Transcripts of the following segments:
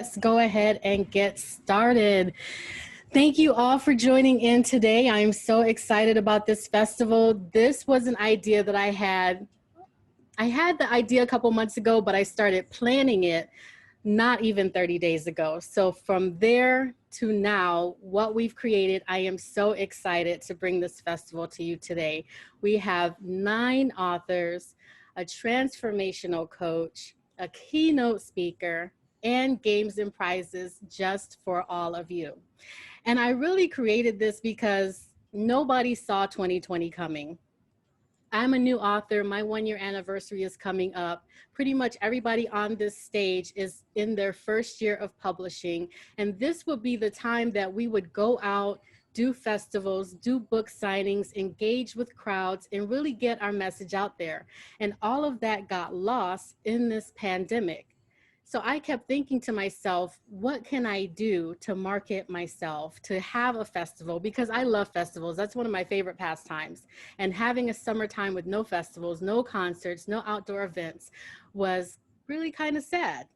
Let's go ahead and get started. Thank you all for joining in today. I'm so excited about this festival. This was an idea that I had. I had the idea a couple months ago, but I started planning it not even 30 days ago. So from there to now, what we've created, I am so excited to bring this festival to you today. We have 9 authors, a transformational coach, a keynote speaker, and games and prizes just for all of you. And I really created this because nobody saw 2020 coming. I'm a new author. My 1-year anniversary is coming up. Pretty much everybody on this stage is in their first year of publishing. And this would be the time that we would go out, do festivals, do book signings, engage with crowds, and really get our message out there. And all of that got lost in this pandemic. So I kept thinking to myself, what can I do to market myself, to have a festival? Because I love festivals. That's one of my favorite pastimes. And having a summertime with no festivals, no concerts, no outdoor events was really kind of sad.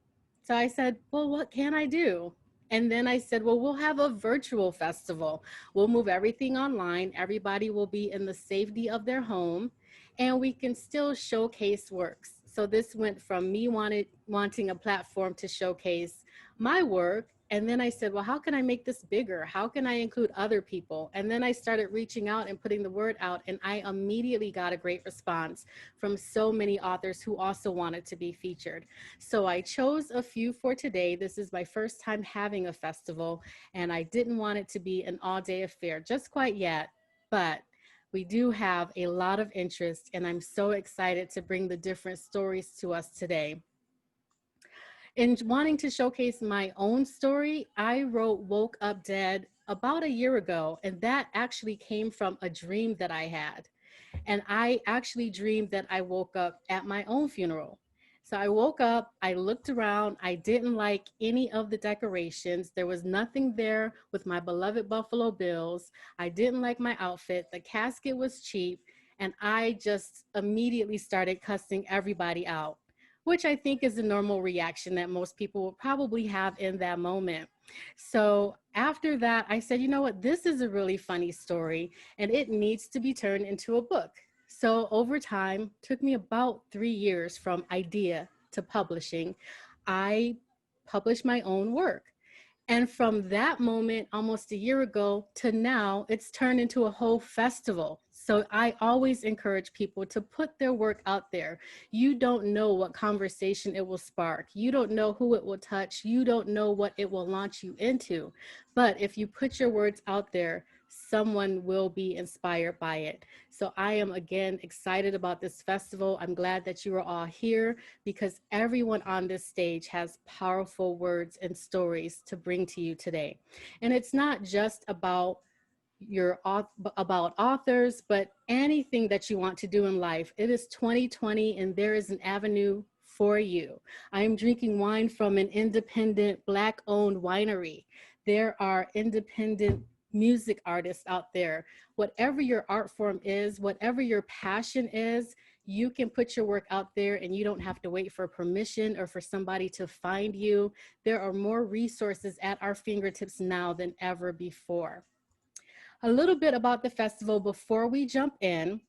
So I said, well, what can I do? And then I said, well, we'll have a virtual festival. We'll move everything online. Everybody will be in the safety of their home, and we can still showcase works. So this went from me wanting a platform to showcase my work. And then I said, well, how can I make this bigger? How can I include other people? And then I started reaching out and putting the word out, and I immediately got a great response from so many authors who also wanted to be featured. So I chose a few for today. This is my first time having a festival, and I didn't want it to be an all-day affair just quite yet, but we do have a lot of interest, and I'm so excited to bring the different stories to us today. In wanting to showcase my own story, I wrote Woke Up Dead about a year ago, and that actually came from a dream that I had. And I actually dreamed that I woke up at my own funeral. So I woke up, I looked around, I didn't like any of the decorations. There was nothing there with my beloved Buffalo Bills. I didn't like my outfit. The casket was cheap. And I just immediately started cussing everybody out, which I think is a normal reaction that most people will probably have in that moment. So after that, I said, you know what, this is a really funny story and it needs to be turned into a book. So over time, took me about 3 years from idea to publishing. I published my own work. And from that moment, almost a year ago to now, it's turned into a whole festival. So I always encourage people to put their work out there. You don't know what conversation it will spark. You don't know who it will touch. You don't know what it will launch you into. But if you put your words out there, someone will be inspired by it. So I am again excited about this festival. I'm glad that you are all here because everyone on this stage has powerful words and stories to bring to you today. And it's not just about about authors, but anything that you want to do in life. It is 2020 and there is an avenue for you. I am drinking wine from an independent Black-owned winery. There are independent music artists out there. Whatever your art form is, whatever your passion is, you can put your work out there and you don't have to wait for permission or for somebody to find you. There are more resources at our fingertips now than ever before. A little bit about the festival before we jump in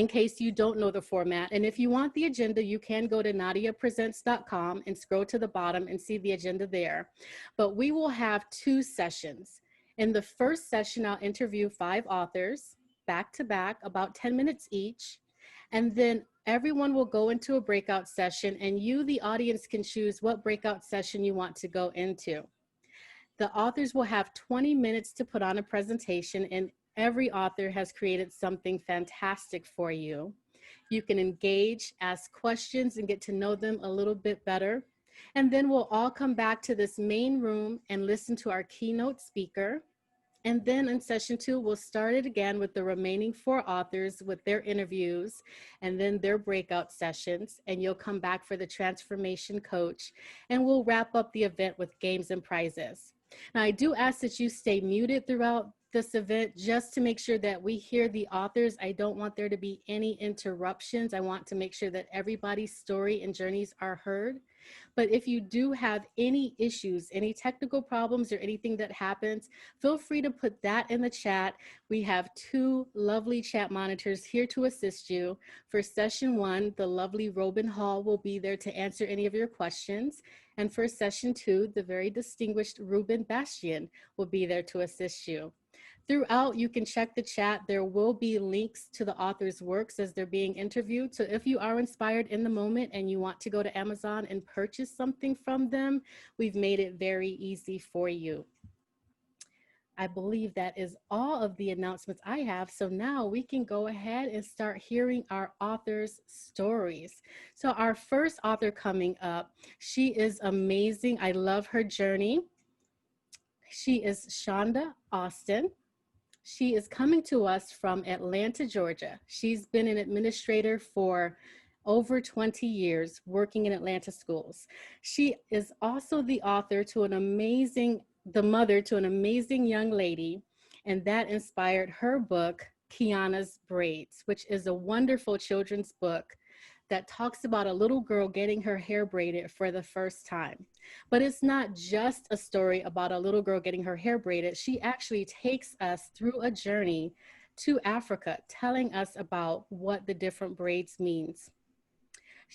case you don't know the format. And if you want the agenda, you can go to nadiapresents.com and scroll to the bottom and see the agenda there. But we will have 2 sessions. In the first session, I'll interview 5 authors back to back, about 10 minutes each. And then everyone will go into a breakout session and you, the audience, can choose what breakout session you want to go into. The authors will have 20 minutes to put on a presentation, and every author has created something fantastic for you. You can engage, ask questions, and get to know them a little bit better. And then we'll all come back to this main room and listen to our keynote speaker. And then in session 2, we'll start it again with the remaining 4 authors with their interviews and then their breakout sessions. And you'll come back for the transformation coach. And we'll wrap up the event with games and prizes. Now, I do ask that you stay muted throughout this event just to make sure that we hear the authors. I don't want there to be any interruptions. I want to make sure that everybody's story and journeys are heard. But if you do have any issues, any technical problems or anything that happens, feel free to put that in the chat. We have two lovely chat monitors here to assist you. For session 1, the lovely Robin Hall will be there to answer any of your questions. And for session 2, the very distinguished Ruben Bastian will be there to assist you. Throughout, you can check the chat. There will be links to the author's works as they're being interviewed. So if you are inspired in the moment and you want to go to Amazon and purchase something from them, we've made it very easy for you. I believe that is all of the announcements I have. So now we can go ahead and start hearing our authors' stories. So our first author coming up, she is amazing. I love her journey. She is Chanda Austin. She is coming to us from Atlanta, Georgia. She's been an administrator for over 20 years working in Atlanta schools. She is also the author to the mother to an amazing young lady, and that inspired her book, Kiana's Braids, which is a wonderful children's book that talks about a little girl getting her hair braided for the first time. But it's not just a story about a little girl getting her hair braided. She actually takes us through a journey to Africa, telling us about what the different braids means.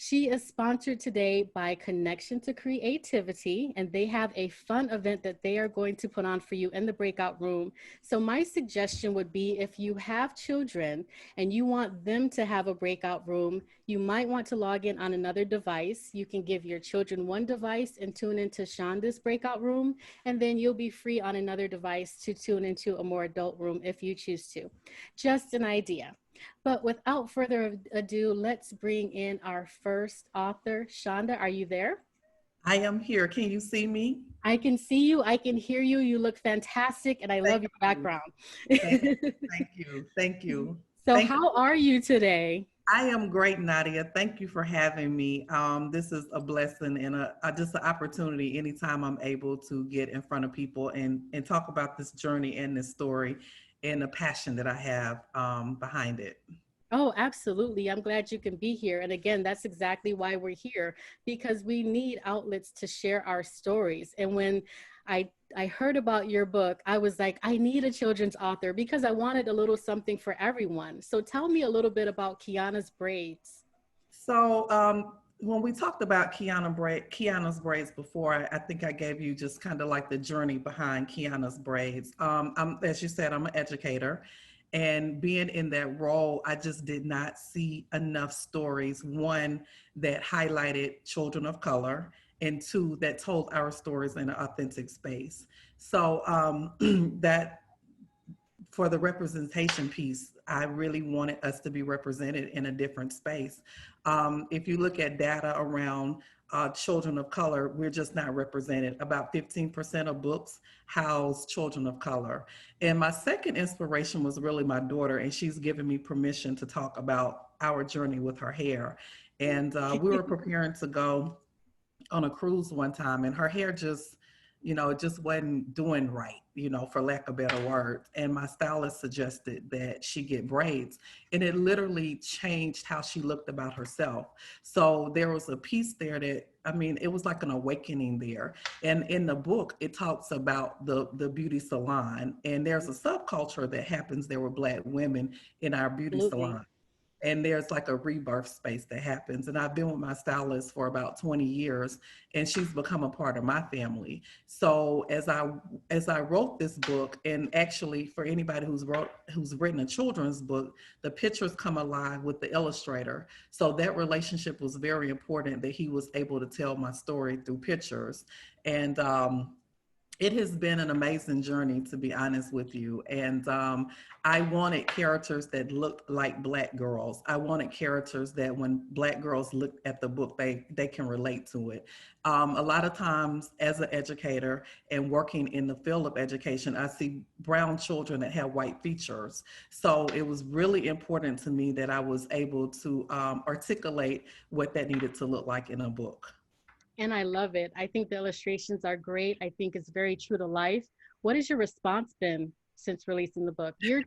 She is sponsored today by Connection to Creativity, and they have a fun event that they are going to put on for you in the breakout room. So my suggestion would be, if you have children and you want them to have a breakout room, you might want to log in on another device. You can give your children one device and tune into Shanda's breakout room, and then you'll be free on another device to tune into a more adult room if you choose to. Just an idea. But without further ado, let's bring in our first author. Chanda, are you there? I am here. Can you see me? I can see you. I can hear you. You look fantastic, and I love your background. Thank you. Thank you. So how are you today? I am great, Nadia. Thank you for having me. This is a blessing and just an opportunity anytime I'm able to get in front of people and talk about this journey and this story and the passion that I have behind it. Oh, absolutely. I'm glad you can be here. And again, that's exactly why we're here, because we need outlets to share our stories. And when I heard about your book, I was like, I need a children's author because I wanted a little something for everyone. So tell me a little bit about Kiana's Braids. So when we talked about Kiana's Braids before, I think I gave you just kind of like the journey behind Kiana's Braids. As you said, I'm an educator. And being in that role, I just did not see enough stories. One, that highlighted children of color, and two, that told our stories in an authentic space. So that for the representation piece, I really wanted us to be represented in a different space. If you look at data around children of color, we're just not represented. About 15% of books house children of color. And my second inspiration was really my daughter, and she's given me permission to talk about our journey with her hair. And we were preparing to go on a cruise one time, and her hair just, it just wasn't doing right, for lack of better words. And my stylist suggested that she get braids, and it literally changed how she looked about herself. So there was a piece there that, it was like an awakening there. And in the book, it talks about the beauty salon, and there's a subculture that happens there with Black women in our beauty salon. And there's like a rebirth space that happens. And I've been with my stylist for about 20 years, and she's become a part of my family. So as I wrote this book, and actually for anybody who's written a children's book, the pictures come alive with the illustrator. So that relationship was very important, that he was able to tell my story through pictures. And it has been an amazing journey, to be honest with you. And I wanted characters that looked like Black girls. I wanted characters that when Black girls look at the book, they can relate to it. A lot of times as an educator and working in the field of education, I see brown children that have white features. So it was really important to me that I was able to articulate what that needed to look like in a book. And I love it. I think the illustrations are great. I think it's very true to life. What has your response been since releasing the book? You're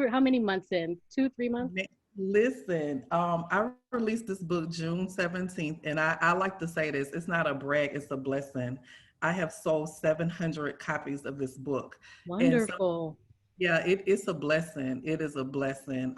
how many months in? 2, 3 months? Listen, I released this book June 17th, and I like to say this, it's not a brag, it's a blessing. I have sold 700 copies of this book. And so, Wonderful. yeah, it's a blessing. It is a blessing.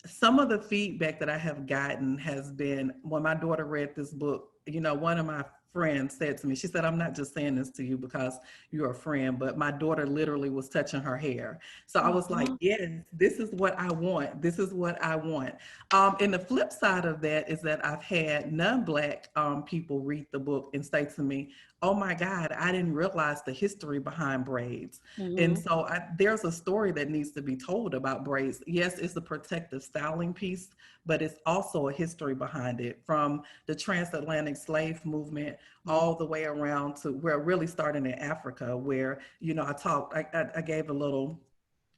Some of the feedback that I have gotten has been when my daughter read this book, one of my friends said to me, she said, I'm not just saying this to you because you're a friend, but my daughter literally was touching her hair. So I was like, Aw. yes, this is what I want. This is what I want. And the flip side of that is that I've had non-Black people read the book and say to me, oh my God, I didn't realize the history behind braids. And Mhm. so there's a story that needs to be told about braids. Yes, it's a protective styling piece, but it's also a history behind it, from the transatlantic slave movement Mhm. all the way around to where really starting in Africa, where, I gave a little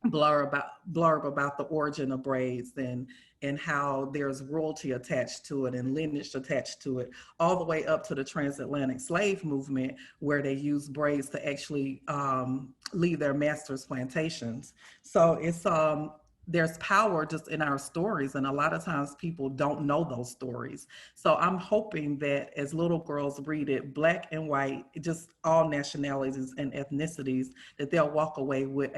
blurb about the origin of braids and how there's royalty attached to it and lineage attached to it, all the way up to the transatlantic slave movement, where they use braids to actually leave their masters' plantations. So there's power just in our stories, and a lot of times people don't know those stories. So I'm hoping that as little girls read it, Black and white, just all nationalities and ethnicities, that they'll walk away with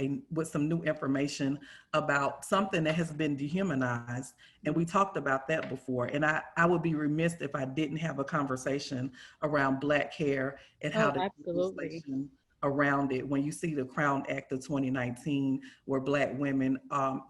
some new information about something that has been dehumanized. And we talked about that before. And I would be remiss if I didn't have a conversation around Black hair and how Oh, the absolutely. legislation around it. When you see the Crown Act of 2019, where Black women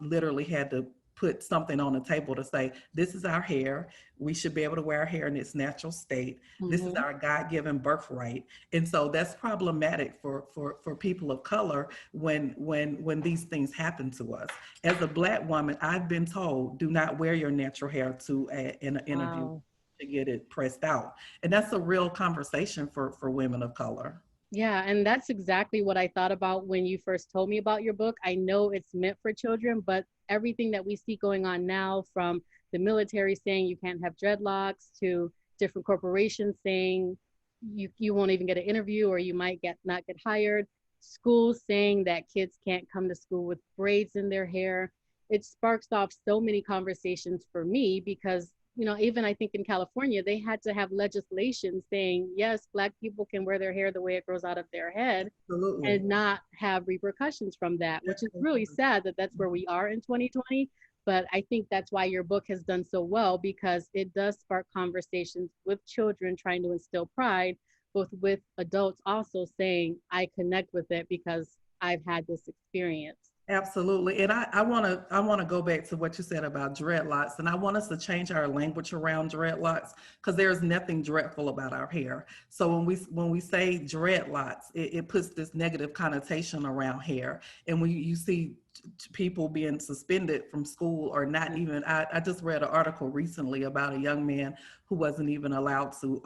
literally had to put something on the table to say, this is our hair. We should be able to wear our hair in its natural state. This is Mhm. our God-given birthright. And so that's problematic for people of color when these things happen to us. As a Black woman, I've been told, do not wear your natural hair in an interview Wow. to get it pressed out. And that's a real conversation for women of color. Yeah, and that's exactly what I thought about when you first told me about your book. I know it's meant for children, but everything that we see going on now, from the military saying you can't have dreadlocks to different corporations saying you won't even get an interview or you might get not get hired, schools saying that kids can't come to school with braids in their hair. It sparks off so many conversations for me because even I think in California, they had to have legislation saying, yes, Black people can wear their hair the way it grows out of their head Absolutely. and not have repercussions from that, which is really Absolutely. sad that that's where we are in 2020. But I think that's why your book has done so well, because it does spark conversations with children trying to instill pride, both with adults also saying, I connect with it because I've had this experience. Absolutely. And I want to go back to what you said about dreadlocks. And I want us to change our language around dreadlocks, because there's nothing dreadful about our hair. So when we say dreadlocks, it puts this negative connotation around hair. And when you see people being suspended from school, or not even, I just read an article recently about a young man who wasn't even allowed to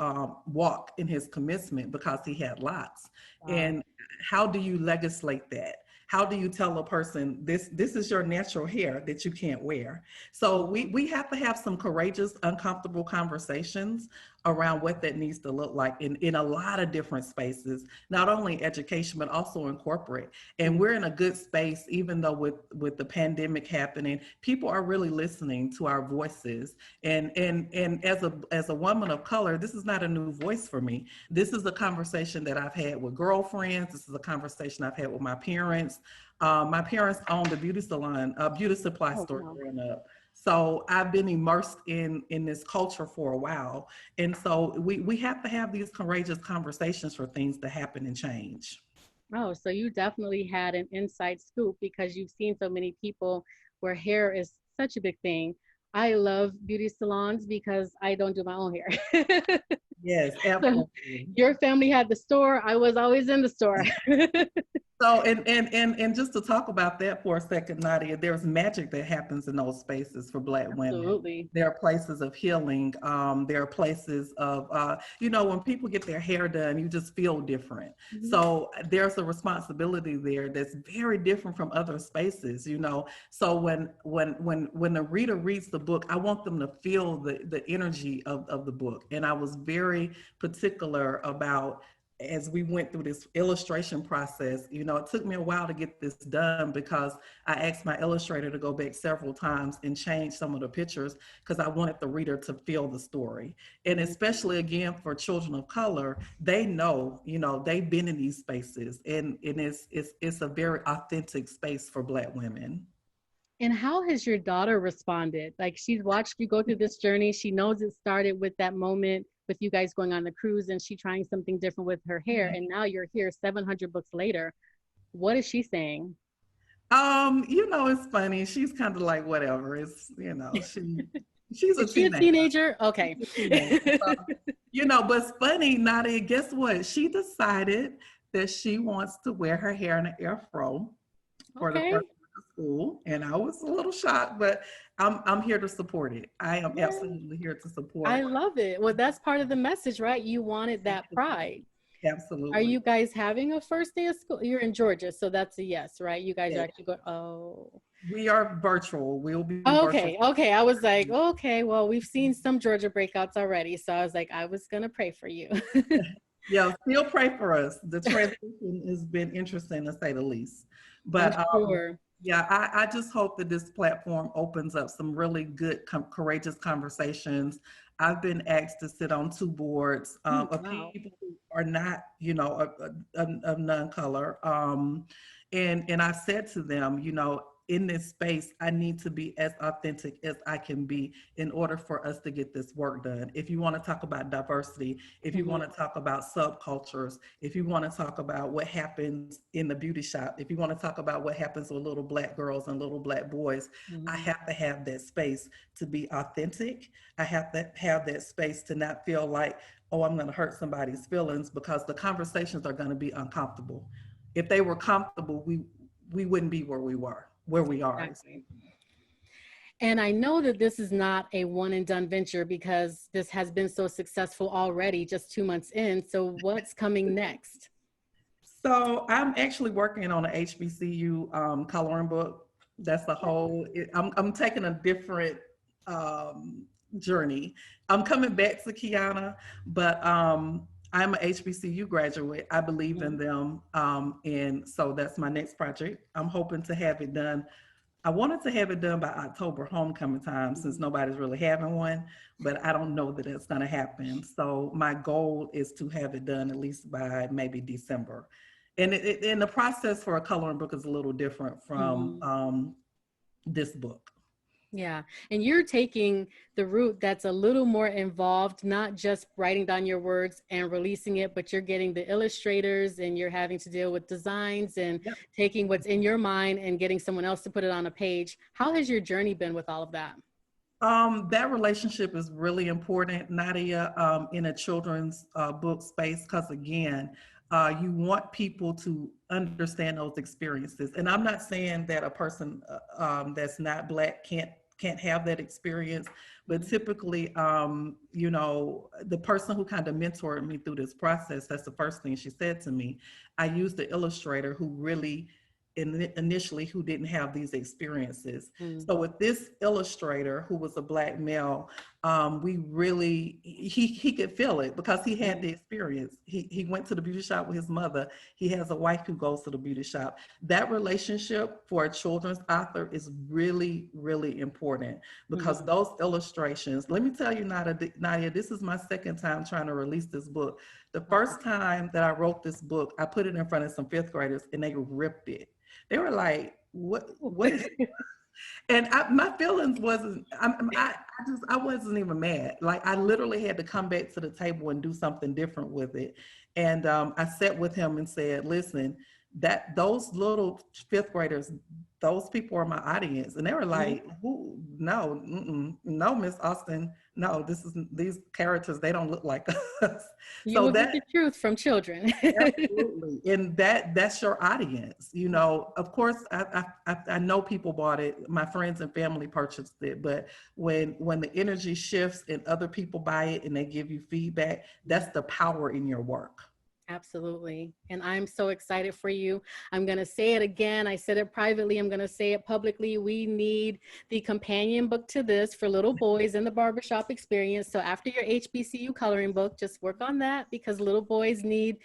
walk in his commencement because he had locks. Wow. And how do you legislate that? How do you tell a person this is your natural hair that you can't wear? So we have to have some courageous, uncomfortable conversations around what that needs to look like in a lot of different spaces, not only education, but also in corporate. And we're in a good space, even though with the pandemic happening, people are really listening to our voices. And as a woman of color, this is not a new voice for me. This is a conversation that I've had with girlfriends. This is a conversation I've had with my parents. My parents owned a beauty salon, a beauty supply Oh, store wow. growing up. So I've been immersed in this culture for a while. And so we have to have these courageous conversations for things to happen and change. Oh, so you definitely had an inside scoop because you've seen so many people where hair is such a big thing. I love beauty salons because I don't do my own hair. Yes, So absolutely. your family had the store. I was always in the store. So and just to talk about that for a second, Nadia, there's magic that happens in those spaces for Black women. Absolutely. There are places of healing. There are places of when people get their hair done, you just feel different. Mhm. So there's a responsibility there that's very different from other spaces. So when the reader reads the book, I want them to feel the energy of the book. And I was very particular about as we went through this illustration process, you know, it took me a while to get this done because I asked my illustrator to go back several times and change some of the pictures because I wanted the reader to feel the story. And especially again for children of color, they know, you know, they've been in these spaces, and it's a very authentic space for Black women. And how has your daughter responded? Like, she's watched you go through this journey. She knows it started with that moment with you guys going on the cruise and she trying something different with her hair. And now you're here 700 books later. What is she saying? You know, it's funny. She's kind of like, whatever. It's, you know, she's a Is she a teenager? Okay. So, you know, but it's funny, Nadia, guess what? She decided that she wants to wear her hair in an afro for the first school, and I was a little shocked, but I'm here to support it. I am absolutely here to support. I love it. Well, that's part of the message, right? You wanted that pride. Absolutely. Are you guys having a first day of school? You're in Georgia, so that's a yes, right? You guys are actually going. Oh, we are virtual. We'll be okay. virtual. Okay. I was like, okay, well, we've seen some Georgia breakouts already, so I was like, I was gonna pray for you. Yeah, still pray for us. The transition has been interesting to say the least, but sure. Yeah, I just hope that this platform opens up some really good, courageous conversations. I've been asked to sit on 2 boards of people who are not, you know, of non-color. And I've said to them, you know, in this space, I need to be as authentic as I can be in order for us to get this work done. If you want to talk about diversity, if you want to talk about subcultures, if you want to talk about what happens in the beauty shop, if you want to talk about what happens with little Black girls and little Black boys, I have to have that space to be authentic. I have to have that space to not feel like, oh, I'm going to hurt somebody's feelings, because the conversations are going to be uncomfortable. If they were comfortable, we wouldn't be where we are. Exactly. And I know that this is not a one and done venture because this has been so successful already, just 2 months in. So what's coming next? So I'm actually working on an HBCU coloring book. That's the whole, I'm taking a different journey. I'm coming back to Kiana, but I'm an HBCU graduate. I believe in them. And so that's my next project. I'm hoping to have it done. I wanted to have it done by October homecoming time, since nobody's really having one, but I don't know that it's going to happen. So my goal is to have it done at least by maybe December. And and the process for a coloring book is a little different from this book. Yeah. And you're taking the route that's a little more involved, not just writing down your words and releasing it, but you're getting the illustrators and you're having to deal with designs and taking what's in your mind and getting someone else to put it on a page. How has your journey been with all of that? That relationship is really important, Nadia, in a children's book space, because again, you want people to understand those experiences. And I'm not saying that a person that's not Black can't have that experience, but typically, you know, the person who kind of mentored me through this process, that's the first thing she said to me. I used the illustrator who really initially who didn't have these experiences. So with this illustrator who was a Black male, we really, he could feel it because he had the experience. He went to the beauty shop with his mother. He has a wife who goes to the beauty shop. That relationship for a children's author is really, really important, because those illustrations, let me tell you, Nadia, this is my second time trying to release this book. The first time that I wrote this book, I put it in front of some 5th graders and they ripped it. They were like, what is it? And my feelings wasn't, I wasn't even mad. Like, I literally had to come back to the table and do something different with it. And I sat with him and said, listen, that those little 5th graders, those people are my audience. And they were like, no, no, Miss Austin, no, these characters, they don't look like us. You will get the truth from children. Absolutely. And that's your audience. You know, of course, I know people bought it. My friends and family purchased it. But when the energy shifts and other people buy it and they give you feedback, that's the power in your work. Absolutely. And I'm so excited for you. I'm going to say it again. I said it privately. I'm going to say it publicly. We need the companion book to this for little boys in the barbershop experience. So after your HBCU coloring book, just work on that because little boys need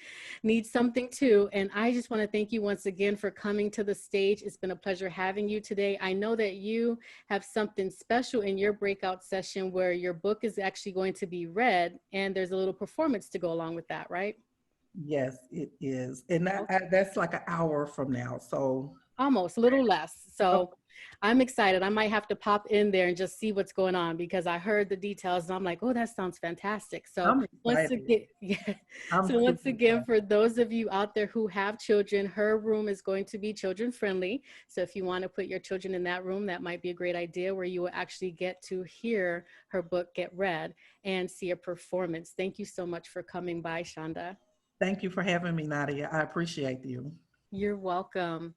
something too. And I just want to thank you once again for coming to the stage. It's been a pleasure having you today. I know that you have something special in your breakout session where your book is actually going to be read and there's a little performance to go along with that, right? Yes, it is. And Okay. that's like an hour from now. So, Almost, a little less. oh, So I'm excited. I might have to pop in there and just see what's going on because I heard the details and I'm like, oh, that sounds fantastic. So I'm once excited. again, yeah. I'm So once super again, excited. for those of you out there who have children, her room is going to be children friendly. So if you want to put your children in that room, that might be a great idea where you will actually get to hear her book get read and see a performance. Thank you so much for coming by, Chanda. Thank you for having me, Nadia. I appreciate you. You're welcome.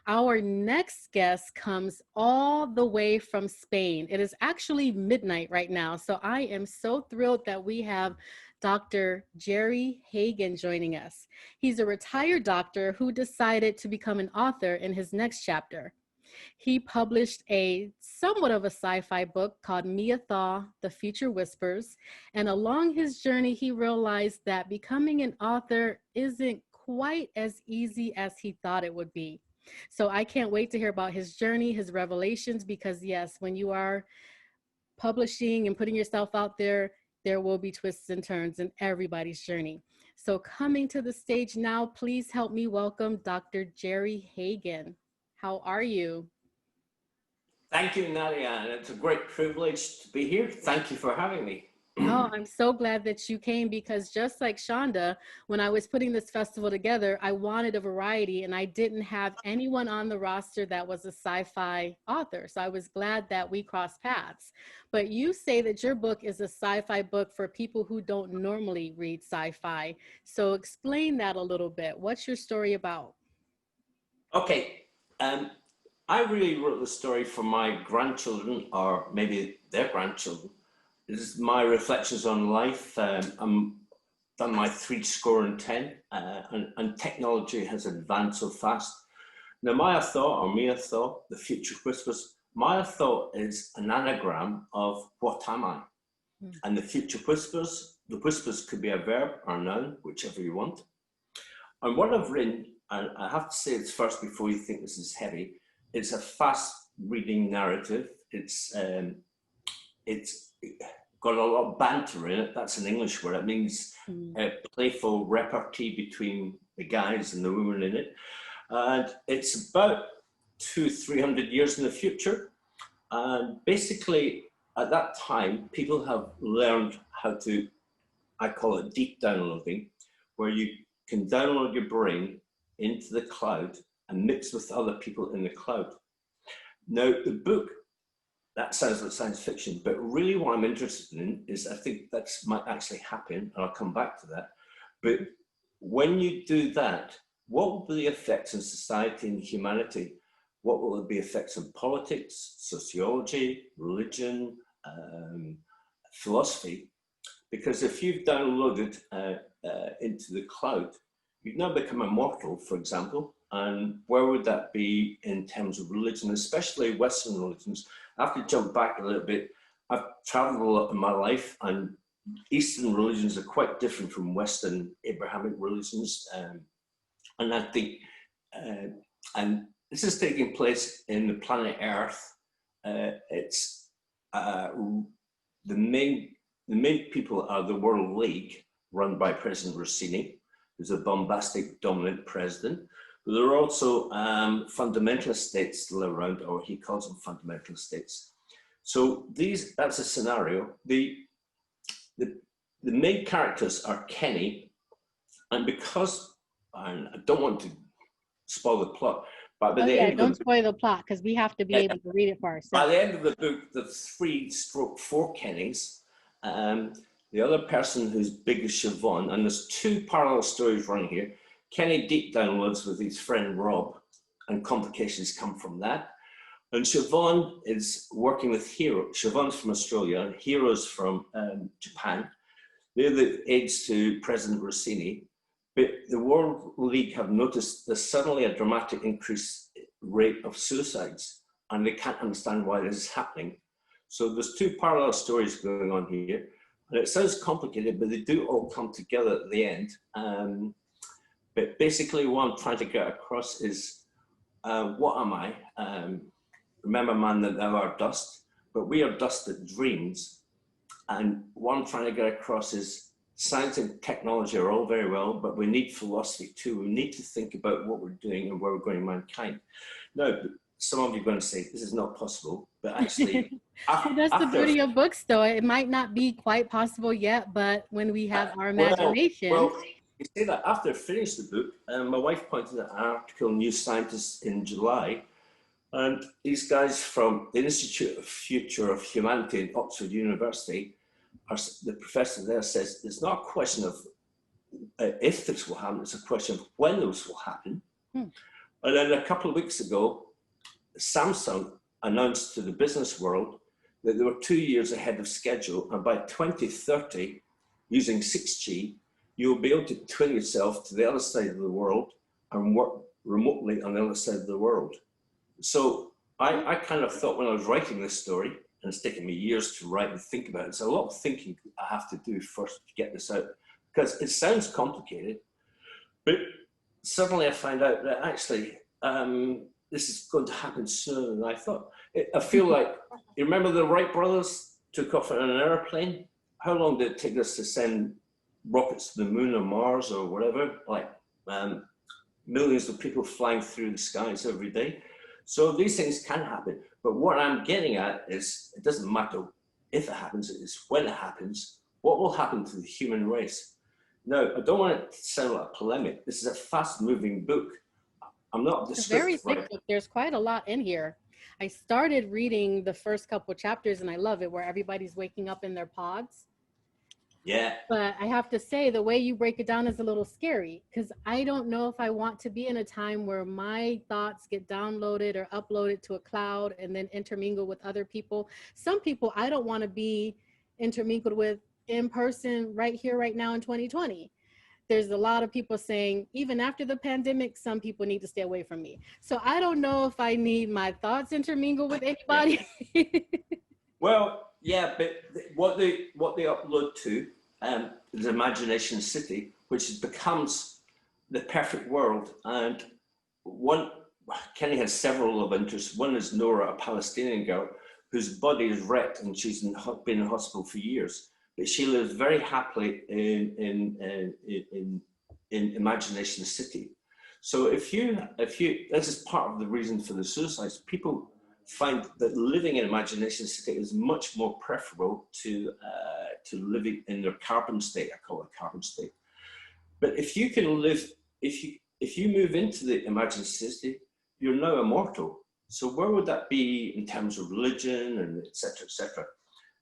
Our next guest comes all the way from Spain. It is actually midnight right now, so I am so thrilled that we have Dr. Gerry Hagan joining us. He's a retired doctor who decided to become an author in his next chapter. He published a somewhat of a sci-fi book called Mia Thaw, The Future Whispers, and along his journey, he realized that becoming an author isn't quite as easy as he thought it would be. So I can't wait to hear about his journey, his revelations, because yes, when you are publishing and putting yourself out there, there will be twists and turns in everybody's journey. So coming to the stage now, please help me welcome Dr. Gerry Hagan. How are you? Thank you, Nadia, and it's a great privilege to be here. Thank you for having me. Oh, I'm so glad that you came because just like Chanda, when I was putting this festival together, I wanted a variety and I didn't have anyone on the roster that was a sci-fi author. So I was glad that we crossed paths. But you say that your book is a sci-fi book for people who don't normally read sci-fi. So explain that a little bit. What's your story about? Okay, I really wrote the story for my grandchildren, or maybe their grandchildren. This is my reflections on life. I'm done my 3 score and 10, and technology has advanced so fast. Now, Maya Thought, or Mia Thought, The Future Whispers, Maya Thought is an anagram of what am I? And the future whispers, the whispers could be a verb or a noun, whichever you want. And what I've written, and I have to say this first before you think this is heavy, it's a fast reading narrative. It's got a lot of banter in it. That's an English word. It means playful repartee between the guys and the women in it. And it's about 200-300 years in the future. And basically, at that time, people have learned how to, I call it deep downloading, where you can download your brain into the cloud and mix with other people in the cloud. Now, the book, that sounds like science fiction, but really what I'm interested in is I think that might actually happen, and I'll come back to that. But when you do that, what will be the effects on society and humanity? What will be effects on politics, sociology, religion, philosophy? Because if you've downloaded into the cloud, you've now become immortal, for example, and where would that be in terms of religion, especially Western religions? I have to jump back a little bit. I've traveled a lot in my life, and Eastern religions are quite different from Western Abrahamic religions. And I think, and this is taking place in the planet Earth. It's the main people are the World League, run by President Rossini, who's a bombastic, dominant president. But there are also fundamentalist states still around, or he calls them fundamentalist states. So that's a scenario. The main characters are Kenny, and because, and I don't want to spoil the plot, but by the end of Don't the spoil the plot because we have to be able to read it for ourselves. by the end of the book, the 3-4 Kennys, the other person who's big is Siobhan, and there's 2 parallel stories running here. Kenny deep downloads with his friend Rob, and complications come from that. And Siobhan is working with Hero. Siobhan's from Australia, and Hero's from Japan. They're the aides to President Rossini. But the World League have noticed there's suddenly a dramatic increase rate of suicides, and they can't understand why this is happening. So there's two parallel stories going on here, and it sounds complicated, but they do all come together at the end. But basically what I'm trying to get across is, what am I? Remember, man, that thou art dust, but we are dust that dreams. And what I'm trying to get across is science and technology are all very well, but we need philosophy too. We need to think about what we're doing and where we're going in mankind. Now, some of you are going to say, this is not possible, but actually... That's the beauty of books, though. It might not be quite possible yet, but when we have our imagination... Well, you say that after I finished the book, my wife pointed at an article in New Scientist in July, and these guys from the Institute of Future of Humanity in Oxford University, the professor there says, it's not a question of if this will happen, it's a question of when this will happen. And then a couple of weeks ago, Samsung announced to the business world that they were 2 years ahead of schedule, and by 2030, using 6G, you'll be able to twin yourself to the other side of the world and work remotely on the other side of the world. So I kind of thought when I was writing this story, and it's taken me years to write and think about it, it's a lot of thinking I have to do first to get this out, because it sounds complicated, but suddenly I find out that actually this is going to happen sooner than I thought. I feel like, you remember the Wright brothers took off in an airplane? How long did it take us to send rockets to the moon or Mars or whatever? Like millions of people flying through the skies every day. So these things can happen. But what I'm getting at is, it doesn't matter if it happens, it's when it happens. What will happen to the human race? Now, I don't want it to sound like polemic. This is a fast-moving book. I'm not a descriptive very thick book. There's quite a lot in here. I started reading the first couple chapters, and I love it, where everybody's waking up in their pods. Yeah. But I have to say, the way you break it down is a little scary, because I don't know if I want to be in a time where my thoughts get downloaded or uploaded to a cloud and then intermingle with other people. Some people I don't want to be intermingled with in person right here, right now in 2020. There's a lot of people saying, even after the pandemic, some people need to stay away from me. So I don't know if I need my thoughts intermingled with anybody. Well, yeah, but what they upload to is Imagination City, which becomes the perfect world. And Kenny has several of interest. One is Nora, a Palestinian girl whose body is wrecked and she's been in hospital for years. But she lives very happily in Imagination City. So if you, this is part of the reason for the suicides. People find that living in Imagination City is much more preferable to living in their carbon state. I call it carbon state. But if you can live, if you move into the Imagination City, you're now immortal. So where would that be in terms of religion and et cetera, et cetera?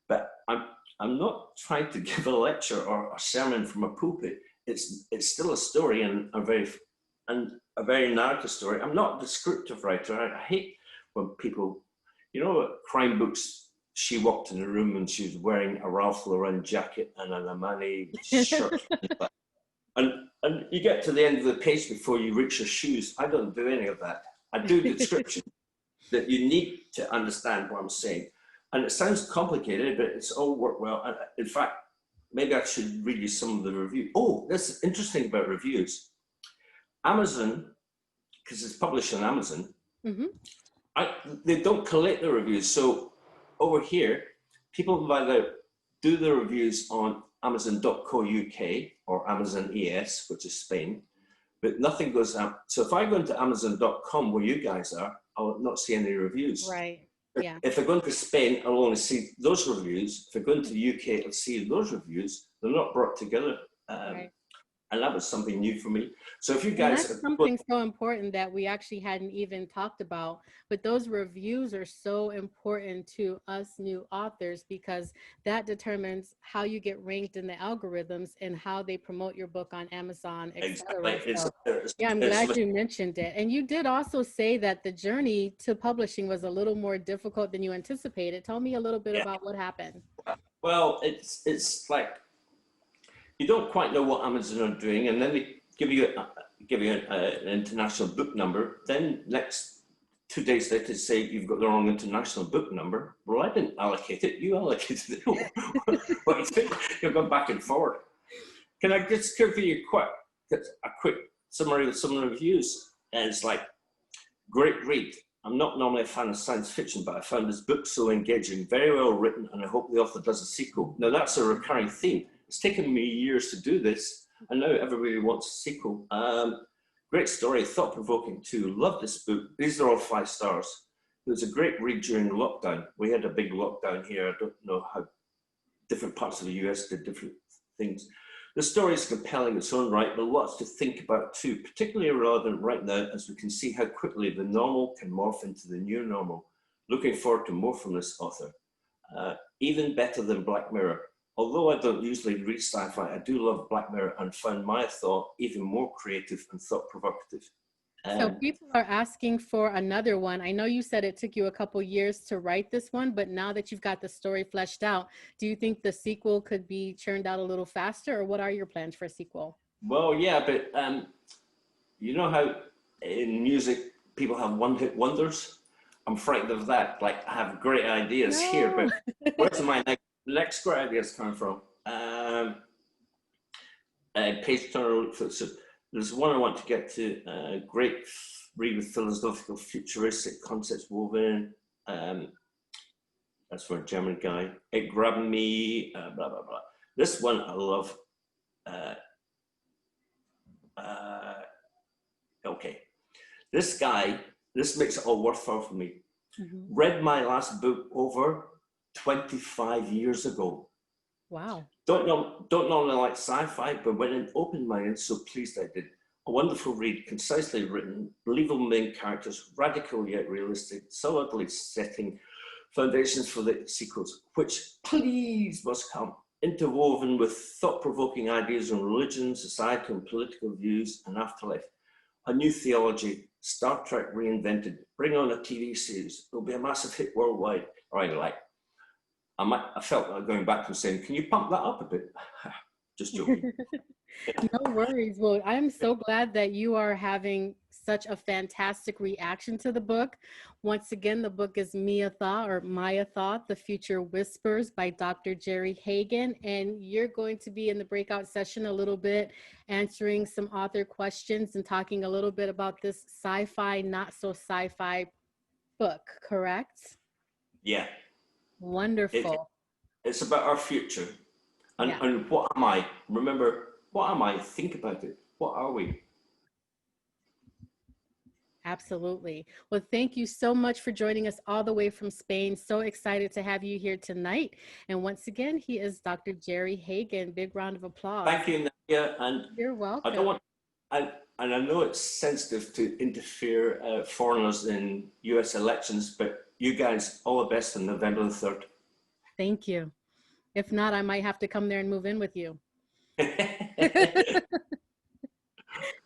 But I'm not trying to give a lecture or a sermon from a pulpit. It's still a story, and a very narrative story. I'm not a descriptive writer. I hate when people, you know, crime books. She walked in the room and she was wearing a Ralph Lauren jacket and an Armani shirt, and you get to the end of the page before you reach her shoes. I don't do any of that. I do the description that you need to understand what I'm saying. And it sounds complicated, but it's all worked well. And in fact, maybe I should read you some of the reviews. Oh, that's interesting about reviews. Amazon, because it's published on Amazon, they don't collect the reviews. So over here, people either do the reviews on Amazon.co.uk or Amazon ES, which is Spain, but nothing goes out. So if I go into Amazon.com, where you guys are, I'll not see any reviews. Right. Yeah. If I go into Spain, I'll only see those reviews. If I go into the UK, I'll see those reviews. They're not brought together. Right. And that was something new for me. So if you guys... That's something so important that we actually hadn't even talked about, but those reviews are so important to us new authors, because that determines how you get ranked in the algorithms and how they promote your book on Amazon, etc. Exactly. Yeah, I'm glad you mentioned it. And you did also say that the journey to publishing was a little more difficult than you anticipated. Tell me a little bit about what happened. Well, it's like, you don't quite know what Amazon are doing, and then they give you an international book number. Then next 2 days later say you've got the wrong international book number. Well, I didn't allocate it. You allocated it. What do you think? You're going back and forward. Can I just give you a quick summary of some of the reviews? And it's like, great read. I'm not normally a fan of science fiction, but I found this book so engaging, very well written, and I hope the author does a sequel. Now, that's a recurring theme. It's taken me years to do this, and now everybody wants a sequel. Great story, thought-provoking too. Love this book. These are all 5 stars. It was a great read during lockdown. We had a big lockdown here. I don't know how different parts of the US did different things. The story is compelling in its own right, but lots to think about too, particularly relevant right now as we can see how quickly the normal can morph into the new normal. Looking forward to more from this author. Even better than Black Mirror. Although I don't usually read sci-fi, I do love Black Mirror and found my thought even more creative and thought-provocative. So people are asking for another one. I know you said it took you a couple years to write this one, but now that you've got the story fleshed out, do you think the sequel could be churned out a little faster, or what are your plans for a sequel? Well, yeah, but you know how in music people have one-hit wonders? I'm frightened of that. Like, I have great ideas here, but where's my next great ideas coming from? Page turner. There's one I want to get to. Great read with philosophical, futuristic concepts woven in. That's for a German guy. It grabbed me. Blah blah blah. This one I love. Okay, this guy. This makes it all worthwhile for me. Mm-hmm. Read my last book over 25 years ago. Wow. Don't normally like sci-fi, but when it opened my mind, so pleased I did. A wonderful read, concisely written, believable main characters, radical yet realistic, solidly setting foundations for the sequels, which please must come, interwoven with thought-provoking ideas on religion, society, and political views, and afterlife. A new theology, Star Trek reinvented, bring on a TV series, it'll be a massive hit worldwide. All right, like, I felt like going back and saying, can you pump that up a bit? Just joking. No worries. Well, I'm so glad that you are having such a fantastic reaction to the book. Once again, the book is Mia Tha, or Maya Tha, The Future Whispers by Dr. Gerry Hagan. And you're going to be in the breakout session a little bit, answering some author questions and talking a little bit about this sci-fi, not so sci-fi book, correct? Yeah. Wonderful. It's about our future. And what am I? Remember, what am I? Think about it. What are we? Absolutely. Well, thank you so much for joining us all the way from Spain. So excited to have you here tonight. And once again, he is Dr. Gerry Hagan. Big round of applause. Thank you, Nadia. And you're welcome. I don't want, and I know it's sensitive to interfere foreigners in US elections, but you guys, all the best on November the 3rd. Thank you. If not, I might have to come there and move in with you.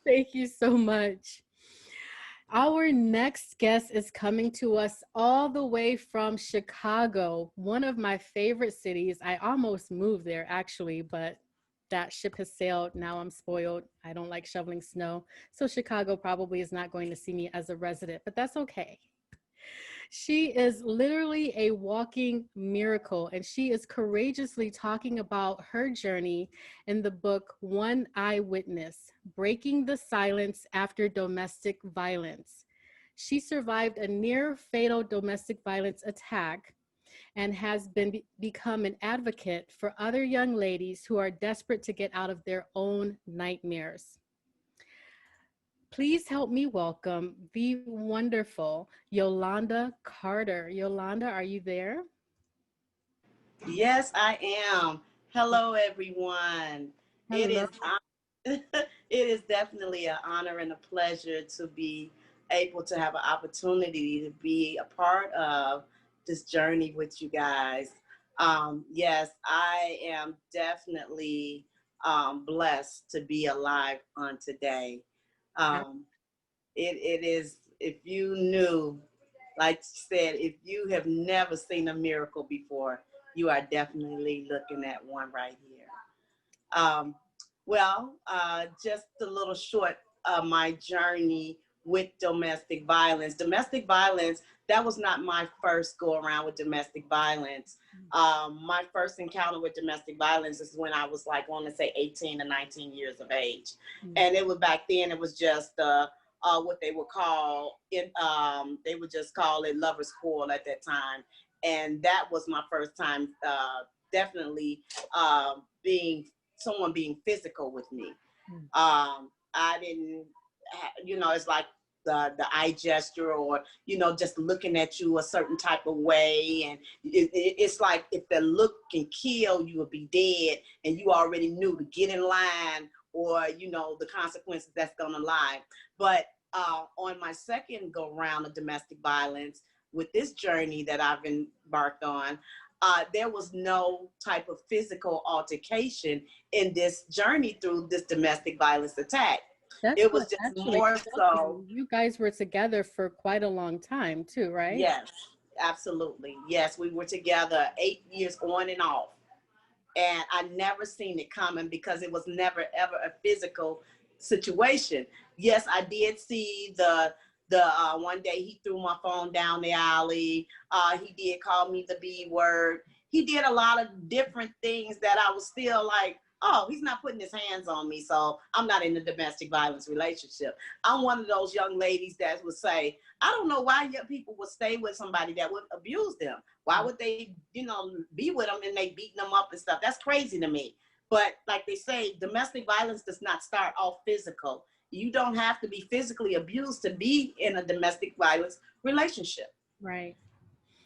Thank you so much. Our next guest is coming to us all the way from Chicago, one of my favorite cities. I almost moved there actually, but that ship has sailed. Now I'm spoiled. I don't like shoveling snow. So Chicago probably is not going to see me as a resident, but that's okay. She is literally a walking miracle, and she is courageously talking about her journey in the book, One Eyewitness, Breaking the Silence After Domestic Violence. She survived a near fatal domestic violence attack and has become an advocate for other young ladies who are desperate to get out of their own nightmares. Please help me welcome the wonderful Yolanda Carter. Yolanda, are you there? Yes, I am. Hello, everyone. Hello. It is definitely an honor and a pleasure to be able to have an opportunity to be a part of this journey with you guys. Yes, I am definitely blessed to be alive on today. It is, if you knew, like you said, if you have never seen a miracle before, you are definitely looking at one right here. Well, just a little short my journey with domestic violence. Domestic violence, that was not my first go around with domestic violence. My first encounter with domestic violence is when I was like, I want to say 18 to 19 years of age. And it was back then, it was just what they would call it, they would just call it lover's quarrel at that time. And that was my first time definitely being someone being physical with me. I didn't, you know, it's like the eye gesture, or just looking at you a certain type of way, and it's like if the look can kill, you will be dead, and you already knew to get in line, or the consequences that's gonna lie. But on my second go round of domestic violence, with this journey that I've embarked on, there was no type of physical altercation in this journey through this domestic violence attack. It was just more so. You guys were together for quite a long time too, right? Yes, absolutely. Yes, we were together 8 years on and off. And I never seen it coming because it was never ever a physical situation. Yes, I did see the one day he threw my phone down the alley. He did call me the B word. He did a lot of different things that I was still like, oh, he's not putting his hands on me, so I'm not in a domestic violence relationship. I'm one of those young ladies that would say, I don't know why young people would stay with somebody that would abuse them. Why would they, be with them and they beating them up and stuff? That's crazy to me. But like they say, domestic violence does not start off physical. You don't have to be physically abused to be in a domestic violence relationship. Right.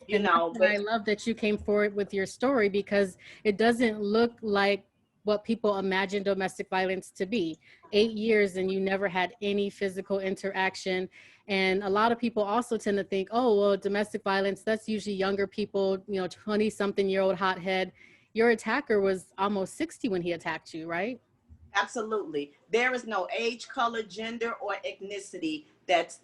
But I love that you came forward with your story, because it doesn't look like what people imagine domestic violence to be. 8 years and you never had any physical interaction. And a lot of people also tend to think, oh, well, domestic violence, that's usually younger people, 20-something-year-old hothead. Your attacker was almost 60 when he attacked you, right? Absolutely. There is no age, color, gender, or ethnicity that's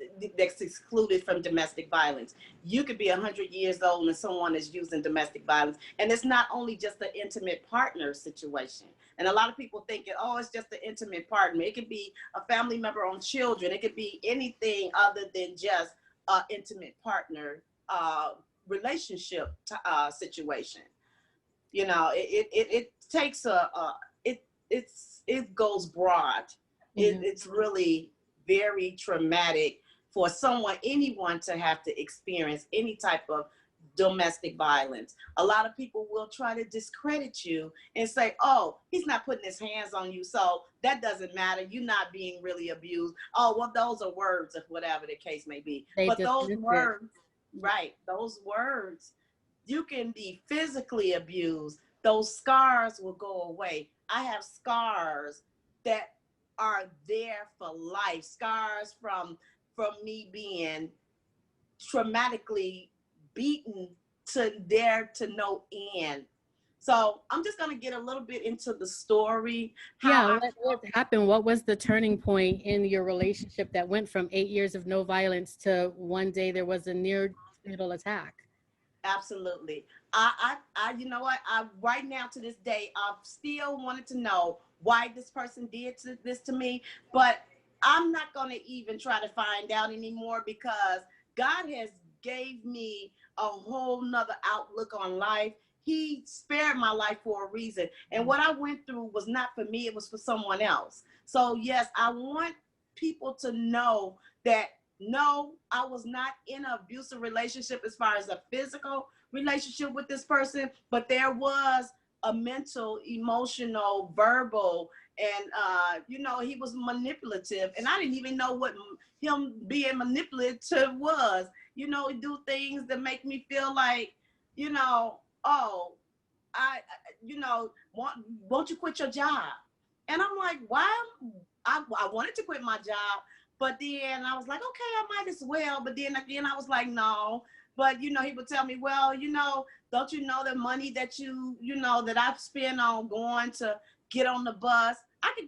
excluded from domestic violence. You could be 100 years old and someone is using domestic violence. And it's not only just an intimate partner situation. And a lot of people think, oh, it's just an intimate partner. It could be a family member on children. It could be anything other than just an intimate partner relationship situation. It takes it goes broad. It's really very traumatic for anyone to have to experience any type of domestic violence. A lot of people will try to discredit you and say, oh, he's not putting his hands on you, so that doesn't matter. You're not being really abused. Oh, well, those are words, or whatever the case may be. But those words, right, those words, you can be physically abused. Those scars will go away. I have scars that are there for life. Scars from me being traumatically beaten to no end. So I'm just gonna get a little bit into the story. What happened? What was the turning point in your relationship that went from 8 years of no violence to one day there was a near fatal attack? Absolutely. You know what? Right now to this day, I've still wanted to know why this person did this to me, but I'm not going to even try to find out anymore, because God has gave me a whole nother outlook on life. He spared my life for a reason. And what I went through was not for me, it was for someone else. So yes, I want people to know that no, I was not in an abusive relationship as far as a physical relationship with this person, but there was a mental, emotional, verbal, and he was manipulative, and I didn't even know what him being manipulative was. Do things that make me feel like, oh, won't you quit your job? And I'm like, why? I wanted to quit my job, but then I was like, okay, I might as well. But then again, I was like, no. But, he would tell me, well, don't you know the money that that I've spent on going to get on the bus?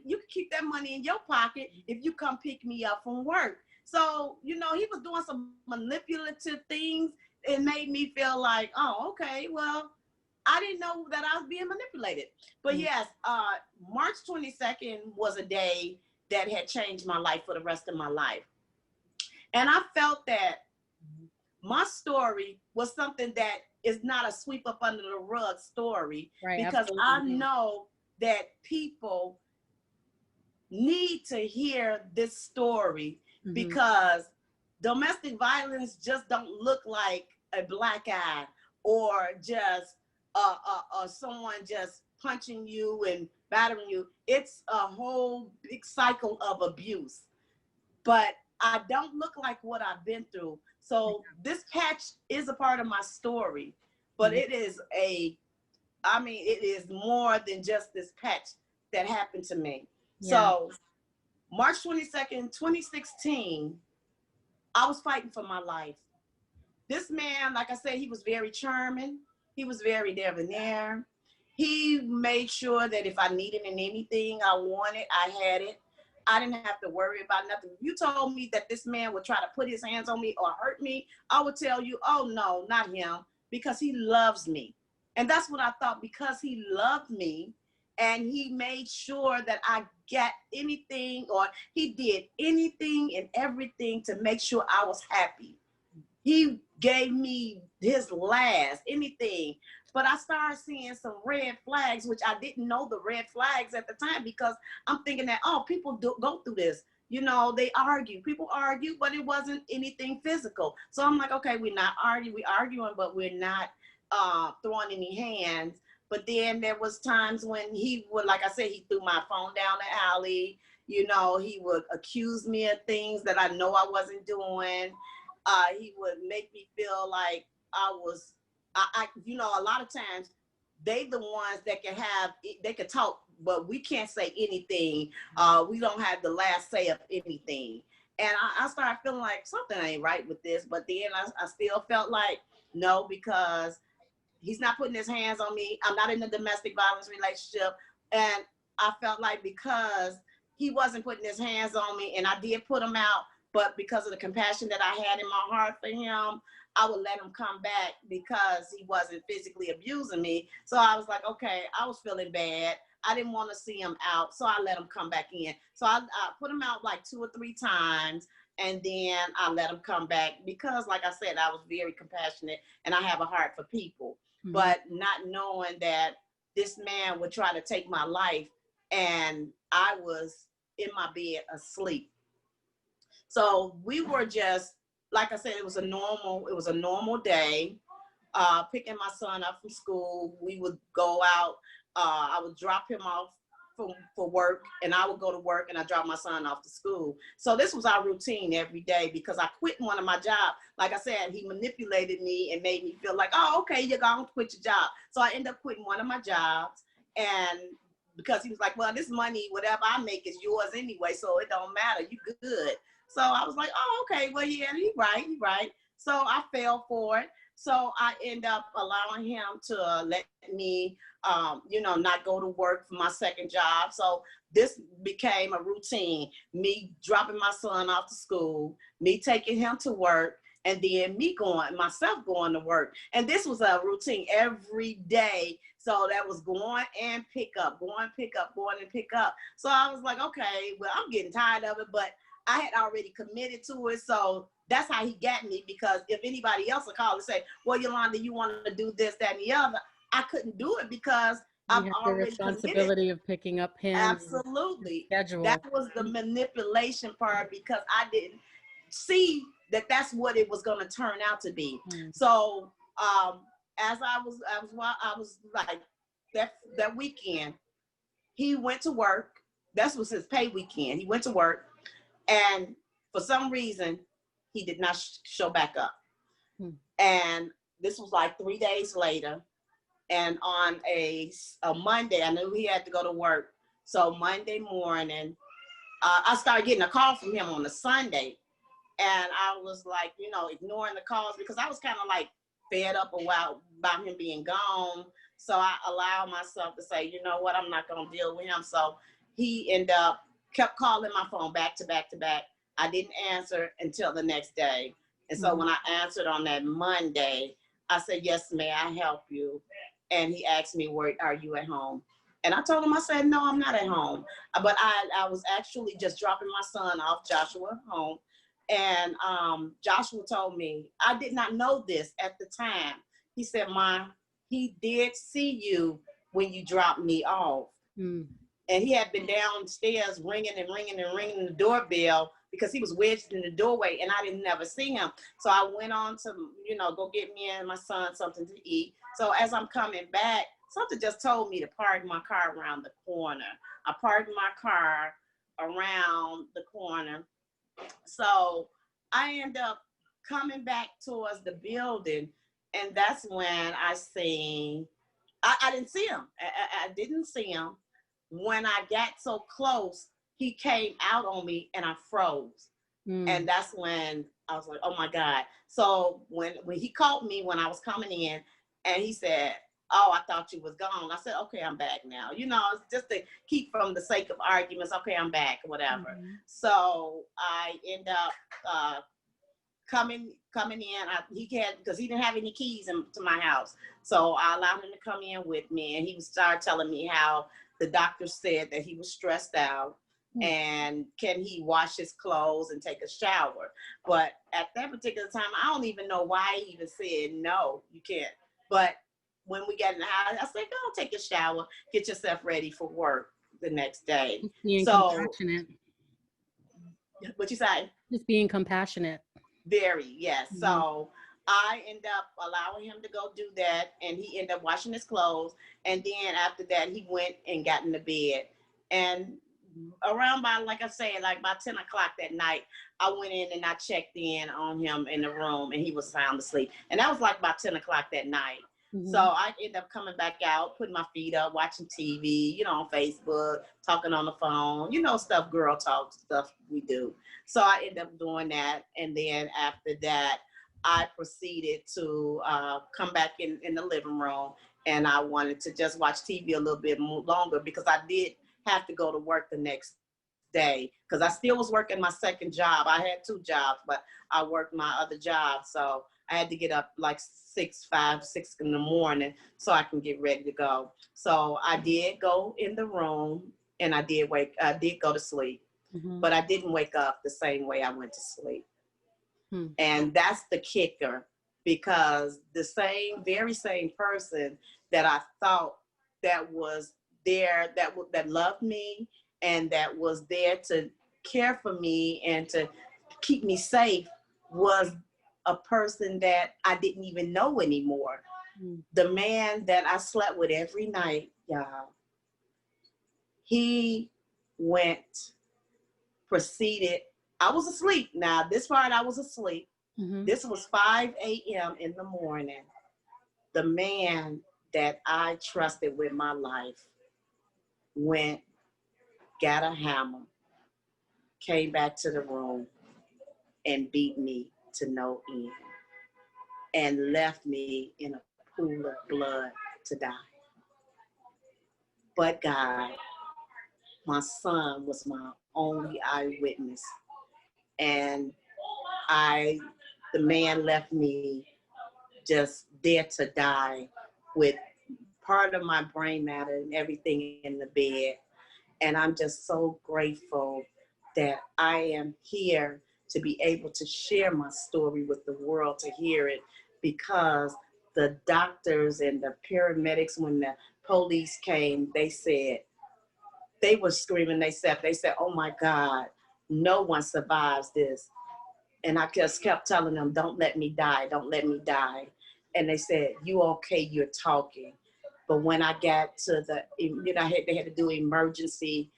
You could keep that money in your pocket if you come pick me up from work. So, he was doing some manipulative things. It made me feel like, oh, okay, well, I didn't know that I was being manipulated. But yes, March 22nd was a day that had changed my life for the rest of my life. And I felt that my story was something that is not a sweep up under the rug story, Right, because absolutely. I know that people need to hear this story, because domestic violence just don't look like a black eye or just someone just punching you and battering you. It's a whole big cycle of abuse. But I don't look like what I've been through. So this patch is a part of my story, but it is it is more than just this patch that happened to me. Yeah. So March 22nd, 2016, I was fighting for my life. This man, like I said, he was very charming. He was very debonair. He made sure that if I needed anything I wanted, I had it. I didn't have to worry about nothing. If you told me that this man would try to put his hands on me or hurt me, I would tell you, oh no, not him, because he loves me. And that's what I thought, because he loved me and he made sure that I got anything, or he did anything and everything to make sure I was happy. He gave me his last, anything. But I started seeing some red flags, which I didn't know the red flags at the time, because I'm thinking that, oh, people go through this. You know, they argue. People argue, but it wasn't anything physical. So I'm like, okay, we're not arguing. We're arguing, but we're not throwing any hands. But then there was times when he would, like I said, he threw my phone down the alley. You know, he would accuse me of things that I know I wasn't doing. He would make me feel like I was, you know, a lot of times they the ones that they can talk, but we can't say anything. We don't have the last say of anything. And I started feeling like something ain't right with this. But then I still felt like, no, because he's not putting his hands on me. I'm not in a domestic violence relationship. And I felt like because he wasn't putting his hands on me, and I did put him out, but because of the compassion that I had in my heart for him, I would let him come back because he wasn't physically abusing me. So I was like, okay, I was feeling bad. I didn't want to see him out, so I let him come back in. So I put him out like 2 or 3 times, and then I let him come back because, like I said, I was very compassionate and I have a heart for people. But not knowing that this man would try to take my life, and I was in my bed asleep. So we were just, like I said, it was a normal day, picking my son up from school. We would go out, I would drop him off for work, and I would go to work and I drop my son off to school. So this was our routine every day, because I quit one of my jobs. Like I said, he manipulated me and made me feel like, oh, okay, you're going to quit your job. So I ended up quitting one of my jobs, and because he was like, well, this money, whatever I make is yours anyway, so it don't matter, you good. So I was like, oh, okay, well, yeah, he's right. So I fell for it. So I end up allowing him to let me, you know, not go to work for my second job. So this became a routine, me dropping my son off to school, me taking him to work, and then me myself going to work. And this was a routine every day. So that was going and pick up, going and pick up. So I was like, okay, well, I'm getting tired of it, but I had already committed to it. So that's how he got me, because if anybody else would call and say, well, Yolanda, you want to do this, that, and the other, I couldn't do it because I'm already the responsibility committed. Of picking up him. Absolutely. Schedule. That was the manipulation part, because I didn't see that that's what it was going to turn out to be. So as I was like that weekend, he went to work. That was his pay weekend. He went to work, and for some reason, he did not show back up. And this was like 3 days later. And on a Monday, I knew he had to go to work. So Monday morning, I started getting a call from him on a Sunday. And I was like, you know, ignoring the calls, because I was kind of like fed up about him being gone. So I allowed myself to say, you know what, I'm not going to deal with him. So he kept calling my phone back to back to back. I didn't answer until the next day. And so when I answered on that Monday, I said, yes, may I help you? and he asked me, "Where are you at home?" And I told him, I said, "No, I'm not at home." But I was actually just dropping my son off, Joshua, home. And Joshua told me, I did not know this at the time. He said, "Ma, he did see you when you dropped me off." Mm. And he had been downstairs ringing and ringing and ringing the doorbell because he was wedged in the doorway and I didn't never see him. So I went on to, go get me and my son something to eat. So as I'm coming back, something just told me to park my car around the corner. I parked my car around the corner. So I end up coming back towards the building, and that's when I seen, I didn't see him. I didn't see him. When I got so close, he came out on me and I froze. And that's when I was like, oh my God. So when he caught me when I was coming in and he said, "Oh, I thought you was gone." I said, "Okay, I'm back now." It's just to keep from the sake of arguments. Okay, I'm back, whatever. So I end up coming in. Because he didn't have any keys to my house. So I allowed him to come in with me, and he started telling me how the doctor said that he was stressed out and can he wash his clothes and take a shower. But at that particular time, I don't even know why he even said, "No, you can't." But when we got in the house, I said, "Go take a shower, get yourself ready for work the next day." Being So, compassionate. what you say? Just being compassionate. Very, yes. So I end up allowing him to go do that, and he ended up washing his clothes. And then after that, he went and got in the bed. And around by, like I said, like by 10 o'clock that night, I went in and I checked in on him in the room, and he was sound asleep. And that was like about 10 o'clock that night. So I ended up coming back out, putting my feet up, watching TV, on Facebook, talking on the phone, stuff, girl talk, stuff we do. So I ended up doing that. And then after that, I proceeded to come back in the living room, and I wanted to just watch TV a little bit more longer because I did have to go to work the next day because I still was working my second job. I had 2 jobs, but I worked my other job. So I had to get up like 6 in the morning so I can get ready to go. So I did go in the room and I did go to sleep, but I didn't wake up the same way I went to sleep. And that's the kicker, because the very same person that I thought that was there, that loved me and that was there to care for me and to keep me safe, was a person that I didn't even know anymore. The man that I slept with every night, y'all, he proceeded. I was asleep. Now, this part I was asleep. This was 5 a.m. in the morning. The man that I trusted with my life got a hammer, came back to the room, and beat me to no end, and left me in a pool of blood to die. But God, my son was my only eyewitness, and the man left me just there to die with part of my brain matter and everything in the bed. And I'm just so grateful that I am here to be able to share my story with the world to hear it, because the doctors and the paramedics, when the police came, they were screaming. They said, "Oh my God, no one survives this." And I just kept telling them, "Don't let me die, don't let me die." And they said, "You okay, you're talking." But when I got to they had to do emergency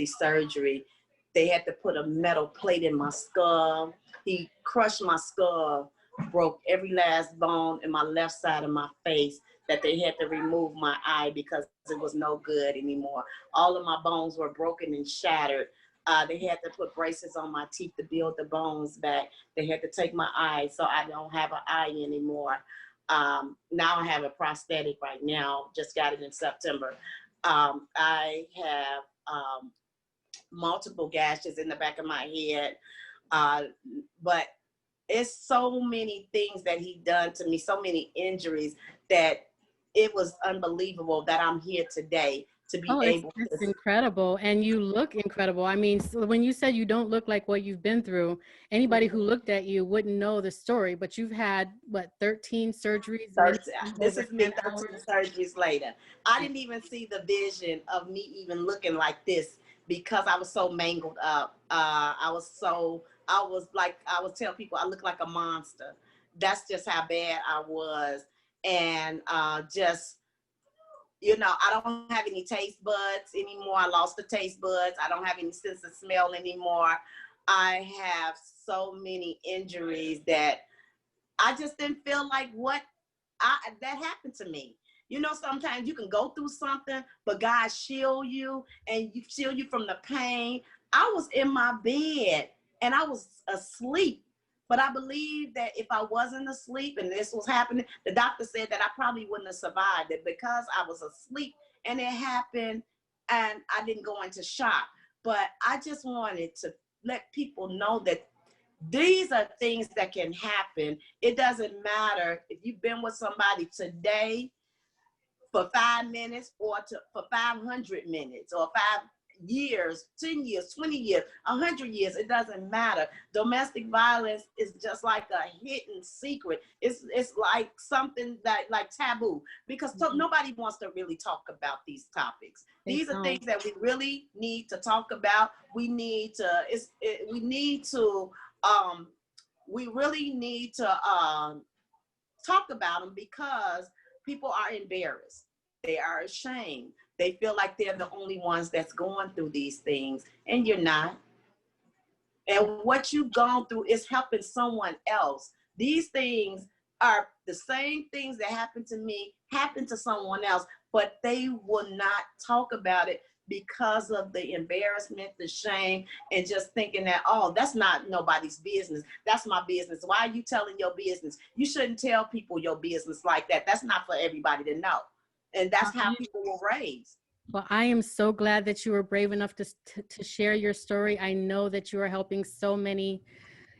surgery. They had to put a metal plate in my skull. He crushed my skull, broke every last bone in my left side of my face, that they had to remove my eye because it was no good anymore. All of my bones were broken and shattered. They had to put braces on my teeth to build the bones back. They had to take my eye, so I don't have an eye anymore. Now I have a prosthetic right now, just got it in September. I have multiple gashes in the back of my head, but it's so many things that he done to me, so many injuries, that it was unbelievable that I'm here today to be able It's to. incredible. And you look incredible. I mean, so when you said you don't look like what you've been through, anybody who looked at you wouldn't know the story, but you've had, what, 13 surgeries? This is me 10 13 hours? surgeries later. I didn't even see the vision of me even looking like this because I was so mangled up. I was telling people I look like a monster. That's just how bad I was. And just, I don't have any taste buds anymore. I lost the taste buds. I don't have any sense of smell anymore. I have so many injuries that I just didn't feel like that happened to me. Sometimes you can go through something, but God shield you and you shield you from the pain. I was in my bed and I was asleep. But I believe that if I wasn't asleep and this was happening, the doctor said that I probably wouldn't have survived it because I was asleep and it happened and I didn't go into shock. But I just wanted to let people know that these are things that can happen. It doesn't matter if you've been with somebody today for 5 minutes or for 500 minutes or 5 years, 10 years, 20 years, 100 years. It doesn't matter. Domestic violence is just like a hidden secret. It's like something that like taboo because nobody wants to really talk about these topics. These are things that we really need to talk about. We really need to talk about them because people are embarrassed. They are ashamed. They feel like they're the only ones that's going through these things, and you're not. And what you've gone through is helping someone else. These things are the same things that happened to me, happen to someone else, but they will not talk about it because of the embarrassment, the shame, and just thinking that, oh, that's not nobody's business. That's my business. Why are you telling your business? You shouldn't tell people your business like that. That's not for everybody to know. And that's how people were raised. Well, I am so glad that you were brave enough to share your story. I know that you are helping so many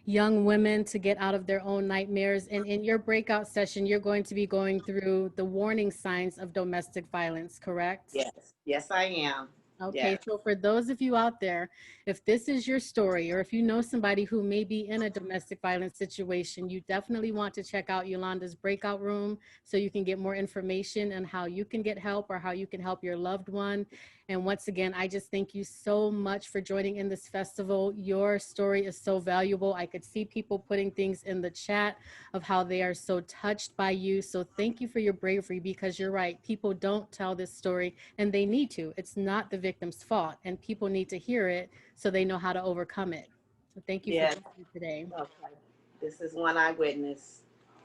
young women to get out of their own nightmares. And in your breakout session, you're going to be going through the warning signs of domestic violence, correct? Yes, I am. Okay, so for those of you out there, if this is your story, or if you know somebody who may be in a domestic violence situation, you definitely want to check out Yolanda's breakout room so you can get more information on how you can get help or how you can help your loved one. And once again, I just thank you so much for joining in this festival. Your story is so valuable. I could see people putting things in the chat of how they are so touched by you. So thank you for your bravery, because you're right. People don't tell this story, and they need to. It's not the victim's fault, and people need to hear it so they know how to overcome it. So thank you for being here today. Okay. This is One Eyewitness.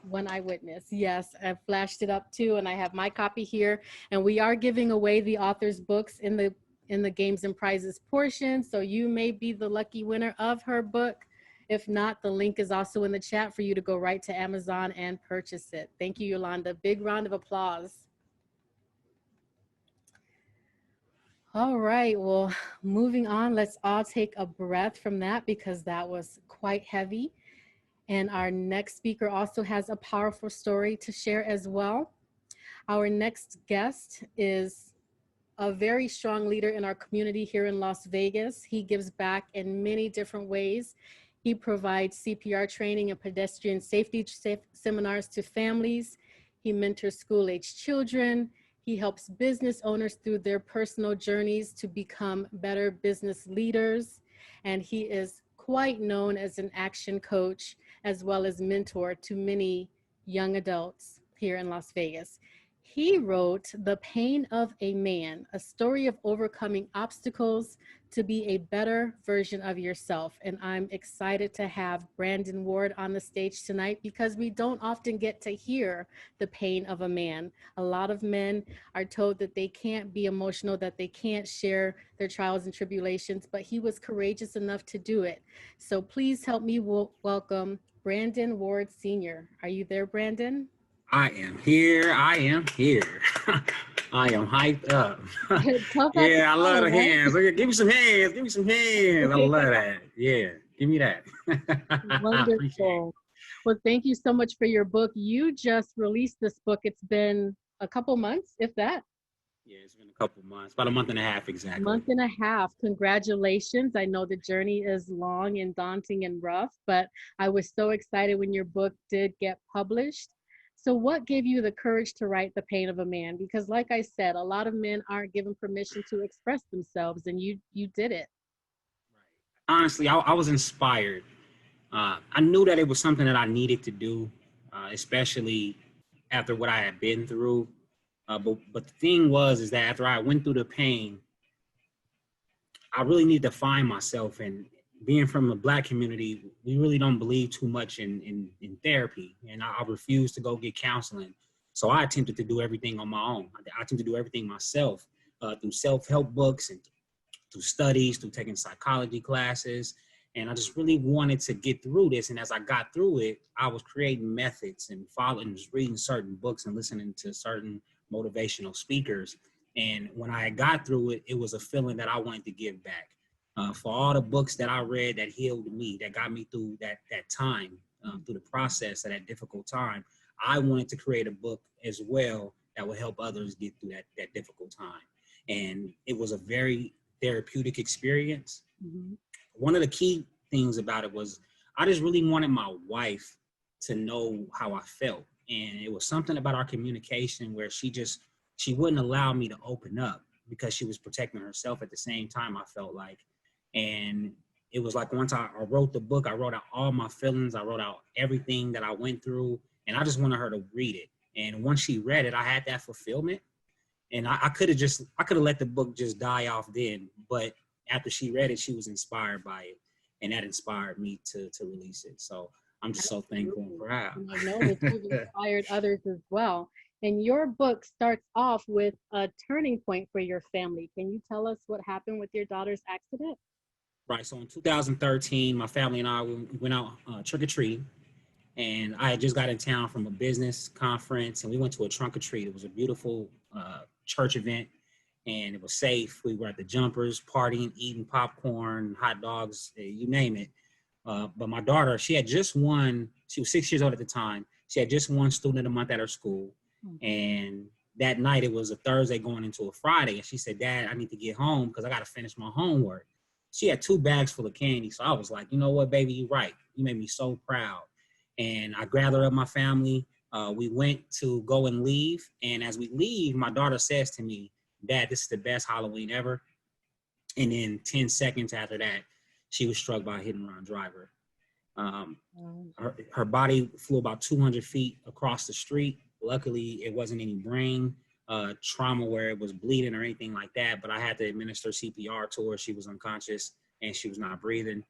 One Eyewitness. Yes, I've flashed it up too, and I have my copy here. And we are giving away the author's books in the games and prizes portion. So you may be the lucky winner of her book. If not, the link is also in the chat for you to go right to Amazon and purchase it. Thank you, Yolanda. Big round of applause. All right, well, moving on, let's all take a breath from that because that was quite heavy. And our next speaker also has a powerful story to share as well. Our next guest is a very strong leader in our community here in Las Vegas. He gives back in many different ways. He provides CPR training and pedestrian safety seminars to families. He mentors school-age children. He helps business owners through their personal journeys to become better business leaders. And he is quite known as an action coach as well as mentor to many young adults here in Las Vegas. He wrote The Pain of a Man, a story of overcoming obstacles to be a better version of yourself. And I'm excited to have Brandon Ward on the stage tonight because we don't often get to hear the pain of a man. A lot of men are told that they can't be emotional, that they can't share their trials and tribulations, but he was courageous enough to do it. So please help me welcome Brandon Ward Sr. Are you there, Brandon? I am here. I am here. I am hyped up. Yeah, I love the hands. Right? Give me some hands. Give me some hands. I love that. Yeah, give me that. Wonderful. Well, thank you so much for your book. You just released this book. It's been a couple months, if that. Yeah, it's been a couple months, about a month and a half exactly. Month and a half. Congratulations. I know the journey is long and daunting and rough, but I was so excited when your book did get published. So what gave you the courage to write The Pain of a Man? Because like I said, a lot of men aren't given permission to express themselves, and you did it. Honestly, I was inspired. I knew that it was something that I needed to do, especially after what I had been through. But the thing is that after I went through the pain, I really needed to find myself. And being from the Black community, we really don't believe too much in therapy. And I refused to go get counseling. So I attempted to do everything on my own. I attempted to do everything myself through self-help books and through studies, through taking psychology classes. And I just really wanted to get through this. And as I got through it, I was creating methods and following, just reading certain books and listening to certain motivational speakers. And when I got through it, it was a feeling that I wanted to give back. For all the books that I read that healed me, that got me through that time, through the process of that difficult time, I wanted to create a book as well that would help others get through that difficult time. And it was a very therapeutic experience. Mm-hmm. One of the key things about it was I just really wanted my wife to know how I felt. And it was something about our communication where she wouldn't allow me to open up because she was protecting herself at the same time, I felt like. And it was like once I wrote the book, I wrote out all my feelings. I wrote out everything that I went through, and I just wanted her to read it. And once she read it, I had that fulfillment. And I could have let the book just die off then. But after she read it, she was inspired by it. And that inspired me to release it. So I'm just so thankful and proud. And I know that you've inspired others as well. And your book starts off with a turning point for your family. Can you tell us what happened with your daughter's accident? Right. So in 2013, my family and I went out trick-or-treating. And I had just got in town from a business conference, and we went to a trunk or treat. It was a beautiful church event, and it was safe. We were at the Jumpers, partying, eating popcorn, hot dogs, you name it. But my daughter, she had just won, she was 6 years old at the time. She had just won Student of the Month at her school. Mm-hmm. And that night, it was a Thursday going into a Friday. And she said, Dad, I need to get home because I got to finish my homework. She had 2 bags full of candy. So I was like, you know what, baby, you're right. You made me so proud. And I gathered up my family. We went to go and leave. And as we leave, my daughter says to me, Dad, this is the best Halloween ever. And then 10 seconds after that, she was struck by a hit-and-run driver. Her body flew about 200 feet across the street. Luckily, it wasn't any brain trauma where it was bleeding or anything like that. But I had to administer CPR to her. She was unconscious and she was not breathing.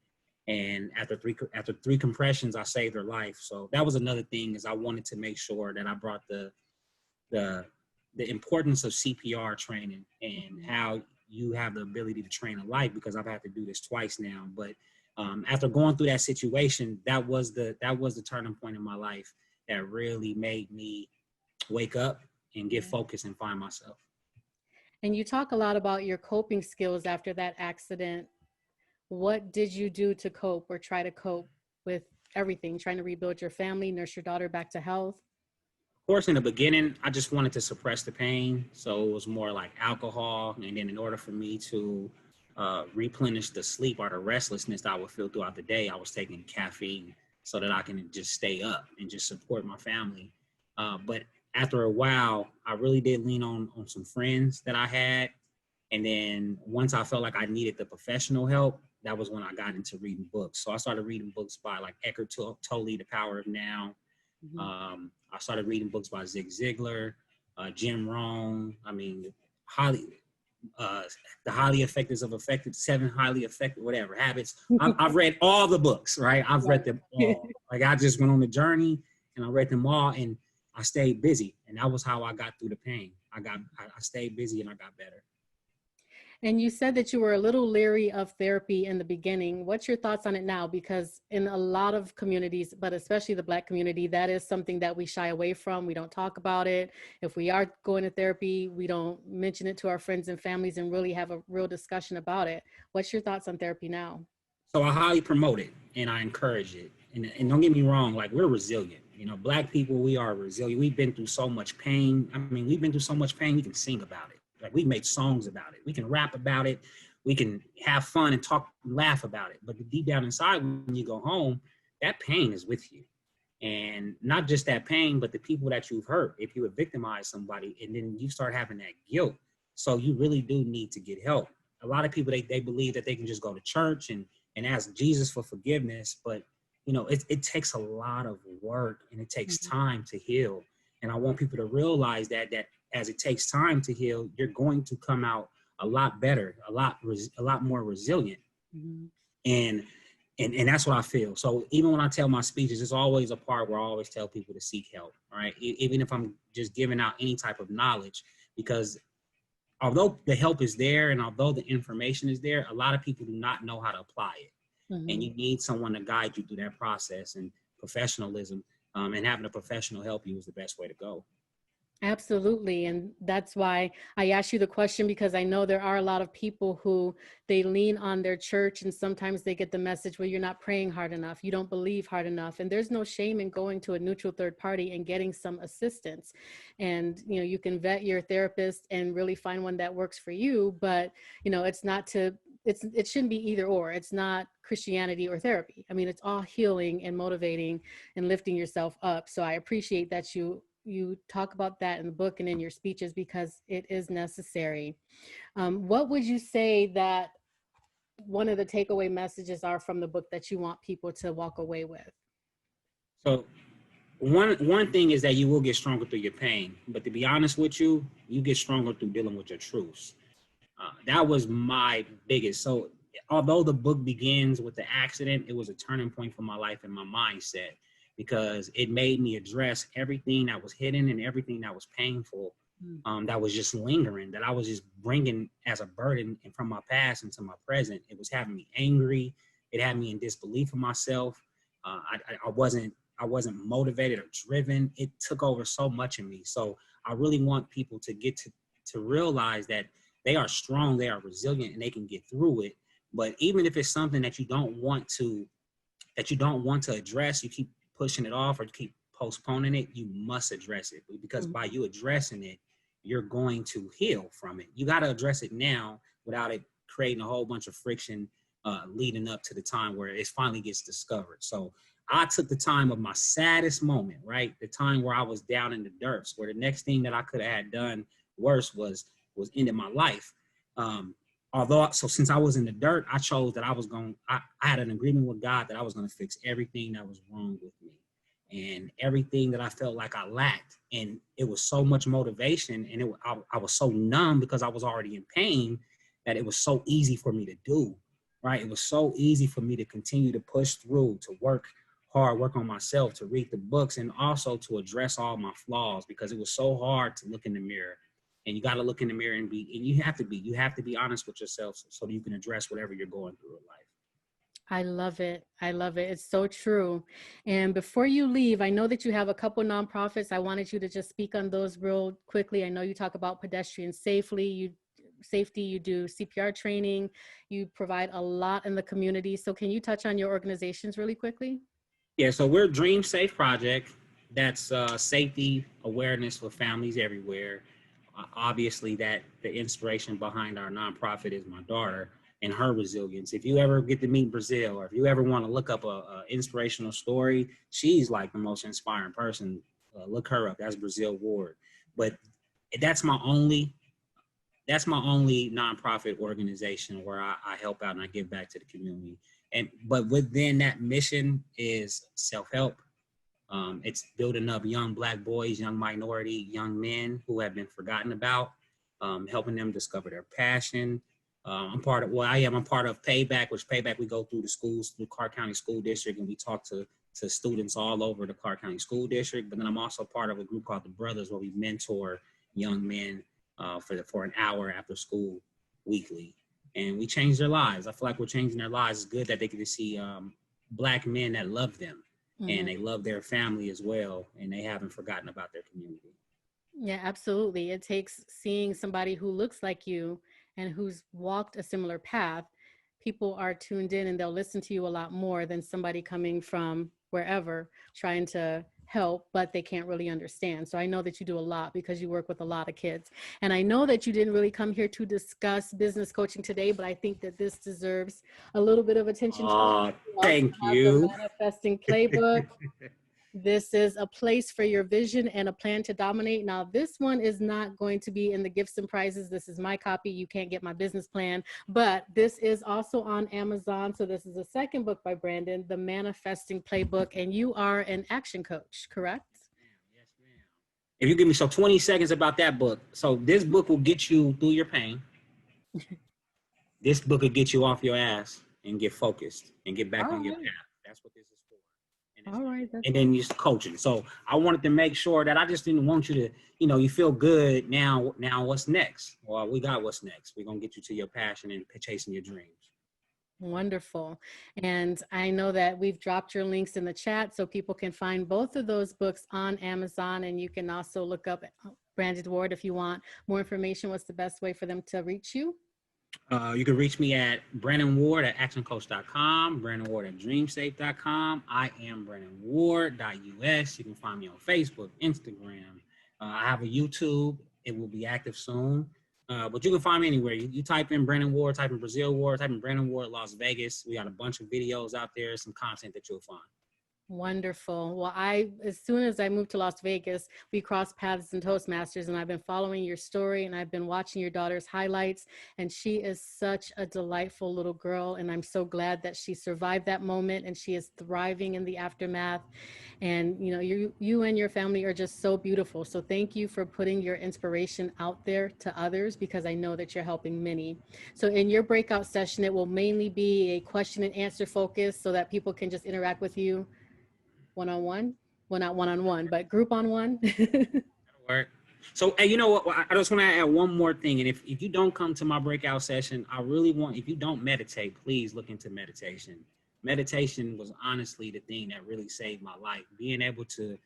And after three compressions, I saved her life. So that was another thing, is I wanted to make sure that I brought the importance of CPR training and how you have the ability to train a life, because I've had to do this twice now. But after going through that situation, that was the turning point in my life that really made me wake up and get focused and find myself. And you talk a lot about your coping skills after that accident. What did you do to cope or try to cope with everything, trying to rebuild your family, nurse your daughter back to health? Of course, in the beginning, I just wanted to suppress the pain. So it was more like alcohol. And then in order for me to replenish the sleep or the restlessness that I would feel throughout the day, I was taking caffeine so that I can just stay up and just support my family. But after a while, I really did lean on some friends that I had. And then once I felt like I needed the professional help, that was when I got into reading books. So I started reading books by like Eckhart Tolle, The Power of Now. Mm-hmm. I started reading books by Zig Ziglar, Jim Rohn. I mean, the highly effective of effective, 7 highly effective, whatever habits. I've read all the books, right? I've read them all. Like I just went on the journey and I read them all, and I stayed busy. And that was how I got through the pain. I stayed busy and I got better. And you said that you were a little leery of therapy in the beginning. What's your thoughts on it now? Because in a lot of communities, but especially the Black community, that is something that we shy away from. We don't talk about it. If we are going to therapy, we don't mention it to our friends and families and really have a real discussion about it. What's your thoughts on therapy now? So I highly promote it and I encourage it. and don't get me wrong, like we're resilient. You know, Black people, we are resilient. We've been through so much pain. I mean, we've been through so much pain, we can sing about it. Like we made songs about it. We can rap about it. We can have fun and talk, and laugh about it. But deep down inside, when you go home, that pain is with you. And not just that pain, but the people that you've hurt. If you have victimized somebody and then you start having that guilt. So you really do need to get help. A lot of people, they believe that they can just go to church and ask Jesus for forgiveness. But, you know, it takes a lot of work and it takes time to heal. And I want people to realize that as it takes time to heal, you're going to come out a lot better, a lot more resilient. And that's what I feel. So even when I tell my speeches, there's always a part where I always tell people to seek help, right? Even if I'm just giving out any type of knowledge, because although the help is there and although the information is there, a lot of people do not know how to apply it. And you need someone to guide you through that process, and professionalism and having a professional help you is the best way to go. Absolutely. And that's why I asked you the question, because I know there are a lot of people who they lean on their church and sometimes they get the message, well, you're not praying hard enough. You don't believe hard enough. And there's no shame in going to a neutral third party and getting some assistance. And, you know, you can vet your therapist and really find one that works for you. But, you know, it shouldn't be either or. It's not Christianity or therapy. I mean, it's all healing and motivating and lifting yourself up. So I appreciate that you talk about that in the book and in your speeches, because it is necessary. What would you say that one of the takeaway messages are from the book that you want people to walk away with? So one thing is that you will get stronger through your pain, but to be honest with you, you get stronger through dealing with your truths. That was my biggest. So although the book begins with the accident, it was a turning point for my life and my mindset, because it made me address everything that was hidden and everything that was painful, that was just lingering, that I was just bringing as a burden and from my past into my present. It was having me angry. It had me in disbelief of myself. I wasn't motivated or driven. It took over so much of me. So I really want people to get to realize that they are strong, they are resilient, and they can get through it. But even if it's something that you don't want to address, you keep pushing it off or keep postponing it, you must address it, because by you addressing it, you're going to heal from it. You got to address it now without it creating a whole bunch of friction leading up to the time where it finally gets discovered. So I took the time of my saddest moment, right? The time where I was down in the dirt, where the next thing that I could have had done worse was ending my life. Since I was in the dirt, I chose that I had an agreement with God that I was going to fix everything that was wrong with me and everything that I felt like I lacked. And it was so much motivation, and I was so numb because I was already in pain, that it was so easy for me to do, right? It was so easy for me to continue to push through, to work hard, work on myself, to read the books, and also to address all my flaws, because it was so hard to look in the mirror. And you got to look in the mirror and you have to be honest with yourself so that you can address whatever you're going through in life. I love it. I love it. It's so true. And before you leave, I know that you have a couple nonprofits. I wanted you to just speak on those real quickly. I know you talk about pedestrian safety, you do CPR training, you provide a lot in the community. So can you touch on your organizations really quickly? Yeah, so we're Dream Safe Project. That's safety awareness for families everywhere. Obviously, that the inspiration behind our nonprofit is my daughter and her resilience. If you ever get to meet Brazil, or if you ever want to look up a inspirational story, she's like the most inspiring person. Look her up. That's Brazil Ward. But that's my only nonprofit organization where I help out and I give back to the community. But within that mission is self-help. It's building up young Black boys, young minority, young men who have been forgotten about, helping them discover their passion. I'm part of Payback, which Payback, we go through the schools, through Clark County School District, and we talk to students all over the Clark County School District. But then I'm also part of a group called the Brothers, where we mentor young men for an hour after school weekly. And we change their lives. I feel like we're changing their lives. It's good that they get to see Black men that love them. And they love their family as well, and they haven't forgotten about their community. Yeah, absolutely. It takes seeing somebody who looks like you and who's walked a similar path. People are tuned in and they'll listen to you a lot more than somebody coming from wherever trying to help, but they can't really understand. So I know that you do a lot because you work with a lot of kids. And I know that you didn't really come here to discuss business coaching today, but I think that this deserves a little bit of attention. Thank The you. Manifesting Playbook. This is a place for your vision and a plan to dominate. Now, this one is not going to be in the gifts and prizes. This is my copy. You can't get my business plan, but this is also on Amazon. So this is the second book by Brandon, The Manifesting Playbook, and you are an action coach, correct? Yes, ma'am. If you give me 20 seconds about that book. So this book will get you through your pain. This book will get you off your ass and get focused and get back on your path. That's what this is for. All right. And then you're coaching. So I wanted to make sure that I just didn't want you to, you feel good now. Now what's next? Well, we got what's next. We're going to get you to your passion and chasing your dreams. Wonderful. And I know that we've dropped your links in the chat so people can find both of those books on Amazon. And you can also look up Brandon Ward if you want more information. What's the best way for them to reach you? You can reach me at Brandon Ward at actioncoach.com, Brandon Ward at dreamsafe.com. I am Brandon Ward.us. You can find me on Facebook, Instagram. I have a YouTube. It will be active soon. But you can find me anywhere. You type in Brandon Ward, type in Brazil Ward, type in Brandon Ward, Las Vegas. We got a bunch of videos out there, some content that you'll find. Wonderful. Well, as soon as I moved to Las Vegas, we crossed paths in Toastmasters, and I've been following your story and I've been watching your daughter's highlights, and she is such a delightful little girl. And I'm so glad that she survived that moment and she is thriving in the aftermath. And, you and your family are just so beautiful. So thank you for putting your inspiration out there to others, because I know that you're helping many. So in your breakout session, it will mainly be a question and answer focus so that people can just interact with you one-on-one. Well, not one-on-one, but group on one. That'll work. So, hey, you know what? I just want to add one more thing. And if you don't come to my breakout session, if you don't meditate, please look into meditation. Meditation was honestly the thing that really saved my life. Being able to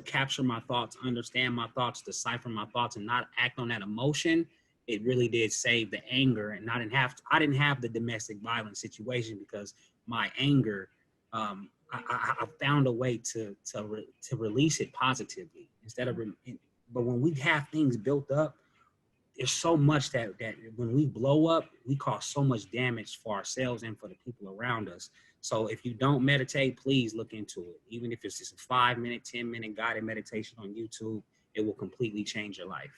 capture my thoughts, understand my thoughts, decipher my thoughts, and not act on that emotion, it really did save the anger. And I didn't have the domestic violence situation because my anger, I found a way to release it positively instead of, but when we have things built up, there's so much that when we blow up, we cause so much damage for ourselves and for the people around us. So if you don't meditate, please look into it. Even if it's just a 5-minute, 10-minute guided meditation on YouTube, it will completely change your life.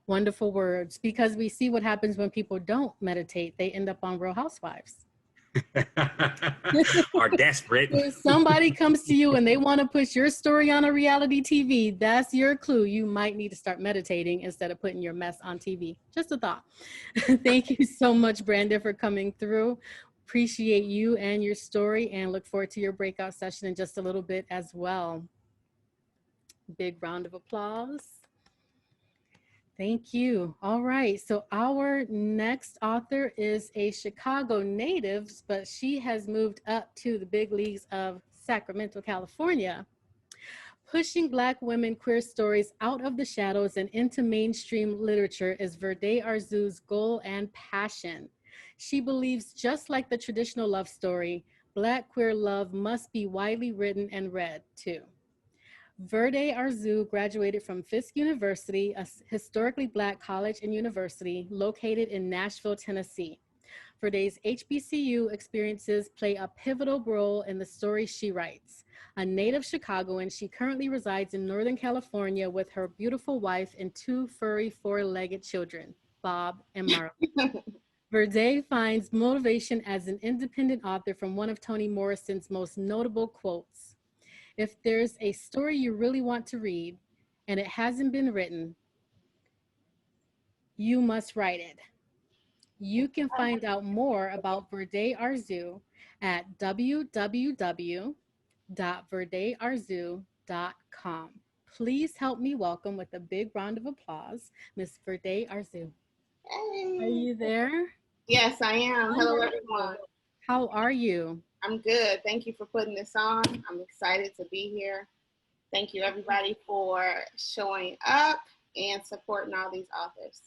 Wonderful words, because we see what happens when people don't meditate. They end up on Real Housewives. Are desperate. If somebody comes to you and they want to push your story on a reality TV, that's your clue. You might need to start meditating instead of putting your mess on TV. Just a thought. Thank you so much, Brandon, for coming through. Appreciate you and your story, and look forward to your breakout session in just a little bit as well. Big round of applause. Thank you. All right. So our next author is a Chicago native, but she has moved up to the big leagues of Sacramento, California. Pushing Black women queer stories out of the shadows and into mainstream literature is Verde Arzu's goal and passion. She believes, just like the traditional love story, Black queer love must be widely written and read too. Verde Arzu graduated from Fisk University, a historically Black college and university located in Nashville, Tennessee. Verde's HBCU experiences play a pivotal role in the story she writes. A native Chicagoan, she currently resides in Northern California with her beautiful wife and 2 furry 4-legged children, Bob and Marley. Verde finds motivation as an independent author from one of Toni Morrison's most notable quotes. If there's a story you really want to read and it hasn't been written, you must write it. You can find out more about Verde Arzu at www.verdearzu.com. Please help me welcome, with a big round of applause, Miss Verde Arzu. Hey. Are you there? Yes, I am. Hello, everyone. How are you? I'm good. Thank you for putting this on. I'm excited to be here. Thank you, everybody, for showing up and supporting all these authors.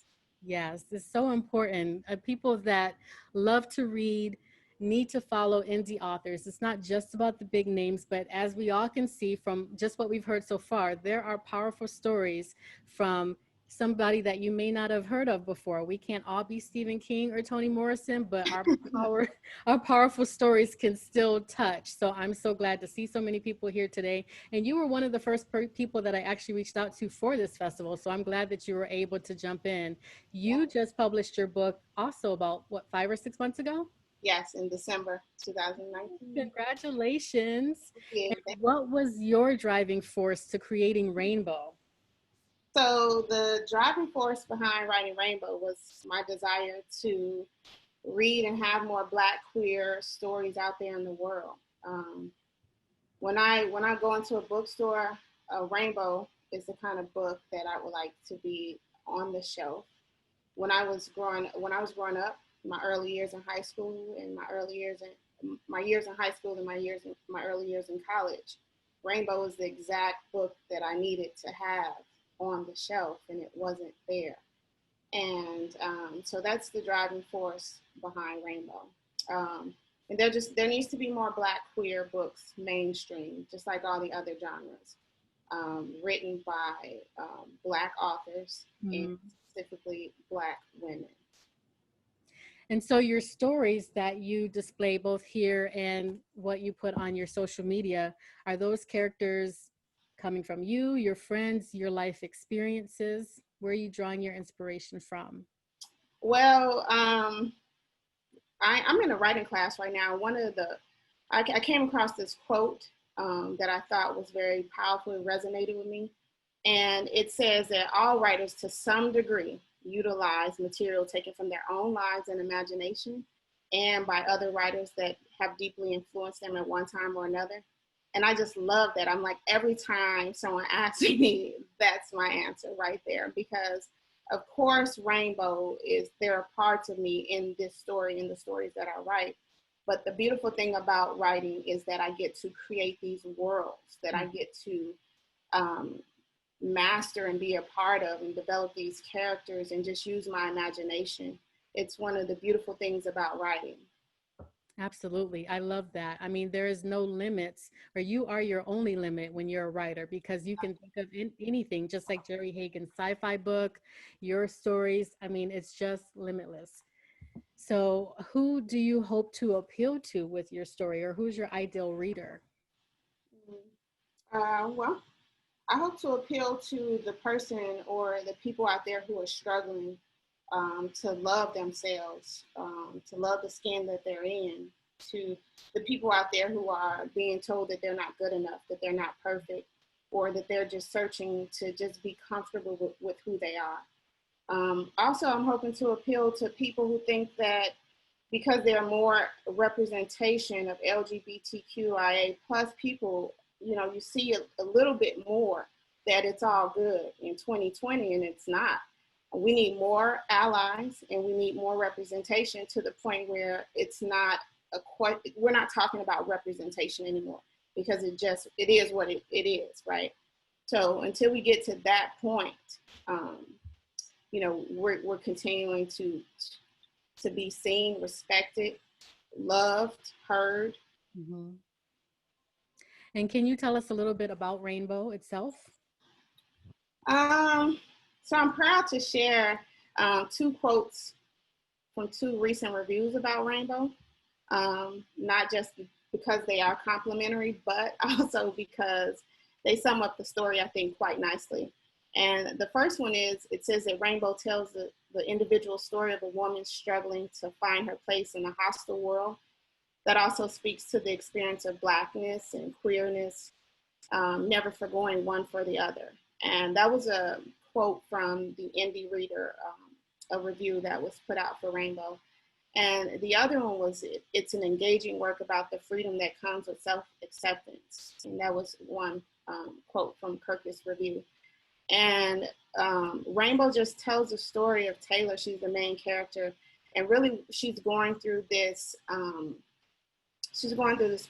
Yes, it's so important. People that love to read need to follow indie authors. It's not just about the big names, but as we all can see from just what we've heard so far, there are powerful stories from somebody that you may not have heard of before. We can't all be Stephen King or Toni Morrison, but our powerful stories can still touch. So I'm so glad to see so many people here today. And you were one of the first people that I actually reached out to for this festival. So I'm glad that you were able to jump in. You just published your book also about, what, 5 or 6 months ago? Yes, in December 2019. Congratulations. Yeah. And what was your driving force to creating Rainbow? So the driving force behind writing Rainbow was my desire to read and have more Black queer stories out there in the world. When I go into a bookstore, Rainbow is the kind of book that I would like to be on the shelf. When I was growing up, my early years in high school and my years in high school and my early years in college, Rainbow is the exact book that I needed to have on the shelf, and it wasn't there. And so that's the driving force behind Rainbow. And there needs to be more Black queer books mainstream, just like all the other genres, written by Black authors, and specifically Black women. And so your stories that you display both here and what you put on your social media, are those characters coming from you, your friends, your life experiences? Where are you drawing your inspiration from? Well, I'm in a writing class right now. I came across this quote that I thought was very powerful and resonated with me. And it says that all writers to some degree utilize material taken from their own lives and imagination and by other writers that have deeply influenced them at one time or another. And I just love that. I'm like, every time someone asks me, that's my answer right there. Because of course, Rainbow there are parts of me in this story, in the stories that I write. But the beautiful thing about writing is that I get to create these worlds that I get to master and be a part of and develop these characters and just use my imagination. It's one of the beautiful things about writing. Absolutely. I love that. I mean, there is no limits, or you are your only limit when you're a writer, because you can think of anything, just like Gerry Hagan's sci-fi book, your stories. I mean, it's just limitless. So who do you hope to appeal to with your story, or who's your ideal reader? Well, I hope to appeal to the person or the people out there who are struggling to love themselves, to love the skin that they're in, to the people out there who are being told that they're not good enough, that they're not perfect, or that they're just searching to just be comfortable with who they are. Also, I'm hoping to appeal to people who think that because there are more representation of LGBTQIA plus people, you see a little bit more that it's all good in 2020, and it's not. We need more allies and we need more representation to the point where we're not talking about representation anymore, because it is what it is, right? So until we get to that point, we're continuing to be seen, respected, loved, heard. Mm-hmm. And can you tell us a little bit about Rainbow itself? So I'm proud to share 2 quotes from 2 recent reviews about Rainbow, not just because they are complimentary, but also because they sum up the story, I think, quite nicely. And the first one it says that Rainbow tells the individual story of a woman struggling to find her place in a hostile world that also speaks to the experience of Blackness and queerness, never forgoing one for the other. And that was a quote from the Indie Reader, a review that was put out for Rainbow. And the other one was, it's an engaging work about the freedom that comes with self-acceptance. And that was one quote from Kirkus review. And Rainbow just tells the story of Taylor. She's the main character. And really, she's going through this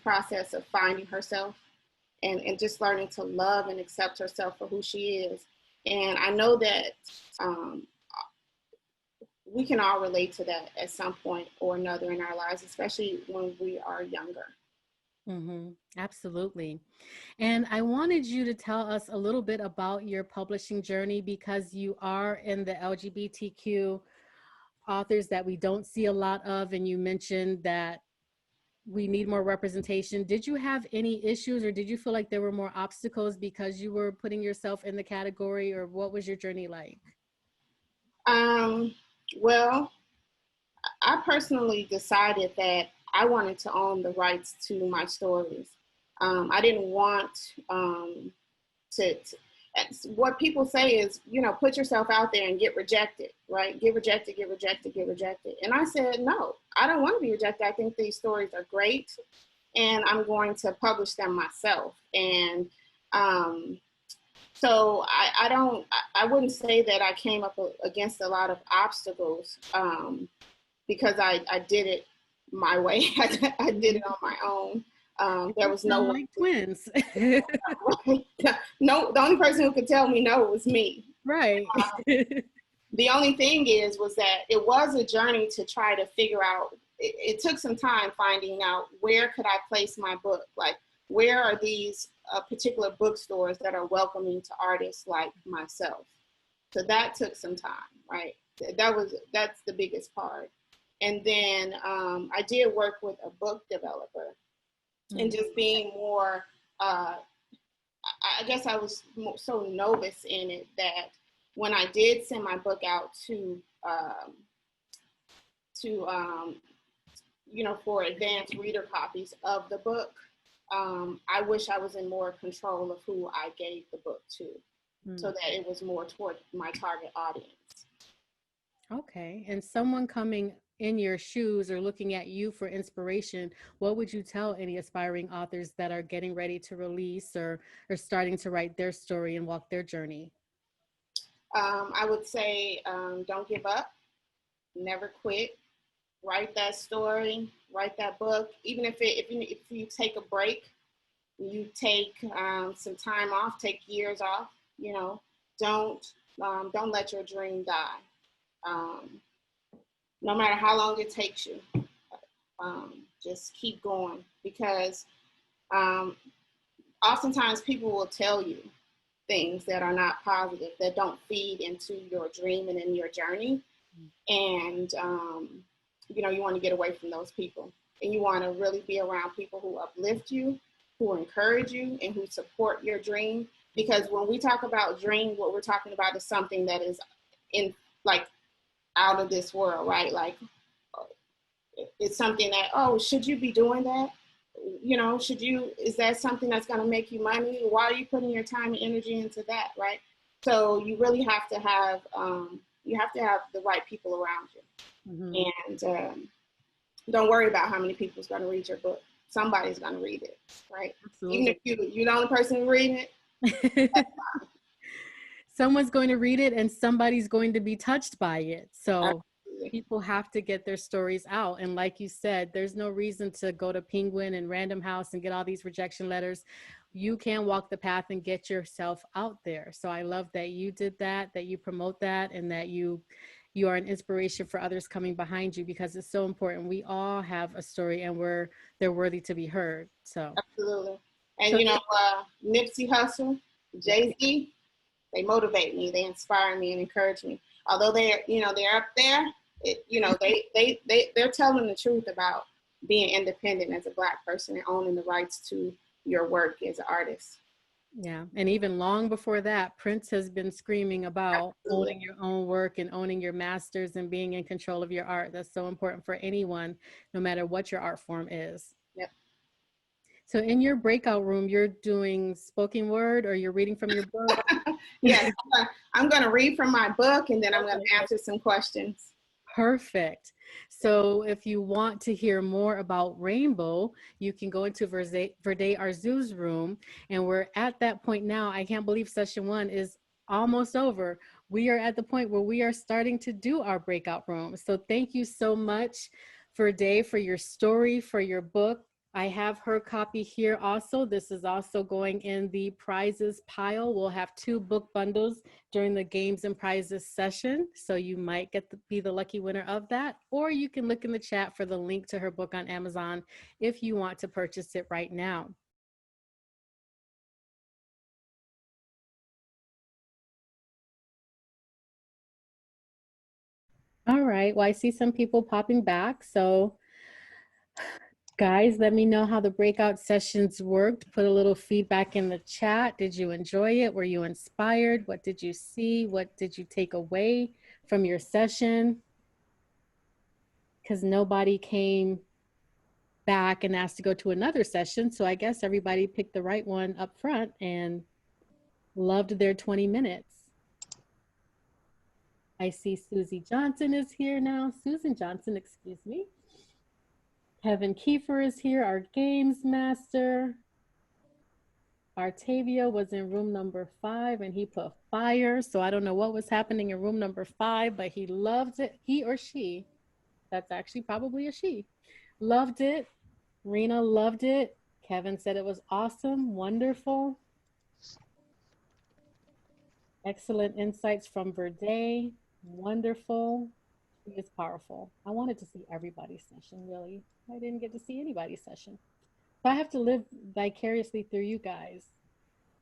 process of finding herself and just learning to love and accept herself for who she is. And I know that we can all relate to that at some point or another in our lives, especially when we are younger. Mm-hmm. Absolutely. And I wanted you to tell us a little bit about your publishing journey, because you are in the LGBTQ authors that we don't see a lot of. And you mentioned that we need more representation. Did you have any issues, or did you feel like there were more obstacles because you were putting yourself in the category, or what was your journey like? Well, I personally decided that I wanted to own the rights to my stories. I didn't want to, what people say is, you know, put yourself out there and get rejected, right? Get rejected, get rejected, get rejected. And I said, no, I don't want to be rejected. I think these stories are great, and I'm going to publish them myself. And so I wouldn't say that I came up against a lot of obstacles, because I did it my way. I did it on my own. There was no like twins. No, the only person who could tell me no was me. Right. The only thing was that it was a journey to try to figure out. It took some time finding out where could I place my book. Like, where are these particular bookstores that are welcoming to artists like myself? So that took some time, right? That's the biggest part. And then I did work with a book developer, and just being more, I guess I was so novice in it that when I did send my book out to you know, for advanced reader copies of the book, I wish I was in more control of who I gave the book to, so that it was more toward my target audience. Okay. And someone coming in your shoes or looking at you for inspiration, what would you tell any aspiring authors that are getting ready to release or starting to write their story and walk their journey? I would say, don't give up, never quit, write that story, write that book. Even if you take a break, you take some time off, take years off, you know, don't let your dream die. No matter how long it takes you, just keep going, because oftentimes people will tell you things that are not positive, that don't feed into your dream and in your journey. And, you know, you want to get away from those people, and you want to really be around people who uplift you, who encourage you, and who support your dream. Because when we talk about dream, what we're talking about is something that is out of this world, right? Like, it's something that, oh, should you be doing that? You know, is that something that's going to make you money? Why are you putting your time and energy into that, right? So you really have to have, the right people around you. And don't worry about how many people's going to read your book. Somebody's going to read it, right? Absolutely. Even if you're the only person reading it, that's fine. Someone's going to read it, and somebody's going to be touched by it. So people have to get their stories out. And like you said, there's no reason to go to Penguin and Random House and get all these rejection letters. You can walk the path and get yourself out there. So I love that you did that you promote that, and that you are an inspiration for others coming behind you, because it's so important. We all have a story, and they're worthy to be heard. So absolutely. And you know, Nipsey Hussle, Jay-Z, they motivate me, they inspire me and encourage me. Although they're up there, they're telling the truth about being independent as a Black person and owning the rights to your work as an artist. Yeah, and even long before that, Prince has been screaming about owning your own work and owning your masters and being in control of your art. That's so important for anyone, no matter what your art form is. Yep. So in your breakout room, you're doing spoken word, or you're reading from your book? Yes, I'm going to read from my book, and then I'm going to answer some questions. Perfect. So if you want to hear more about Rainbow, you can go into Verde Arzu's room, and we're at that point now. I can't believe session 1 is almost over. We are at the point where we are starting to do our breakout room. So thank you so much, Verde, for your story, for your book. I have her copy here also. This is also going in the prizes pile. We'll have 2 book bundles during the games and prizes session. So you might get to be the lucky winner of that. Or you can look in the chat for the link to her book on Amazon if you want to purchase it right now. All right, well, I see some people popping back. So guys, let me know how the breakout sessions worked. Put a little feedback in the chat. Did you enjoy it? Were you inspired? What did you see? What did you take away from your session? Because nobody came back and asked to go to another session. So I guess everybody picked the right one up front and loved their 20 minutes. I see Susie Johnson is here now. Susan Johnson, excuse me. Kevin Kiefer is here, our games master. Artavia was in room number 5 and he put fire. So I don't know what was happening in room number 5, but he loved it. He or she, that's actually probably a she, loved it. Rena loved it. Kevin said it was awesome, wonderful. Excellent insights from Verde, wonderful. It is powerful. I wanted to see everybody's session, really. I didn't get to see anybody's session. So I have to live vicariously through you guys.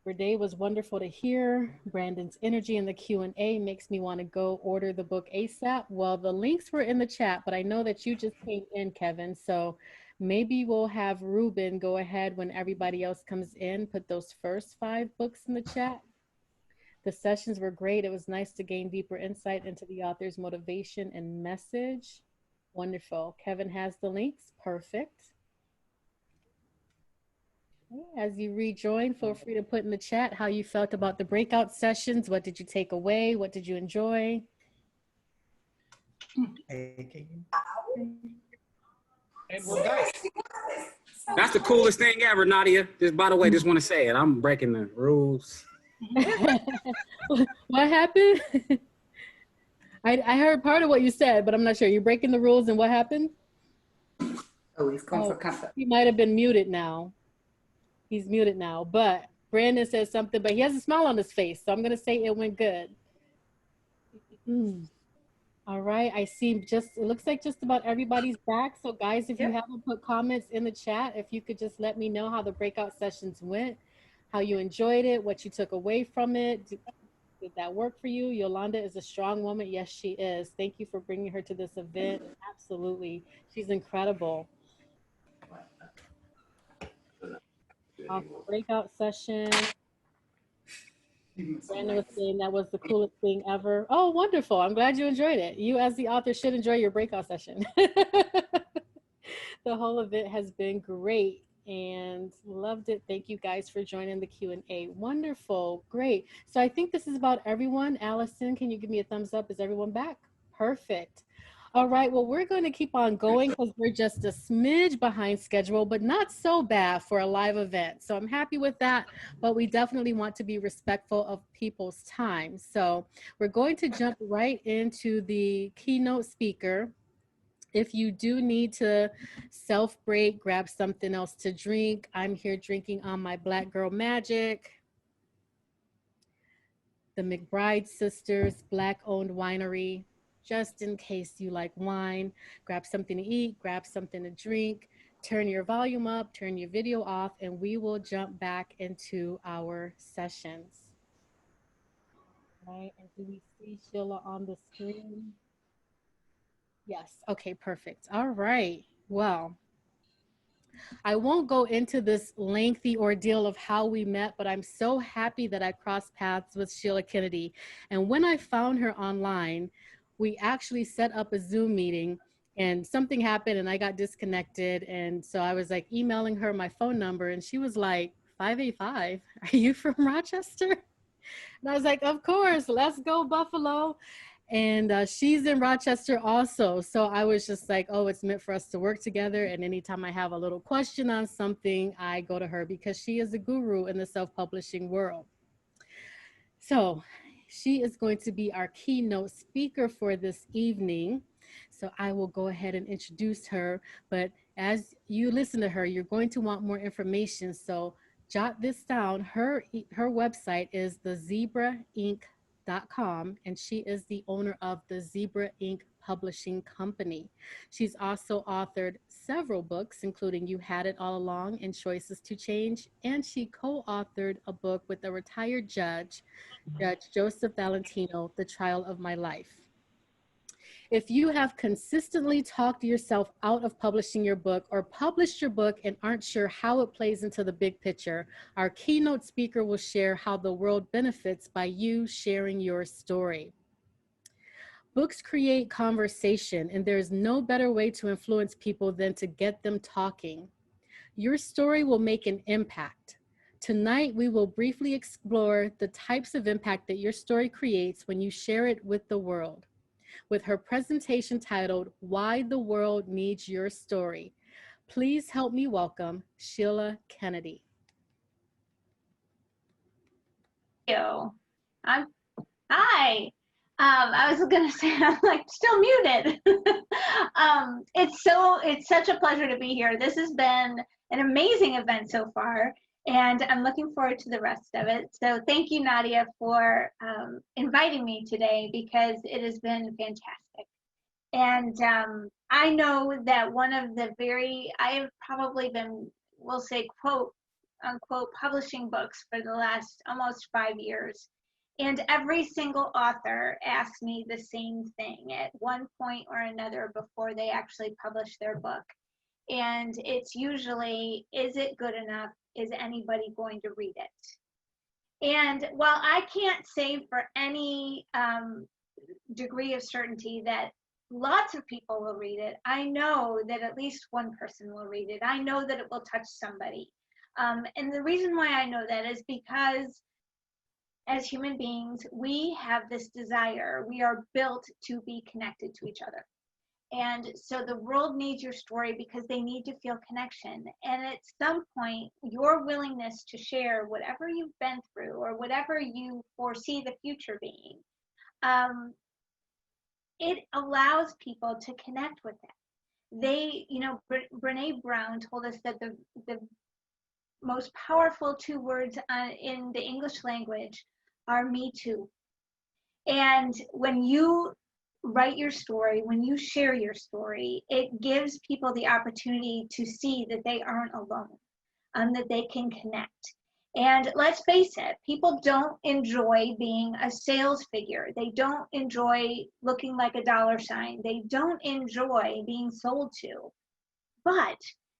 Verde was wonderful to hear. Brandon's energy in the Q&A makes me want to go order the book ASAP. Well, the links were in the chat, but I know that you just came in, Kevin. So maybe we'll have Ruben go ahead when everybody else comes in, put those first 5 books in the chat. The sessions were great. It was nice to gain deeper insight into the author's motivation and message. Wonderful. Kevin has the links. Perfect. As you rejoin, feel free to put in the chat how you felt about the breakout sessions. What did you take away? What did you enjoy? And we're back. That's the coolest thing ever, Nadia. Just by the way, just want to say it. I'm breaking the rules. What happened? I heard part of what you said, but I'm not sure. You're breaking the rules and what happened? Oh, he's going for comfort. He might have been muted now. He's muted now, but Brandon said something, but he has a smile on his face. So I'm going to say it went good. All right. I see it looks like just about everybody's back. So guys, if you haven't put comments in the chat, if you could just let me know how the breakout sessions went, how you enjoyed it, what you took away from it. Did that work for you? Yolanda is a strong woman. Yes, she is. Thank you for bringing her to this event. Absolutely. She's incredible. Breakout session. Brandon was saying that was the coolest thing ever. Oh, wonderful. I'm glad you enjoyed it. You as the author should enjoy your breakout session. The whole event has been great and loved it. Thank you guys for joining the Q&A. Wonderful. Great. So I think this is about everyone. Allison, can you give me a thumbs up? Is everyone back? Perfect. All right, well, we're going to keep on going because we're just a smidge behind schedule, but not so bad for a live event. So I'm happy with that, but we definitely want to be respectful of people's time. So we're going to jump right into the keynote speaker. If you do need to self-break, grab something else to drink. I'm here drinking on my Black Girl Magic, the McBride Sisters Black-owned winery. Just in case you like wine, grab something to eat, grab something to drink, turn your volume up, turn your video off, and we will jump back into our sessions. All right, and do we see Sheila on the screen? Yes, okay, perfect. All right, well, I won't go into this lengthy ordeal of how we met, but I'm so happy that I crossed paths with Sheila Kennedy. And when I found her online, we actually set up a Zoom meeting and something happened and I got disconnected. And so I was like emailing her my phone number and she was like, 585, are you from Rochester? And I was like, of course, let's go Buffalo. And she's in Rochester also. So I was just like, oh, it's meant for us to work together. And anytime I have a little question on something, I go to her because she is a guru in the self-publishing world. So she is going to be our keynote speaker for this evening. So I will go ahead and introduce her. But As you listen to her, you're going to want more information. So jot this down. Her website is thezebrainc.com, and she is the owner of the Zebra Inc. Publishing Company. She's also authored several books, including You Had It All Along and Choices to Change, and she co-authored a book with a retired judge, Judge Joseph Valentino, The Trial of My Life. If you have consistently talked yourself out of publishing your book or published your book and aren't sure how it plays into the big picture, our keynote speaker will share how the world benefits by you sharing your story. Books create conversation, and there's no better way to influence people than to get them talking. Your story will make an impact. Tonight, we will briefly explore the types of impact that your story creates when you share it with the world. With her presentation titled, Why the World Needs Your Story. Please help me welcome Sheila Kennedy. Thank you. Hi. I was gonna say I'm like still muted. It's such a pleasure to be here. This has been an amazing event so far, and I'm looking forward to the rest of it. So thank you, Nadia, for inviting me today, because it has been fantastic. And I know that one of the I have probably been, we'll say, quote unquote, publishing books for the last almost 5 years. And every single author asks me the same thing at one point or another before they actually publish their book. And it's usually, is it good enough? Is anybody going to read it? And while I can't say for any degree of certainty that lots of people will read it, I know that at least one person will read it. I know that it will touch somebody. And the reason why I know that is because as human beings, we have this desire. We are built to be connected to each other. And so the world needs your story because they need to feel connection. And at some point, your willingness to share whatever you've been through or whatever you foresee the future being, it allows people to connect with that. They, Brene Brown told us that the most powerful 2 words in the English language are me too. And when you write your story, when you share your story, it gives people the opportunity to see that they aren't alone, that they can connect. And let's face it, people don't enjoy being a sales figure. They don't enjoy looking like a dollar sign. They don't enjoy being sold to. But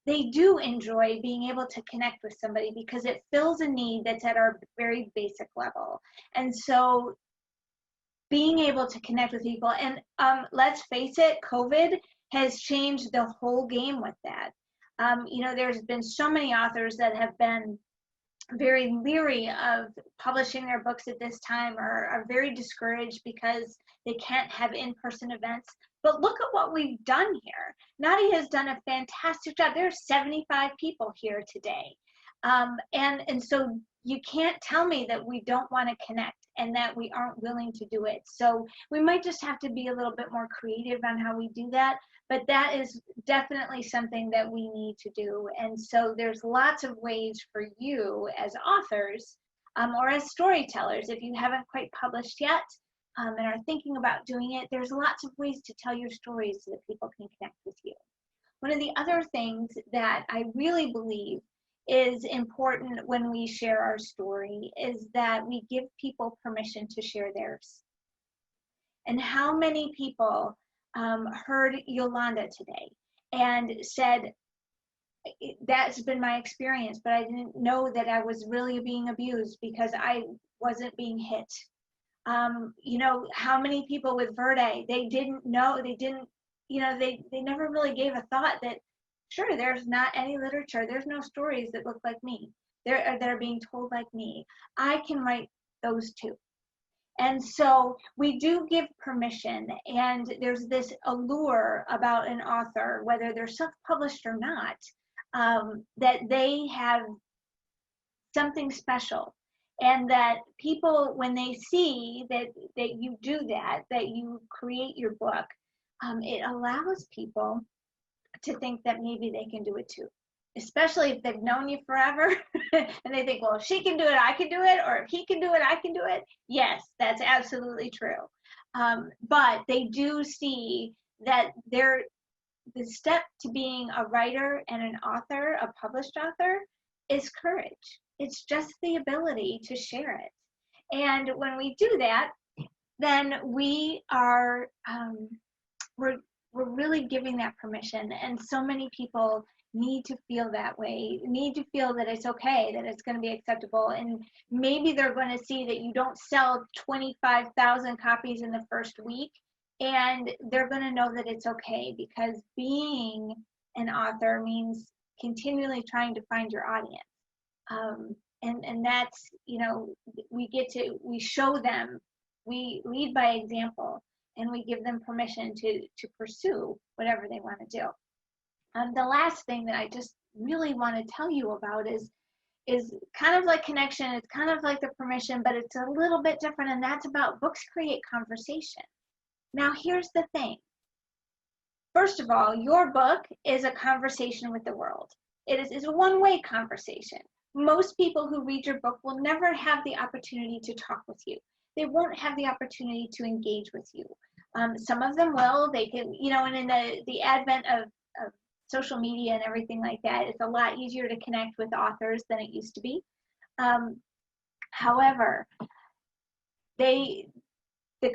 they do enjoy being able to connect with somebody because it fills a need that's at our very basic level. And so being able to connect with people, and let's face it, COVID has changed the whole game with that. There's been so many authors that have been very leery of publishing their books at this time, or are very discouraged because they can't have in-person events. But look at what we've done here. Nadia has done a fantastic job. There are 75 people here today. And so you can't tell me that we don't want to connect and that we aren't willing to do it. So we might just have to be a little bit more creative on how we do that. But that is definitely something that we need to do. And so there's lots of ways for you as authors or as storytellers, if you haven't quite published yet and are thinking about doing it, there's lots of ways to tell your stories so that people can connect with you. One of the other things that I really believe is important when we share our story is that we give people permission to share theirs. And how many people heard Yolanda today and said, that's been my experience, but I didn't know that I was really being abused because I wasn't being hit. How many people with Verde, they didn't know, they never really gave a thought that, sure, there's not any literature, there's no stories that look like me, that are being told like me. I can write those too. And so we do give permission, and there's this allure about an author, whether they're self-published or not, that they have something special. And that people, when they see that you do that you create your book, it allows people to think that maybe they can do it too, especially if they've known you forever and they think, well, if she can do it, I can do it, or if he can do it, I can do it. Yes, that's absolutely true. But they do see that the step to being a writer and an author, a published author, is courage. It's just the ability to share it. And when we do that, then we are, we're really giving that permission. And so many people need to feel that way, need to feel that it's okay, that it's going to be acceptable. And maybe they're going to see that you don't sell 25,000 copies in the first week, and they're going to know that it's okay, because being an author means continually trying to find your audience. And that's, you know, we show them, we lead by example, and we give them permission to pursue whatever they want to do. The last thing that I just really want to tell you about is kind of like connection. It's kind of like the permission, but it's a little bit different, and that's about books create conversation. Now, here's the thing. First of all, your book is a conversation with the world. It is a one-way conversation. Most people who read your book will never have the opportunity to talk with you. They won't have the opportunity to engage with you. Some of them will. They can, you know, and in the advent of social media and everything like that, it's a lot easier to connect with authors than it used to be. However, the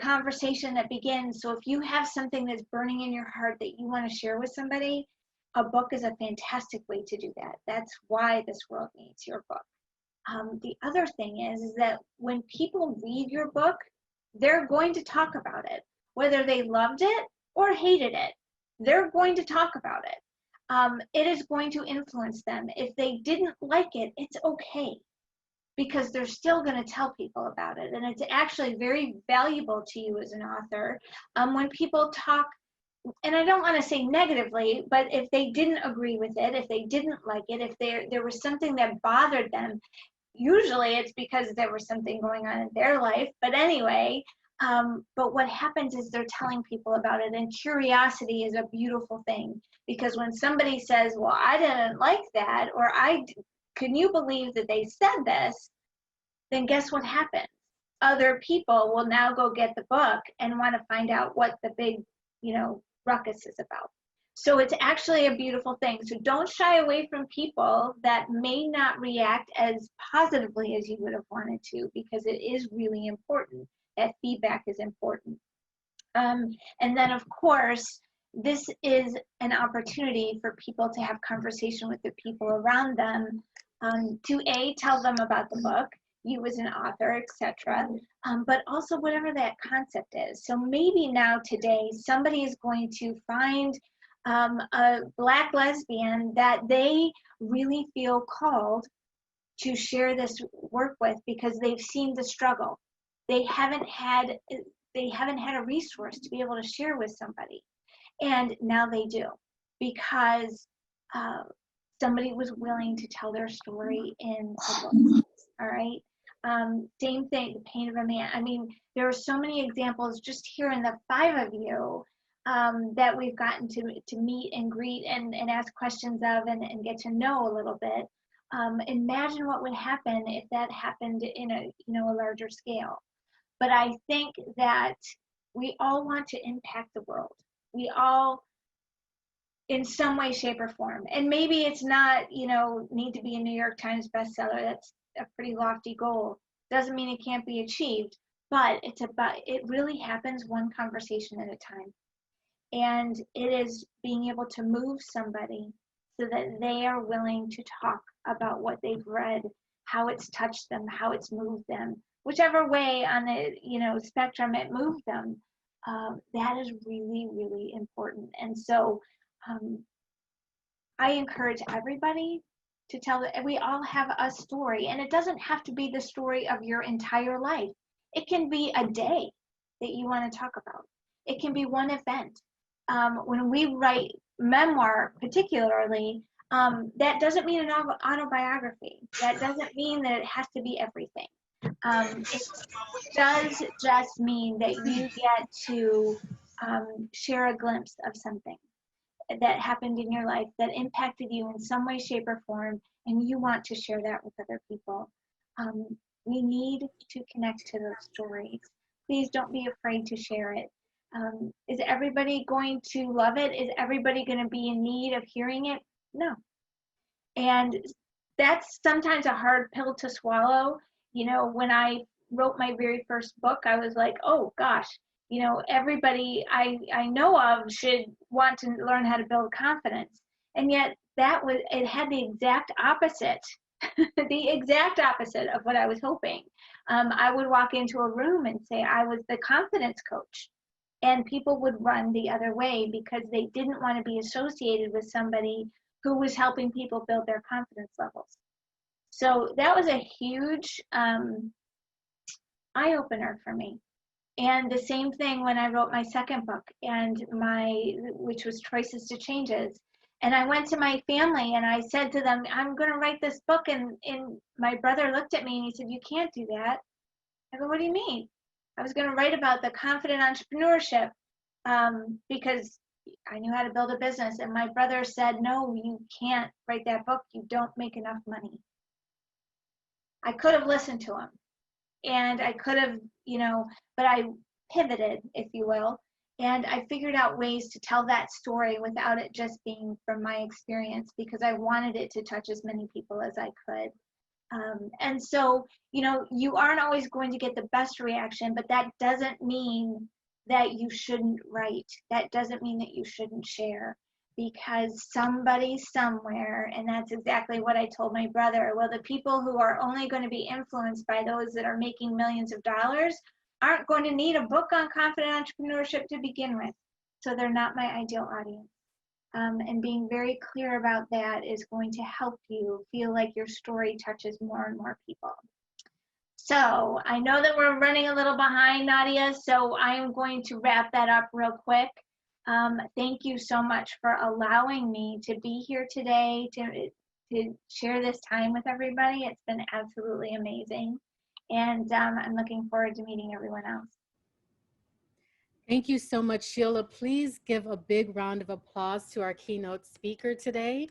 conversation that begins, so if you have something that's burning in your heart that you want to share with somebody, a book is a fantastic way to do that. That's why this world needs your book. The other thing is that when people read your book, they're going to talk about it. Whether they loved it or hated it, they're going to talk about it. It is going to influence them. If they didn't like it, it's okay, because they're still going to tell people about it. And it's actually very valuable to you as an author when people talk, and I don't want to say negatively, but if they didn't agree with it, if they didn't like it, if there was something that bothered them, usually it's because there was something going on in their life. But anyway, but what happens is they're telling people about it, and curiosity is a beautiful thing, because when somebody says, well, I didn't like that, or can you believe that they said this, then guess what happens? Other people will now go get the book and want to find out what the big, you know, ruckus is about. So it's actually a beautiful thing. So don't shy away from people that may not react as positively as you would have wanted to, because it is really important. That feedback is important. And then, of course, this is an opportunity for people to have conversation with the people around them, to tell them about the book, you as an author, etc. But also whatever that concept is. So maybe now today somebody is going to find a Black lesbian that they really feel called to share this work with, because they've seen the struggle. They haven't had a resource to be able to share with somebody, and now they do, because somebody was willing to tell their story in a book. All right. Same thing, The Pain of a Man. I mean, there are so many examples just here in the 5 of you that we've gotten to meet and greet and ask questions of and get to know a little bit. Imagine what would happen if that happened in a larger scale. But I think that we all want to impact the world. We all, in some way, shape, or form. And maybe it's not, need to be a New York Times bestseller. That's a pretty lofty goal. Doesn't mean it can't be achieved, but it really happens one conversation at a time. And it is being able to move somebody so that they are willing to talk about what they've read, how it's touched them, how it's moved them, whichever way on the spectrum it moved them. That is really, really important. And so I encourage everybody to tell that we all have a story, and it doesn't have to be the story of your entire life. It can be a day that you want to talk about. It can be one event. When we write memoir, particularly, that doesn't mean an autobiography. That doesn't mean that it has to be everything. It does just mean that you get to share a glimpse of something. that happened in your life that impacted you in some way, shape, or form, and you want to share that with other people. We need to connect to those stories. Please don't be afraid to share it. Is everybody going to love it? Is everybody going to be in need of hearing it? No. And that's sometimes a hard pill to swallow. You know, when I wrote my very first book, I was like, oh gosh, you know, everybody I know of should want to learn how to build confidence. And yet it had the exact opposite, the exact opposite of what I was hoping. I would walk into a room and say I was the confidence coach, and people would run the other way because they didn't want to be associated with somebody who was helping people build their confidence levels. So that was a huge eye-opener for me. And the same thing when I wrote my second book, which was Choices to Changes. And I went to my family and I said to them, I'm going to write this book. And my brother looked at me and he said, you can't do that. I go, what do you mean? I was going to write about the confident entrepreneurship because I knew how to build a business. And my brother said, no, you can't write that book. You don't make enough money. I could have listened to him. And I could have, you know, but I pivoted, if you will. And I figured out ways to tell that story without it just being from my experience, because I wanted it to touch as many people as I could. And so, you know, you aren't always going to get the best reaction, but that doesn't mean that you shouldn't write. That doesn't mean that you shouldn't share, because somebody somewhere, and that's exactly what I told my brother, well, the people who are only going to be influenced by those that are making millions of dollars aren't going to need a book on confident entrepreneurship to begin with. So they're not my ideal audience. And being very clear about that is going to help you feel like your story touches more and more people. So I know that we're running a little behind, Nadia, so I am going to wrap that up real quick. Thank you so much for allowing me to be here today to share this time with everybody. It's been absolutely amazing. And I'm looking forward to meeting everyone else. Thank you so much, Sheila. Please give a big round of applause to our keynote speaker today.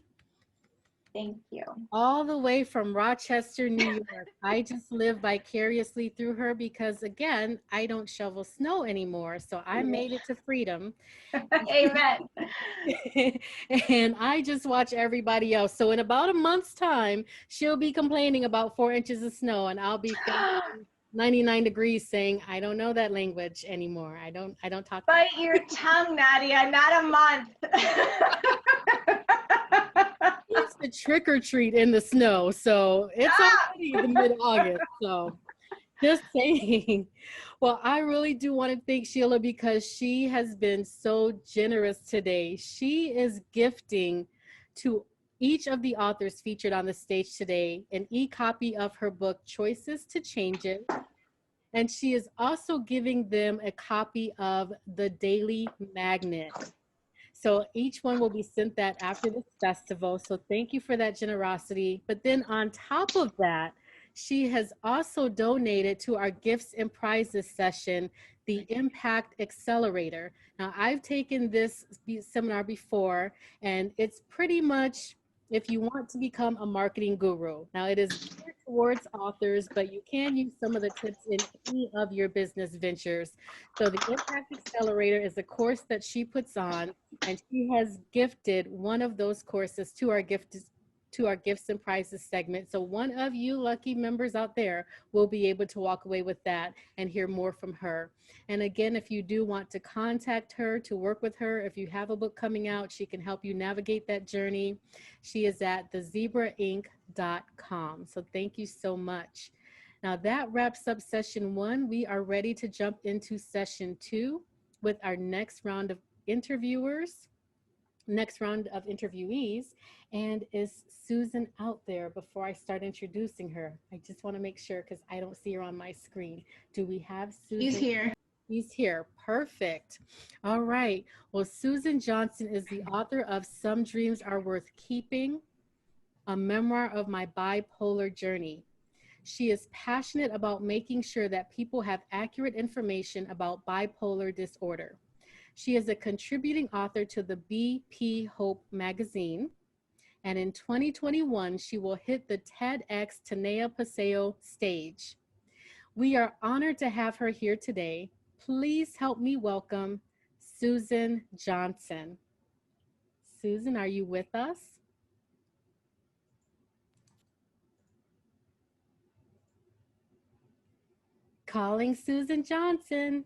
Thank you. All the way from Rochester, New York. I just live vicariously through her because, again, I don't shovel snow anymore. So I made it to freedom. Amen. And I just watch everybody else. So in about a month's time, she'll be complaining about 4 inches of snow, and I'll be 99 degrees saying, I don't know that language anymore. I don't talk. Bite your tongue, Nadia, not a month. It's the trick or treat in the snow. So it's already the mid-August. So just saying. Well, I really do want to thank Sheila because she has been so generous today. She is gifting to each of the authors featured on the stage today an e-copy of her book, Choices to Changes. And she is also giving them a copy of the Daily Magnet. So each one will be sent that after this festival. So thank you for that generosity. But then on top of that, she has also donated to our gifts and prizes session, the Impact Accelerator. Now, I've taken this seminar before, and it's pretty much if you want to become a marketing guru. Now, it is geared towards authors, but you can use some of the tips in any of your business ventures. So the Impact Accelerator is a course that she puts on, and she has gifted one of those courses to our gifts and prizes segment. So one of you lucky members out there will be able to walk away with that and hear more from her. And again, if you do want to contact her, to work with her, if you have a book coming out, she can help you navigate that journey. She is at thezebrainc.com. So thank you so much. Now that wraps up session 1. We are ready to jump into session 2 with our next round of interviewees. And is Susan out there before I start introducing her? I just want to make sure because I don't see her on my screen. Do we have Susan? He's here. He's here. Perfect. All right. Well, Susan Johnson is the author of Some Dreams Are Worth Keeping, a memoir of my bipolar journey. She is passionate about making sure that people have accurate information about bipolar disorder. She is a contributing author to the BP Hope magazine. And in 2021, she will hit the TEDx Tanea Paseo stage. We are honored to have her here today. Please help me welcome Susan Johnson. Susan, are you with us? Calling Susan Johnson.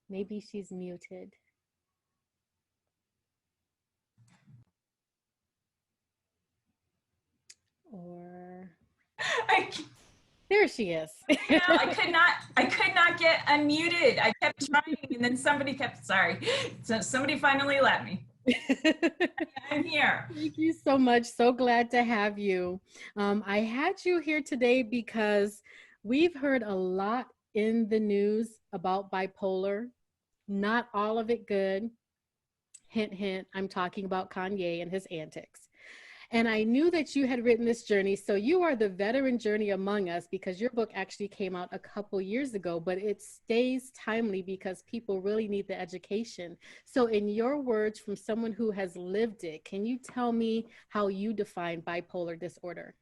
Maybe she's muted. Or there she is. No, I could not get unmuted. I kept trying and then somebody kept, sorry. So somebody finally let me. I'm here. Thank you so much. So glad to have you. I had you here today because we've heard a lot in the news about bipolar, not all of it good. Hint, hint, I'm talking about Kanye and his antics. And I knew that you had written this journey. So you are the veteran journey among us because your book actually came out a couple years ago, but it stays timely because people really need the education. So in your words, from someone who has lived it, can you tell me how you define bipolar disorder?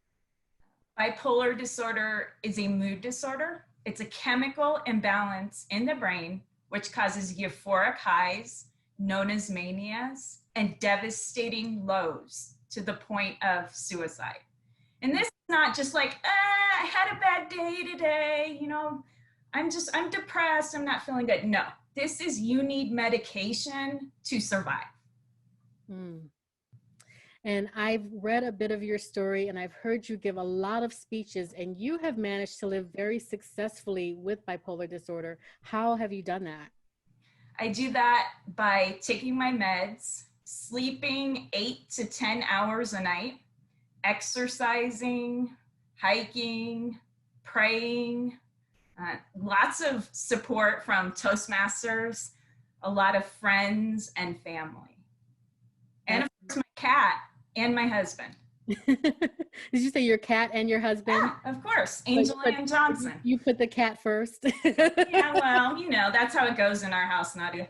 Bipolar disorder is a mood disorder. It's a chemical imbalance in the brain, which causes euphoric highs, known as manias, and devastating lows to the point of suicide. And this is not just like, I had a bad day today, you know, I'm depressed, I'm not feeling good. No, this is you need medication to survive. And I've read a bit of your story and I've heard you give a lot of speeches and you have managed to live very successfully with bipolar disorder. How have you done that? I do that by taking my meds, sleeping 8 to 10 hours a night, exercising, hiking, praying, lots of support from Toastmasters, a lot of friends and family. And of course, my cat and my husband. Did you say your cat and your husband? Yeah, of course. Angel Ann Johnson. You put the cat first. Yeah, well, you know, that's how it goes in our house, Nadia.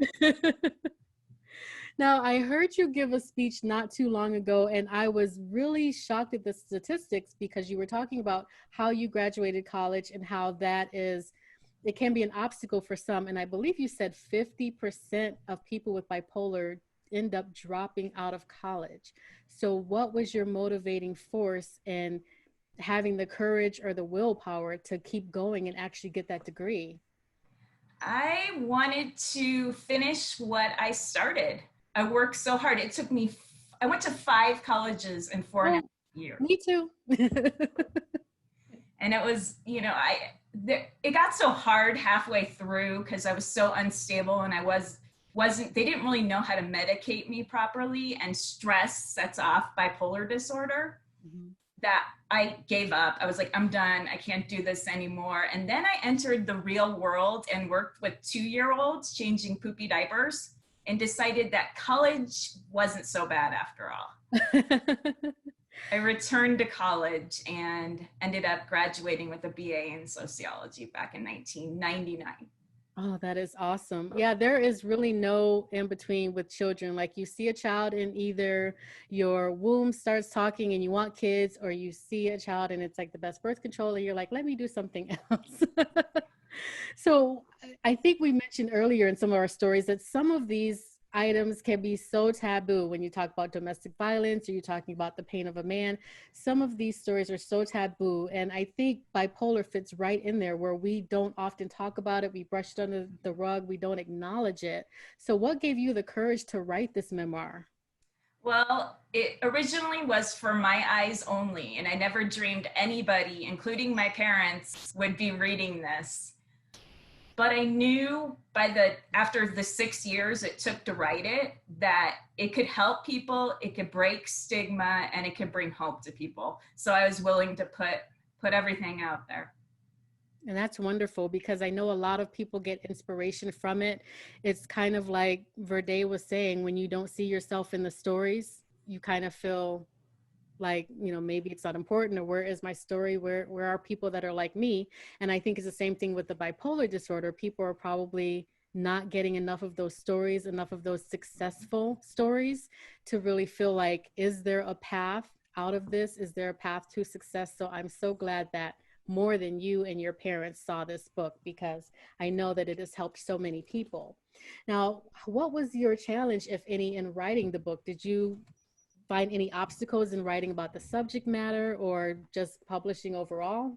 Now, I heard you give a speech not too long ago, and I was really shocked at the statistics because you were talking about how you graduated college and how it can be an obstacle for some. And I believe you said 50% of people with bipolar end up dropping out of college. So what was your motivating force in having the courage or the willpower to keep going and actually get that degree? I wanted to finish what I started. I worked so hard. It took me, I went to 5 colleges in 4.5 years. Me too. And it was, you know, it got so hard halfway through because I was so unstable and they didn't really know how to medicate me properly, and stress sets off bipolar disorder, that I gave up. I was like, I'm done. I can't do this anymore. And then I entered the real world and worked with 2-year-olds changing poopy diapers and decided that college wasn't so bad after all. I returned to college and ended up graduating with a BA in sociology back in 1999. Oh, that is awesome. Yeah, there is really no in between with children. Like you see a child and either your womb starts talking and you want kids, or you see a child and it's like the best birth control and you're like, let me do something else. So I think we mentioned earlier in some of our stories that some of these items can be so taboo. When you talk about domestic violence or you're talking about the pain of a man, some of these stories are so taboo. And I think bipolar fits right in there, where we don't often talk about it. We brush it under the rug. We don't acknowledge it. So what gave you the courage to write this memoir? Well, it originally was for my eyes only, and I never dreamed anybody, including my parents, would be reading this. But I knew after the 6 years it took to write it, that it could help people, it could break stigma, and it could bring hope to people. So I was willing to put everything out there. And that's wonderful, because I know a lot of people get inspiration from it. It's kind of like Verde was saying, when you don't see yourself in the stories, you kind of feel like, maybe it's not important, or where is my story? Where are people that are like me? And I think it's the same thing with the bipolar disorder. People are probably not getting enough of those stories, enough of those successful stories to really feel like, is there a path out of this? Is there a path to success? So I'm so glad that more than you and your parents saw this book, because I know that it has helped so many people. Now, what was your challenge, if any, in writing the book? Did you find any obstacles in writing about the subject matter, or just publishing overall?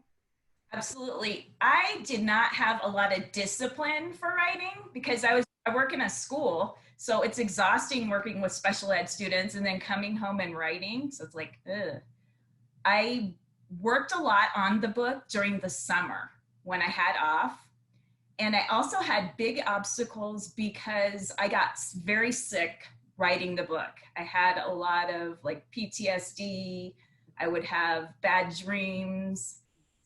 Absolutely. I did not have a lot of discipline for writing because I work in a school, so it's exhausting working with special ed students and then coming home and writing. So it's like, ugh. I worked a lot on the book during the summer when I had off. And I also had big obstacles because I got very sick writing the book. I had a lot of like PTSD. I would have bad dreams.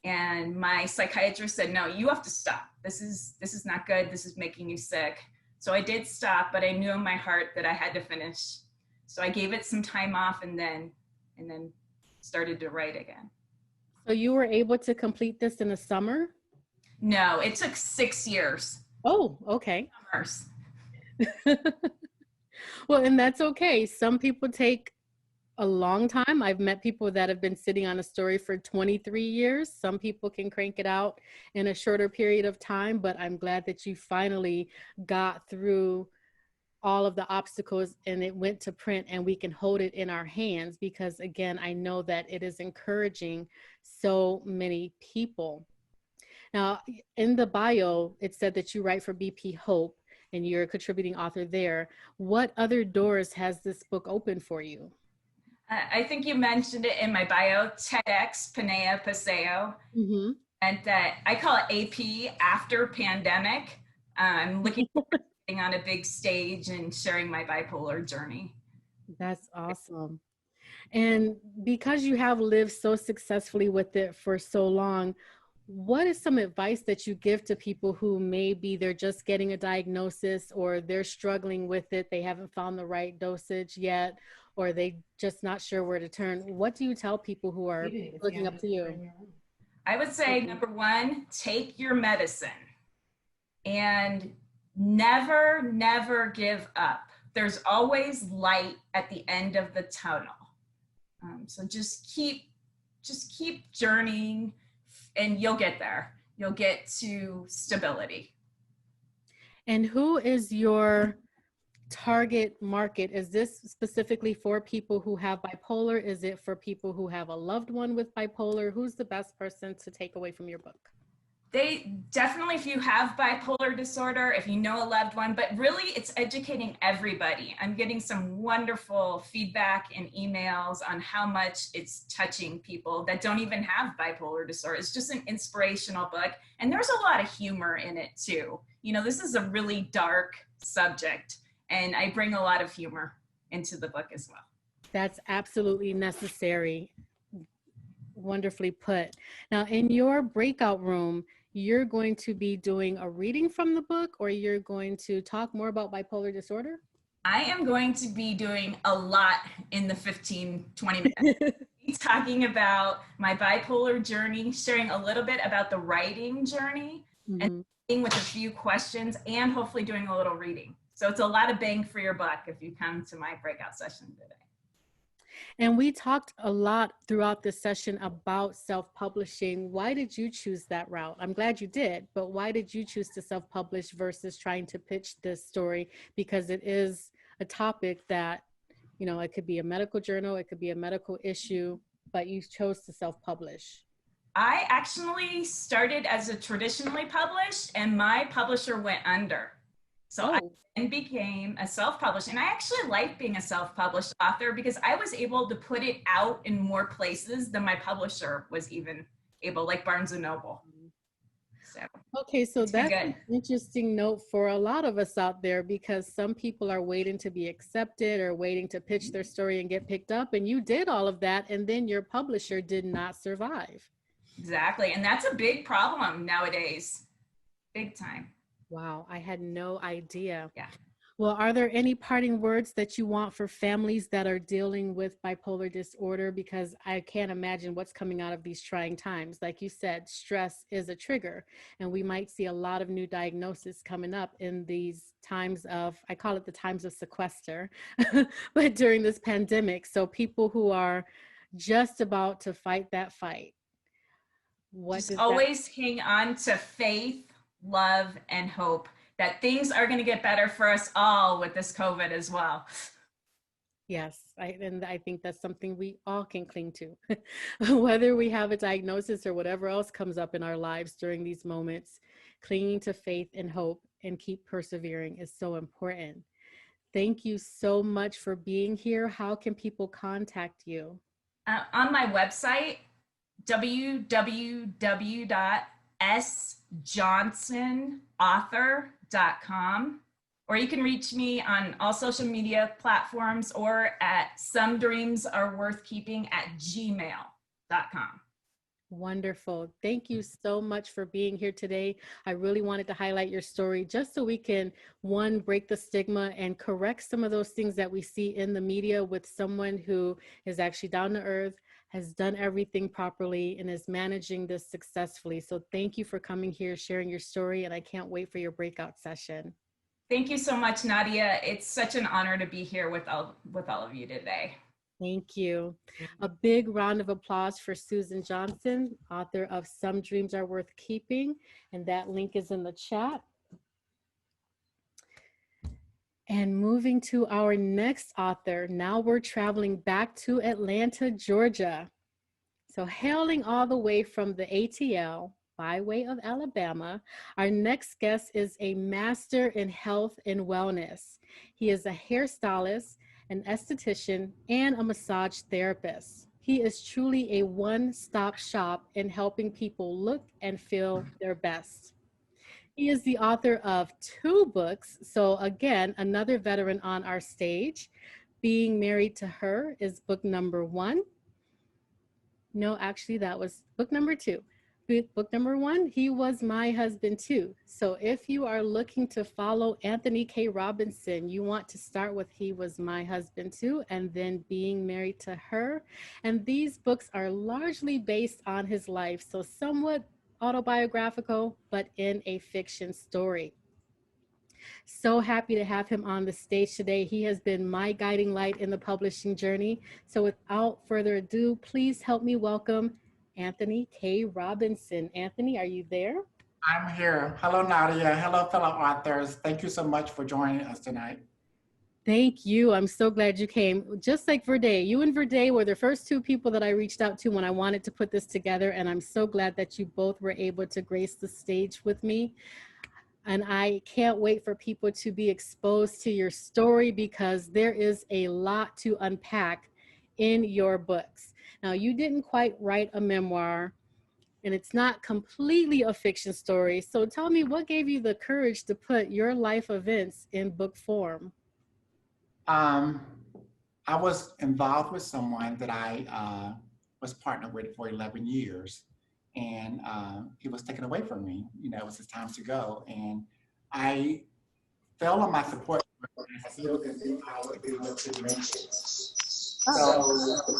And my psychiatrist said, no, you have to stop. This is not good. This is making you sick. So I did stop, but I knew in my heart that I had to finish. So I gave it some time off and then started to write again. So you were able to complete this in the summer? No, it took 6 years. Oh, okay. Summers. Well, and that's okay. Some people take a long time. I've met people that have been sitting on a story for 23 years. Some people can crank it out in a shorter period of time, but I'm glad that you finally got through all of the obstacles and it went to print and we can hold it in our hands, because again, I know that it is encouraging so many people. Now, in the bio, it said that you write for BP Hope and you're a contributing author there. What other doors has this book opened for you? I think you mentioned it in my bio, TEDx Panea Paseo. Mm-hmm. And I call it AP, after pandemic. I'm looking forward to being on a big stage and sharing my bipolar journey. That's awesome. And because you have lived so successfully with it for so long, what is some advice that you give to people who maybe they're just getting a diagnosis, or they're struggling with it, they haven't found the right dosage yet, or they just not sure where to turn? What do you tell people who are looking up to you? I would say, number one, take your medicine and never give up. There's always light at the end of the tunnel. So just keep journeying and you'll get there. You'll get to stability. And who is your target market? Is this specifically for people who have bipolar? Is it for people who have a loved one with bipolar? Who's the best person to take away from your book? They definitely, if you have bipolar disorder, if you know a loved one, but really it's educating everybody. I'm getting some wonderful feedback and emails on how much it's touching people that don't even have bipolar disorder. It's just an inspirational book. And there's a lot of humor in it too. You know, this is a really dark subject and I bring a lot of humor into the book as well. That's absolutely necessary. Wonderfully put. Now, in your breakout room, you're going to be doing a reading from the book, or you're going to talk more about bipolar disorder? I am going to be doing a lot in the 15, 20 minutes. Talking about my bipolar journey, sharing a little bit about the writing journey, and with a few questions, and hopefully doing a little reading. So it's a lot of bang for your buck if you come to my breakout session today. And we talked a lot throughout this session about self-publishing. Why did you choose that route? I'm glad you did, but why did you choose to self-publish versus trying to pitch this story? Because it is a topic that, you know, it could be a medical journal, it could be a medical issue, but you chose to self-publish. I actually started as a traditionally published and my publisher went under. So I then became a self-published, and I actually like being a self-published author because I was able to put it out in more places than my publisher was even able, like Barnes & Noble. So, okay, so that's an interesting note for a lot of us out there, because some people are waiting to be accepted or waiting to pitch their story and get picked up, and you did all of that, and then your publisher did not survive. Exactly, and that's a big problem nowadays, big time. Wow, I had no idea. Yeah. Well, are there any parting words that you want for families that are dealing with bipolar disorder? Because I can't imagine what's coming out of these trying times. Like you said, stress is a trigger, and we might see a lot of new diagnoses coming up in these times of, I call it the times of sequester, but during this pandemic. So people who are just about to fight that fight. Just always hang on to faith, love, and hope that things are going to get better for us all with this COVID as well. Yes, and I think that's something we all can cling to. Whether we have a diagnosis or whatever else comes up in our lives during these moments, clinging to faith and hope and keep persevering is so important. Thank you so much for being here. How can people contact you? On my website, www.sjohnsonauthor.com, or you can reach me on all social media platforms or at somedreamsareworthkeeping@gmail.com. Wonderful. Thank you so much for being here today. I really wanted to highlight your story just so we can, one, break the stigma and correct some of those things that we see in the media with someone who is actually down to earth, has done everything properly, and is managing this successfully. So thank you for coming here, sharing your story, and I can't wait for your breakout session. Thank you so much, Nadia. It's such an honor to be here with all of you today. Thank you. A big round of applause for Susan Johnson, author of Some Dreams Are Worth Keeping, and that link is in the chat. And moving to our next author, now we're traveling back to Atlanta, Georgia. So hailing all the way from the ATL by way of Alabama, our next guest is a master in health and wellness. He is a hairstylist, an esthetician, and a massage therapist. He is truly a one-stop shop in helping people look and feel their best. He is the author of 2 books. So again, another veteran on our stage. Being Married to Her is book number 1. No, actually that was book number 2. Book number 1, He Was My Husband Too. So if you are looking to follow Anthony K. Robinson, you want to start with He Was My Husband Too, and then Being Married to Her. And these books are largely based on his life, so somewhat autobiographical, but in a fiction story. So happy to have him on the stage today. He has been my guiding light in the publishing journey. So without further ado, please help me welcome Anthony K. Robinson. Anthony, are you there? I'm here. Hello, Nadia. Hello, fellow authors. Thank you so much for joining us tonight. Thank you. I'm so glad you came. Just like Verde, you and Verde were the first 2 people that I reached out to when I wanted to put this together, and I'm so glad that you both were able to grace the stage with me. And I can't wait for people to be exposed to your story because there is a lot to unpack in your books. Now, you didn't quite write a memoir, and it's not completely a fiction story. So tell me, what gave you the courage to put your life events in book form? I was involved with someone that I was partnered with for 11 years, and he was taken away from me. You know, it was his time to go, and I fell on my support.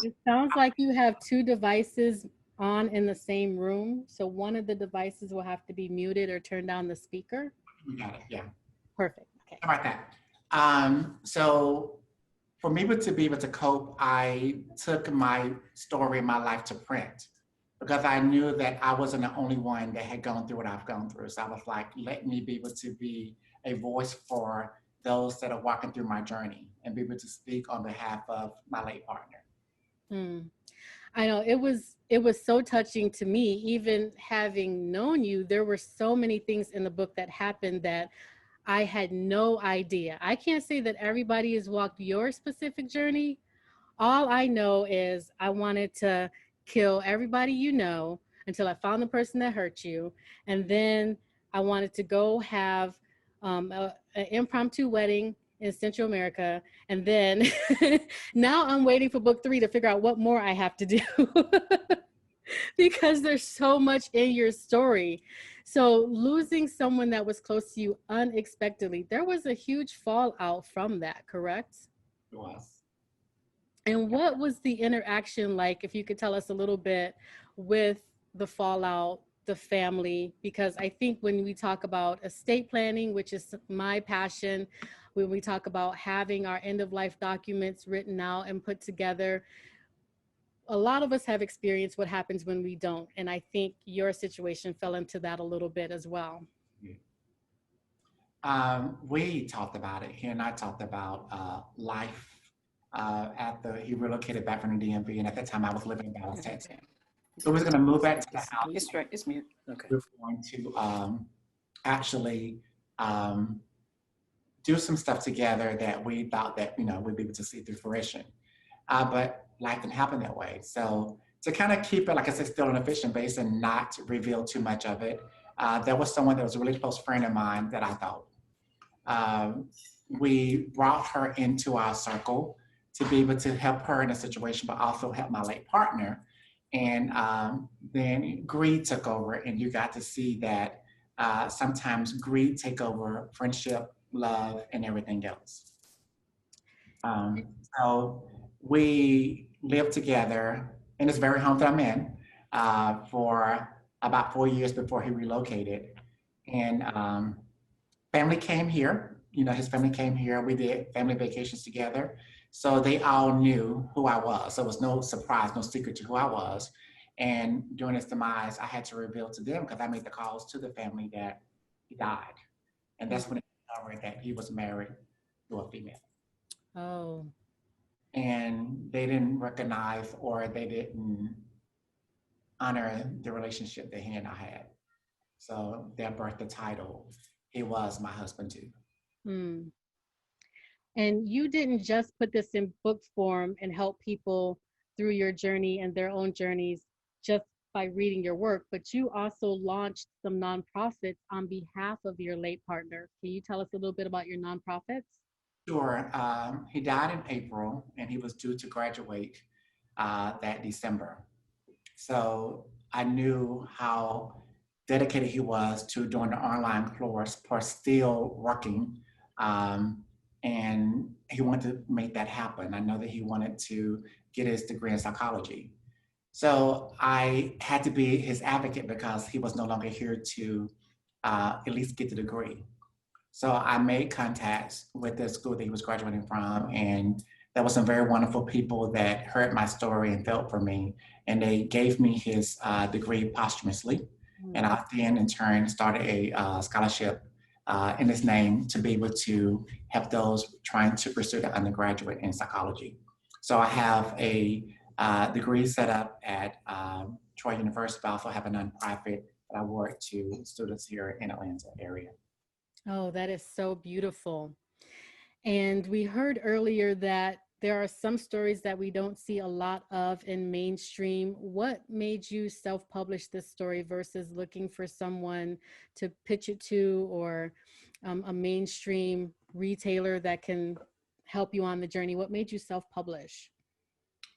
It sounds like you have 2 devices on in the same room. So one of the devices will have to be muted or turn down the speaker. You got it, yeah. Perfect, okay. How about that? So for me to be able to cope, I took my story, my life to print, because I knew that I wasn't the only one that had gone through what I've gone through. So I was like, let me be able to be a voice for those that are walking through my journey and be able to speak on behalf of my late partner. I know it was so touching to me. Even having known you, there were so many things in the book that happened that I had no idea. I can't say that everybody has walked your specific journey. All I know is I wanted to kill everybody you know until I found the person that hurt you. And then I wanted to go have an impromptu wedding in Central America. And then now I'm waiting for book 3 to figure out what more I have to do because there's so much in your story. So losing someone that was close to you unexpectedly, there was a huge fallout from that, correct? It was. And what was the interaction like, if you could tell us a little bit, with the fallout, the family? Because I think when we talk about estate planning, which is my passion, when we talk about having our end of life documents written out and put together, a lot of us have experienced what happens when we don't. And I think your situation fell into that a little bit as well. We talked about it. He and I talked about life after he relocated back from the DMV, and at that time I was living in Dallas, Texas. So we was going to move back to the house. It's right. It's mute. Okay. We were going to actually do some stuff together that we thought that we'd be able to see through fruition, but life didn't happen that way. So to kind of keep it, like I said, still on a fiction base and not reveal too much of it, there was someone that was a really close friend of mine that I thought. We brought her into our circle to be able to help her in a situation, but also help my late partner. And then greed took over, and you got to see that sometimes greed take over friendship, love, and everything else. So we lived together in this very home that I'm in for about 4 years before he relocated. And family came here, his family came here. We did family vacations together. So they all knew who I was. So it was no surprise, no secret to who I was. And during his demise, I had to reveal to them, because I made the calls to the family, that he died. And that's when it discovered that he was married to a female. Oh. And they didn't recognize, or they didn't honor the relationship that he and I had. So that birthed the title, He Was My Husband Too. Mm. And you didn't just put this in book form and help people through your journey and their own journeys just by reading your work, but you also launched some nonprofits on behalf of your late partner. Can you tell us a little bit about your nonprofits? Sure. He died in April, and he was due to graduate that December. So I knew how dedicated he was to doing the online course, plus still working. And he wanted to make that happen. I know that he wanted to get his degree in psychology. So I had to be his advocate, because he was no longer here to at least get the degree. So I made contacts with the school that he was graduating from, and there were some very wonderful people that heard my story and felt for me, and they gave me his degree posthumously. Mm-hmm. And I then in turn started a scholarship in his name to be able to help those trying to pursue the undergraduate in psychology. So I have a degree set up at Troy University, but I also have a nonprofit that I work to students here in Atlanta area. Oh, that is so beautiful. And we heard earlier that there are some stories that we don't see a lot of in mainstream. What made you self-publish this story versus looking for someone to pitch it to, or a mainstream retailer that can help you on the journey? What made you self-publish?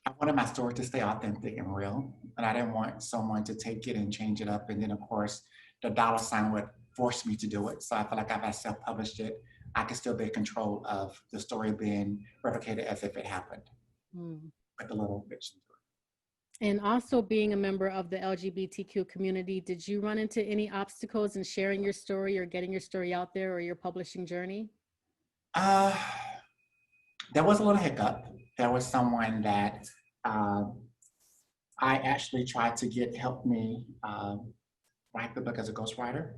I wanted my story to stay authentic and real, and I didn't want someone to take it and change it up. And then of course, the dollar sign would force me to do it. So I feel like if I self-published it, I could still be in control of the story being replicated as if it happened, with a little fiction to it. And also being a member of the LGBTQ community, did you run into any obstacles in sharing your story or getting your story out there, or your publishing journey? There was a little hiccup. There was someone that I actually tried to get help me write the book as a ghostwriter.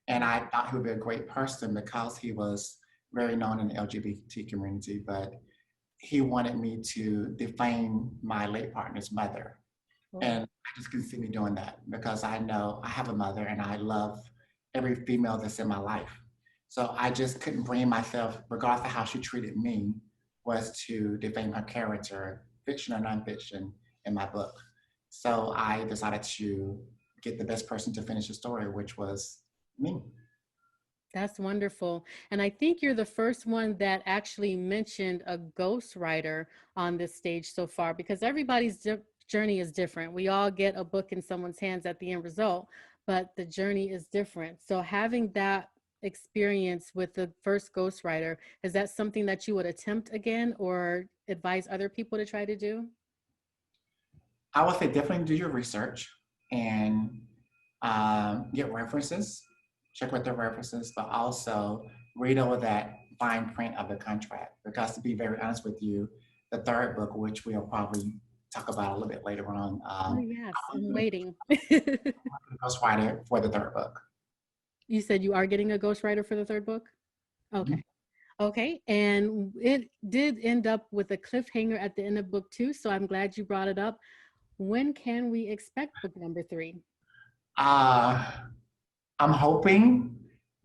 And I thought he would be a great person because he was very known in the LGBT community, but he wanted me to defame my late partner's mother. Oh. And I just couldn't see me doing that, because I know I have a mother and I love every female that's in my life. So I just couldn't bring myself, regardless of how she treated me, was to defame her character, fiction or nonfiction, in my book. So I decided to get the best person to finish the story, which was me. That's wonderful. And I think you're the first one that actually mentioned a ghostwriter on this stage so far, because everybody's journey is different. We all get a book in someone's hands at the end result, but the journey is different. So having that experience with the first ghostwriter, is that something that you would attempt again or advise other people to try to do? I would say definitely do your research and get references, check with the references, but also read over that fine print of the contract. Because to be very honest with you, the third book, which we'll probably talk about a little bit later on. Oh yes, I'm waiting. Ghostwriter for the third book. You said you are getting a ghostwriter for the third book? Okay. Okay, and it did end up with a cliffhanger at the end of book 2, so I'm glad you brought it up. When can we expect book number 3? I'm hoping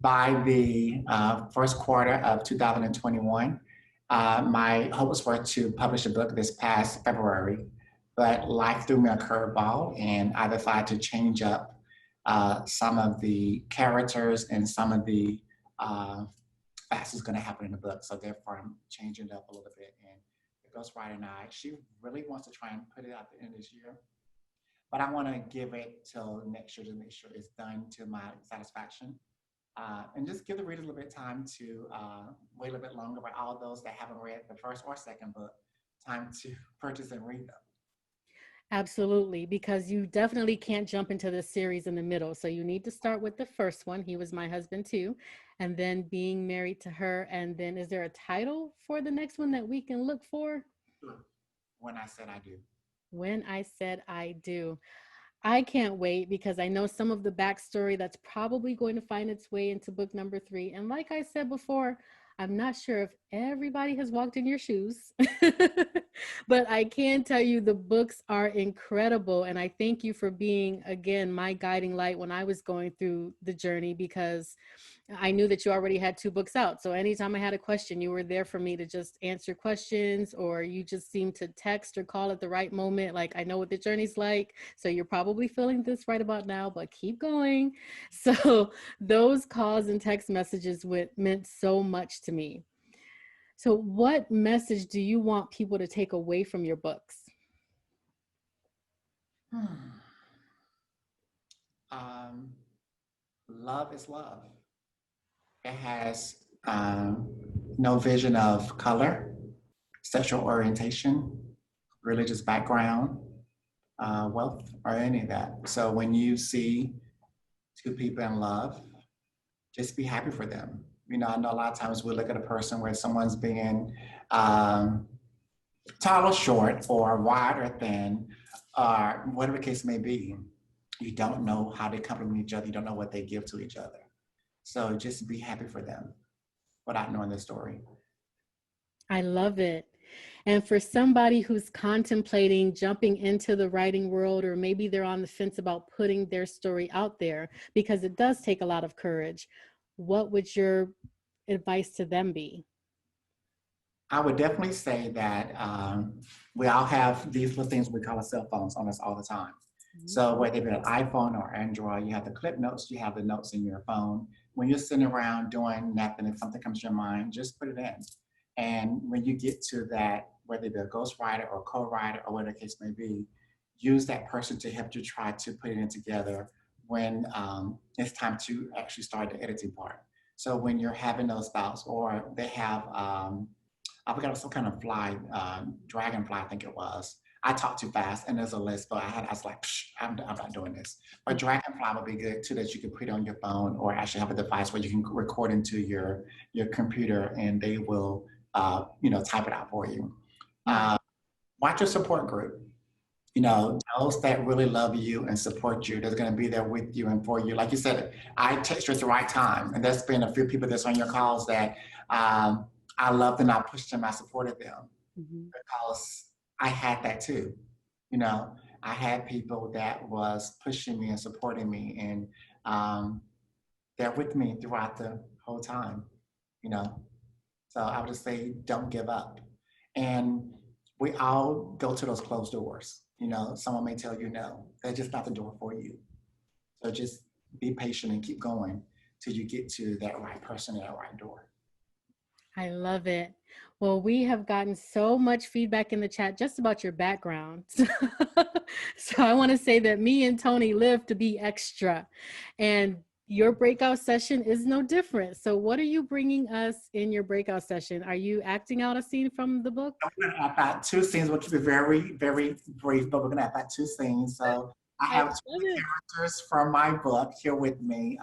by the first quarter of 2021. My hopes were to publish a book this past February, but life threw me a curveball and I decided to change up some of the characters and some of the facts is going to happen in the book. So therefore I'm changing it up a little bit. And the ghostwriter and she really wants to try and put it out the end of this year. But I want to give it till next year to make sure it's done to my satisfaction. And just give the reader a little bit of time to wait a little bit longer, but all those that haven't read the first or second book, time to purchase and read them. Absolutely, because you definitely can't jump into the series in the middle. So you need to start with the first one, He Was My Husband Too, and then Being Married to Her. And then is there a title for the next one that we can look for? Sure. When I Said I Do. When I Said I Do. I can't wait because I know some of the backstory that's probably going to find its way into book number 3. And like I said before, I'm not sure if everybody has walked in your shoes, but I can tell you the books are incredible. And I thank you for being, again, my guiding light when I was going through the journey, because I knew that you already had 2 books out. So anytime I had a question, you were there for me to just answer questions, or you just seemed to text or call at the right moment. Like, I know what the journey's like, so you're probably feeling this right about now, but keep going. So those calls and text messages meant so much to me. So what message do you want people to take away from your books? Love is love. It has no vision of color, sexual orientation, religious background, wealth, or any of that. So when you see 2 people in love, just be happy for them. You know, I know a lot of times we look at a person where someone's being tall or short, or wide or thin, or whatever the case may be. You don't know how they complement each other. You don't know what they give to each other. So just be happy for them without knowing the story. I love it. And for somebody who's contemplating jumping into the writing world, or maybe they're on the fence about putting their story out there, because it does take a lot of courage, what would your advice to them be? I would definitely say that we all have these little things we call our cell phones on us all the time. So whether it be an iPhone or Android, you have the clip notes, you have the notes in your phone. When you're sitting around doing nothing, if something comes to your mind, just put it in. And when you get to that, whether it be a ghostwriter or co-writer or whatever the case may be, use that person to help you try to put it in together when it's time to actually start the editing part. So when you're having those thoughts, or they have, I forgot some kind of fly, dragonfly, I think it was. I talked too fast and there's a list, but I was like, I'm not doing this. But dragonfly would be good too, that you can put on your phone, or actually have a device where you can record into your computer and they will type it out for you. Watch your support group. You know, those that really love you and support you, that's going to be there with you and for you. Like you said, I text you at the right time. And there's been a few people that's on your calls that I loved and I pushed them, I supported them because I had that too. You know, I had people that was pushing me and supporting me, and they're with me throughout the whole time, you know. So I would just say, don't give up. And we all go to those closed doors. You know, someone may tell you no, they're just not the door for you. So just be patient and keep going till you get to that right person at that right door. I love it. Well, we have gotten so much feedback in the chat just about your background. So I want to say that me and Tony live to be extra, and your breakout session is no different. So what are you bringing us in your breakout session? Are you acting out a scene from the book? I'm going to act out 2 scenes, which will be very, very brief, but we're going to act out 2 scenes. So I have 2 characters from my book here with me.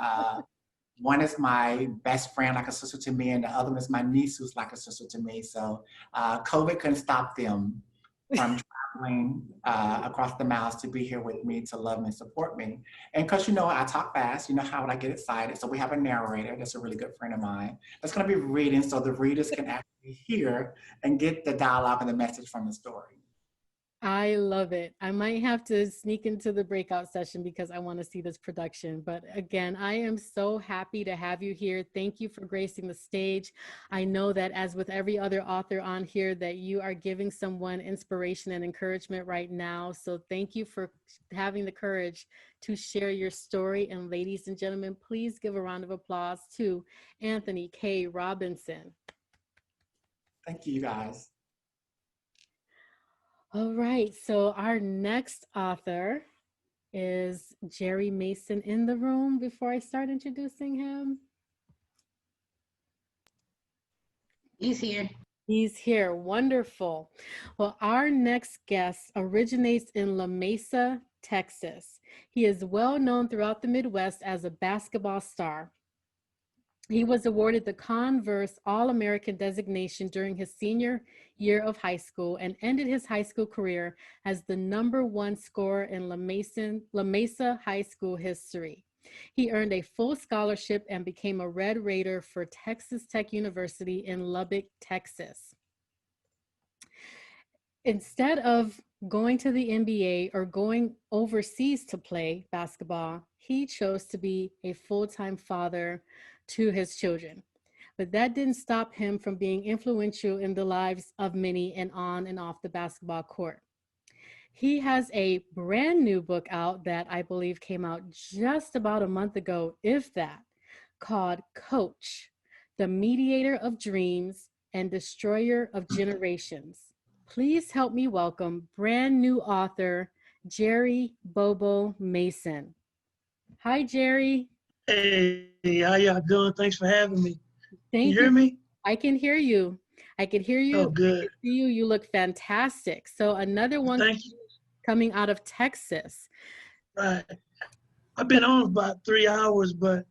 One is my best friend, like a sister to me, and the other one is my niece, who's like a sister to me. So COVID couldn't stop them from traveling across the miles to be here with me, to love me and support me. And because, you know, I talk fast, you know how would I get excited? So we have a narrator that's a really good friend of mine that's going to be reading, so the readers can actually hear and get the dialogue and the message from the story. I love it. I might have to sneak into the breakout session because I want to see this production. But again, I am so happy to have you here. Thank you for gracing the stage. I know that as with every other author on here, that you are giving someone inspiration and encouragement right now. So thank you for having the courage to share your story. And ladies and gentlemen, please give a round of applause to Anthony K. Robinson. Thank you, guys. All right, so our next author is Gerry Mason in the room before I start introducing him. He's here. He's here, wonderful. Well, our next guest originates in La Mesa, Texas. He is well known throughout the Midwest as a basketball star. He was awarded the Converse All-American designation during his senior year of high school and ended his high school career as the #1 scorer in La Mesa High School history. He earned a full scholarship and became a Red Raider for Texas Tech University in Lubbock, Texas. Instead of going to the NBA or going overseas to play basketball, he chose to be a full-time father to his children. But that didn't stop him from being influential in the lives of many and on and off the basketball court. He has a brand new book out that I believe came out just about a month ago, if that, called Coach, the Mediator of Dreams and Destroyer of Generations. Please help me welcome brand new author, Gerry Bobo Mason. Hi, Gerry. Hey, how y'all doing? Thanks for having me. Thank you. Hear me? I can hear you. I can hear you. Oh, good. I can see you. You look fantastic. So another one coming out of Texas. Right. I've been on about 3 hours, but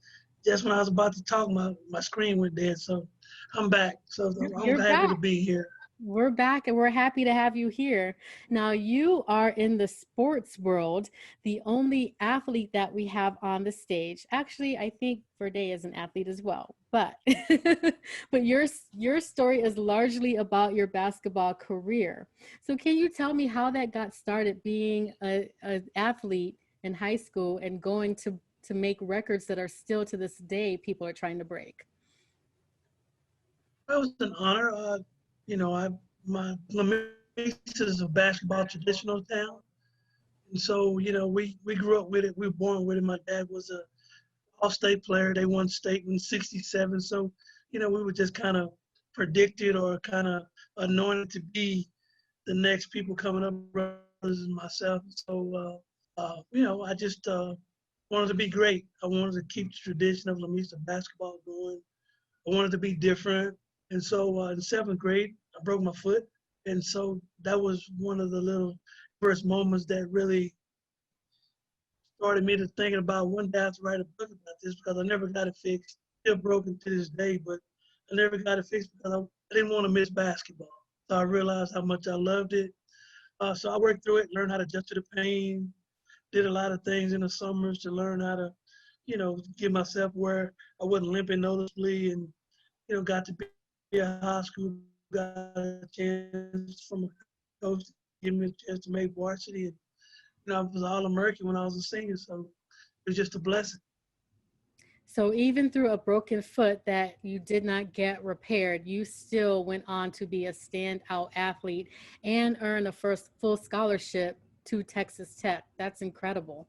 just when I was about to talk, my screen went dead. So I'm back. So I'm happy to be here. We're back and we're happy to have you here. Now, you are in the sports world, the only athlete that we have on the stage. Actually, I think Verde is an athlete as well, but but your story is largely about your basketball career. So can you tell me how that got started, being an athlete in high school and going to make records that are still to this day people are trying to break? It was an honor. You know, my La Mesa is a basketball traditional town. And so, you know, we grew up with it. We were born with it. My dad was a all-state player. They won state in '67. So, you know, we were just kind of predicted or kind of anointed to be the next people coming up, brothers and myself. So, you know, I just wanted to be great. I wanted to keep the tradition of La Mesa basketball going. I wanted to be different. And so in 7th grade, I broke my foot. And so that was one of the little first moments that really started me to thinking about one day I have to write a book about this, because I never got it fixed. Still broken to this day, but I never got it fixed because I didn't want to miss basketball. So I realized how much I loved it. So I worked through it, learned how to adjust to the pain, did a lot of things in the summers to learn how to, you know, get myself where I wasn't limping noticeably, and, you know, got to be a high school, got a chance from a coach to give me a chance to make varsity. And, you know, I was All-American when I was a senior, so it was just a blessing. So even through a broken foot that you did not get repaired, you still went on to be a standout athlete and earn a first full scholarship to Texas Tech. That's incredible.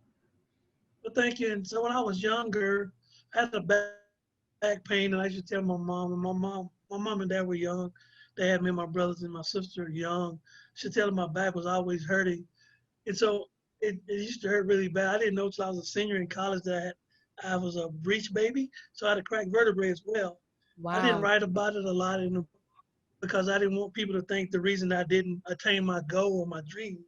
Well, thank you. And so when I was younger, I had a back pain, and I used to tell my mom, and my mom my mom and dad were young. They had me and my brothers and my sister young. She tell them my back was always hurting. And so it used to hurt really bad. I didn't know until I was a senior in college that I was a breech baby. So I had a cracked vertebrae as well. I didn't Wow. write about it a lot in the, because I didn't want people to think the reason I didn't attain my goal or my dream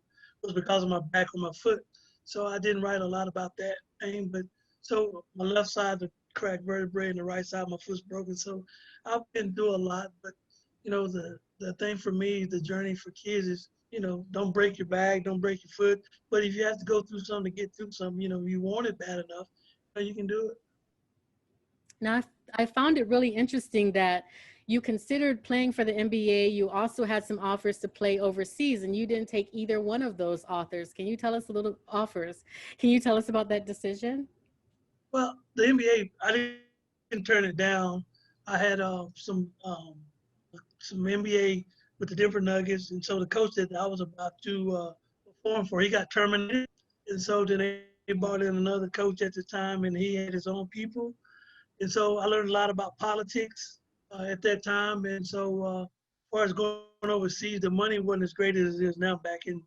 was because of my back or my foot. So I didn't write a lot about that pain. But so my left side, the cracked vertebrae, and the right side, my foot's broken. So I've been through a lot. But you know, the thing for me, the journey for kids is, you know, don't break your back, don't break your foot. But if you have to go through something to get through something, you know, you want it bad enough, you know, you can do it. Now, I found it really interesting that you considered playing for the NBA. You also had some offers to play overseas, and you didn't take either one of those offers. Can you tell us a little offers? Can you tell us about that decision? Well, the NBA, I didn't turn it down. I had some NBA with the Denver Nuggets, and so the coach that I was about to perform for, he got terminated, and so then they brought in another coach at the time, and he had his own people, and so I learned a lot about politics at that time, and so as far as going overseas, the money wasn't as great as it is now back in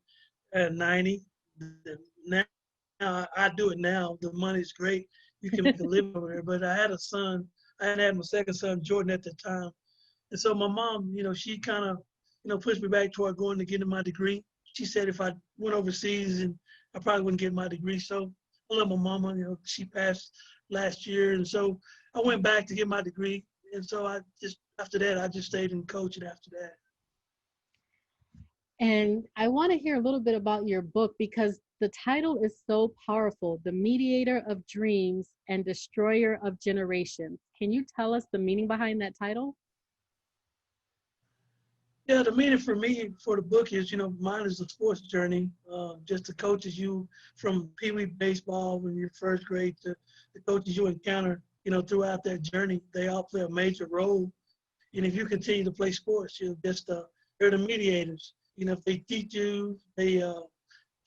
'90. Now I do it now. The money's great. You can make a living over there. But I had a son. I had my second son, Jordan, at the time. And so my mom, you know, she kind of, you know, pushed me back toward going to getting my degree. She said if I went overseas, and I probably wouldn't get my degree. So I love my mama. You know, she passed last year, and so I went back to get my degree. And so after that, I just stayed in coaching after that. And I want to hear a little bit about your book, because the title is so powerful: The Mediator of Dreams and Destroyer of Generations. Can you tell us the meaning behind that title? Yeah, the meaning for me for the book is, you know, mine is a sports journey. Just the coaches you from Pee Wee baseball when you're first grade to the coaches you encounter, you know, throughout that journey, they all play a major role. And if you continue to play sports, you're just they're the mediators. You know, if they teach you, they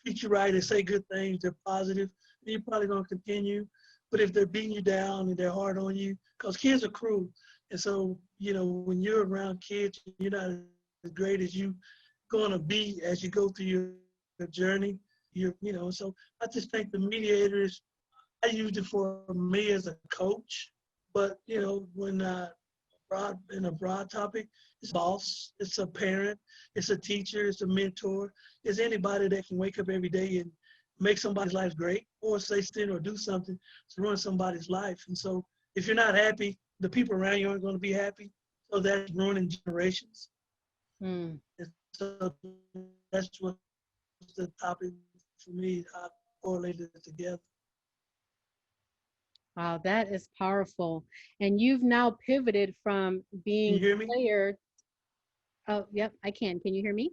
treat you right, they say good things, they're positive, then you're probably gonna continue. But if they're beating you down and they're hard on you, because kids are cruel, and so, you know, when you're around kids, you're not as great as you gonna be as you go through your journey. You know, so I just think the mediators, I used it for me as a coach, but you know, when in a broad topic, it's a boss, it's a parent, it's a teacher, it's a mentor, it's anybody that can wake up every day and make somebody's life great, or say something or do something to ruin somebody's life. And so if you're not happy, the people around you aren't going to be happy. So that's ruining generations. Hmm. And so that's what's the topic for me, how I correlated it together. Wow, that is powerful. And you've now pivoted from Can being you hear a me? player. Oh, yep, I can. Can you hear me?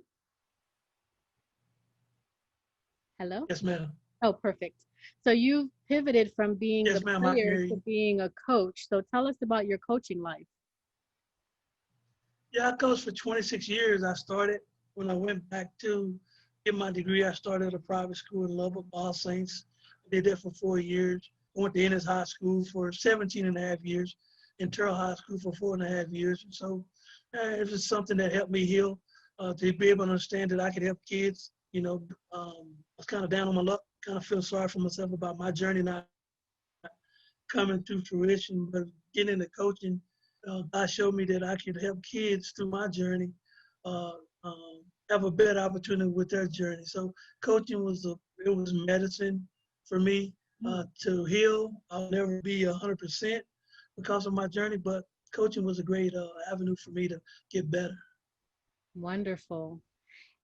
Hello? Yes, ma'am. Oh, perfect. So you've pivoted from being the Yes, ma'am, I can player hear to you. being a coach. So tell us about your coaching life. Yeah, I coached for 26 years. I started when I went back to get my degree. I started at a private school in Lubbock, All Saints. I did that for 4 years. I went to Ennis High School for 17 and a half years, and Terrell High School for 4.5 years. And so it was something that helped me heal, to be able to understand that I could help kids. You know, I was kind of down on my luck, kind of feel sorry for myself about my journey not coming to fruition, but getting into coaching, God showed me that I could help kids through my journey uh, have a better opportunity with their journey. So coaching was medicine for me to heal. I'll never be 100% because of my journey, but coaching was a great avenue for me to get better. Wonderful.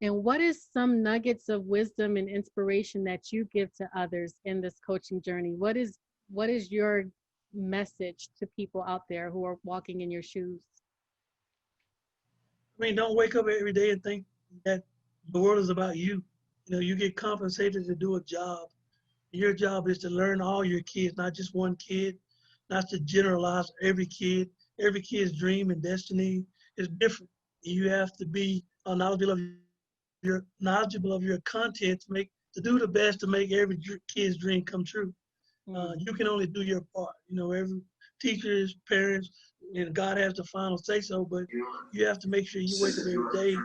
And what is some nuggets of wisdom and inspiration that you give to others in this coaching journey? What is your message to people out there who are walking in your shoes? I mean, don't wake up every day and think that the world is about you. You know, you get compensated to do a job. Your job is to learn all your kids, not just one kid, not to generalize every kid. Every kid's dream and destiny is different. You have to be knowledgeable of your content to do the best to make every kid's dream come true. You can only do your part. You know, every teachers, parents, and God has the final say so, but you have to make sure you wake up every day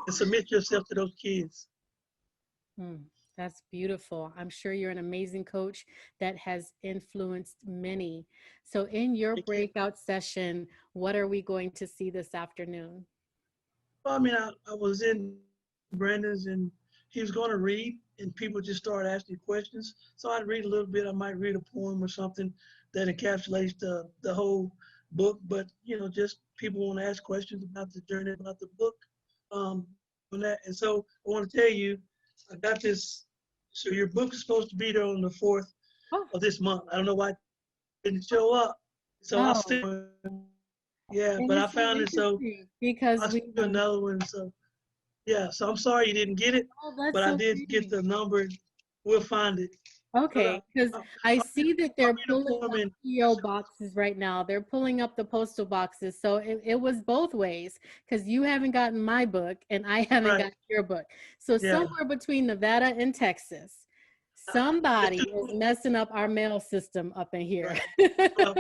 and submit yourself to those kids. That's beautiful. I'm sure you're an amazing coach that has influenced many. So in your breakout session, what are we going to see this afternoon? Well, I mean, I was in Brandon's and he was going to read and people just started asking questions. So I'd read a little bit. I might read a poem or something that encapsulates the whole book. But, you know, just people want to ask questions about the journey, about the book. And so I want to tell you, I got this. So your book is supposed to be there on the 4th of this month. I don't know why it didn't show up. So I'll still, yeah, but I found it. So because I'll do another one. So yeah, so I'm sorry you didn't get it, but I did get the number. We'll find it. Okay, because I see that they're pulling up PO boxes right now. They're pulling up the postal boxes. So it was both ways because you haven't gotten my book and I haven't got your book. So somewhere between Nevada and Texas, somebody is messing up our mail system up in here. Well,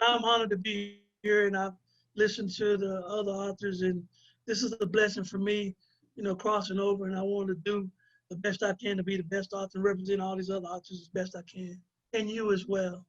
I'm honored to be here and I've listened to the other authors and this is a blessing for me, you know, crossing over, and I want to do the best I can to be the best author and represent all these other authors as best I can, and you as well.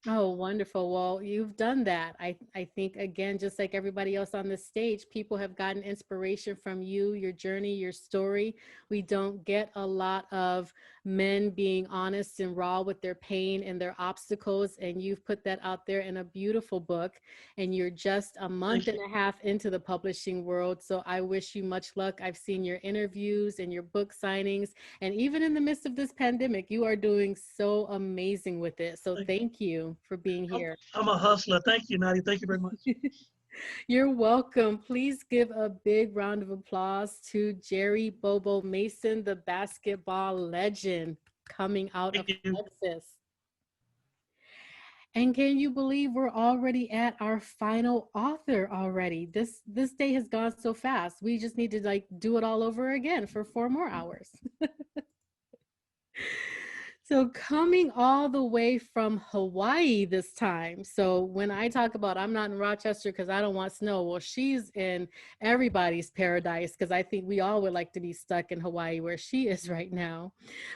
Oh, wonderful. Well, you've done that. I think, again, just like everybody else on this stage, people have gotten inspiration from you, your journey, your story. We don't get a lot of men being honest and raw with their pain and their obstacles. And you've put that out there in a beautiful book. And you're just a month and a half into the publishing world. So I wish you much luck. I've seen your interviews and your book signings. And even in the midst of this pandemic, you are doing so amazing with it. So thank you for being here. I'm a hustler. Thank you, Nadia. Thank you very much. You're welcome. Please give a big round of applause to Jerry Bobo Mason, the basketball legend coming out of Texas. And can you believe we're already at our final author already? This day has gone so fast. We just need to like do it all over again for 4 more hours. So coming all the way from Hawaii this time. So when I talk about I'm not in Rochester because I don't want snow, well, she's in everybody's paradise because I think we all would like to be stuck in Hawaii where she is right now.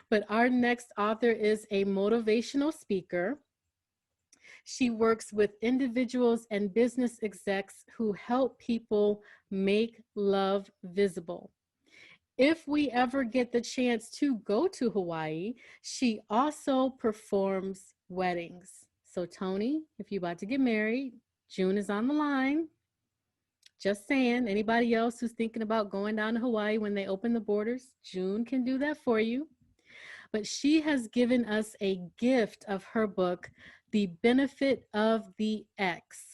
But our next author is a motivational speaker. She works with individuals and business execs who help people make love visible. If we ever get the chance to go to Hawaii, she also performs weddings. So Tony, if you're about to get married, June is on the line. Just saying, anybody else who's thinking about going down to Hawaii when they open the borders, June can do that for you. But she has given us a gift of her book, The Benefit of the Ex.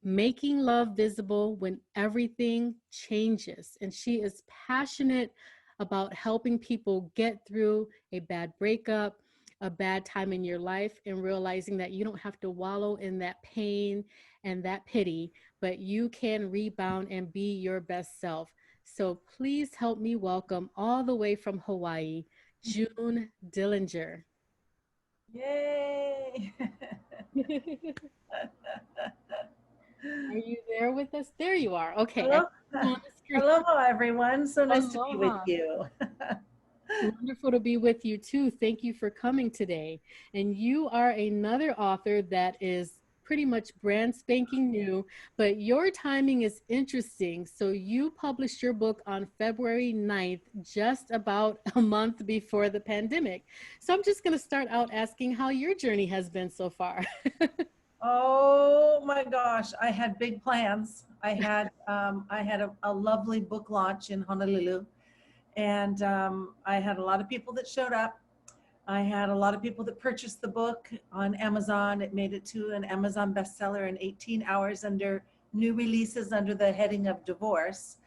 Making love visible when everything changes. And she is passionate about helping people get through a bad breakup, a bad time in your life, and realizing that you don't have to wallow in that pain and that pity, but you can rebound and be your best self. So please help me welcome all the way from Hawaii, June Dillinger. Yay! Are you there with us? There you are. Okay. Hello, hello everyone. So nice to be with you. Wonderful to be with you too. Thank you for coming today. And you are another author that is pretty much brand spanking new, but your timing is interesting. So you published your book on February 9th, just about a month before the pandemic. So I'm just going to start out asking how your journey has been so far. Oh my gosh, I had big plans. I had a lovely book launch in Honolulu, and I had a lot of people that showed up. I had a lot of people that purchased the book on Amazon. It made it to an Amazon bestseller in 18 hours under new releases under the heading of divorce.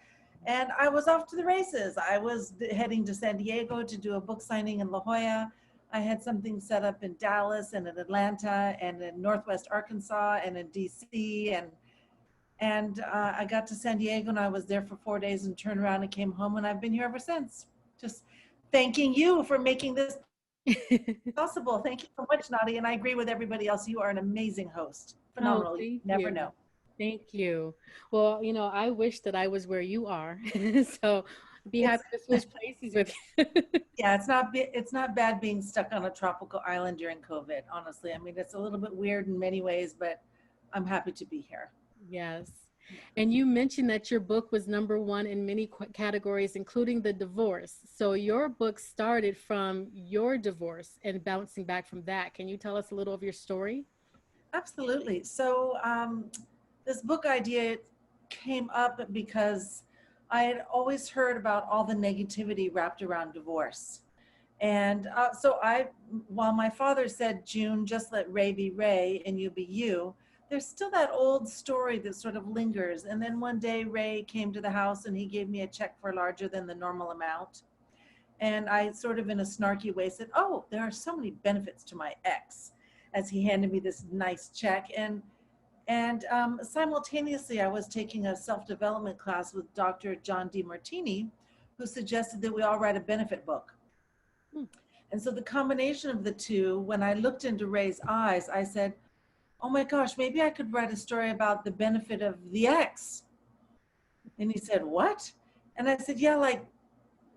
And I was off to the races. I was heading to San Diego to do a book signing in La Jolla. I had something set up in Dallas and in Atlanta and in Northwest Arkansas and in DC. And I got to San Diego and I was there for 4 days and turned around and came home, and I've been here ever since. Just thanking you for making this possible. Thank you so much, Nadia. And I agree with everybody else. You are an amazing host. Phenomenal. You never know. Thank you. Well, you know, I wish that I was where you are. So be It's happy to switch places with you. yeah, it's not bad being stuck on a tropical island during COVID, honestly. I mean, it's a little bit weird in many ways, but I'm happy to be here. Yes. And you mentioned that your book was #1 in many categories, including the divorce. So your book started from your divorce and bouncing back from that. Can you tell us a little of your story? Absolutely. So this book idea came up because I had always heard about all the negativity wrapped around divorce. And while my father said, June, just let Ray be Ray and you be you, there's still that old story that sort of lingers. And then one day Ray came to the house and he gave me a check for larger than the normal amount. And I sort of in a snarky way said, oh, there are so many benefits to my ex, as he handed me this nice check. And simultaneously, I was taking a self-development class with Dr. John DeMartini, who suggested that we all write a benefit book. And so the combination of the two, when I looked into Ray's eyes, I said, oh my gosh, maybe I could write a story about the benefit of the ex. And he said, what? And I said, yeah, like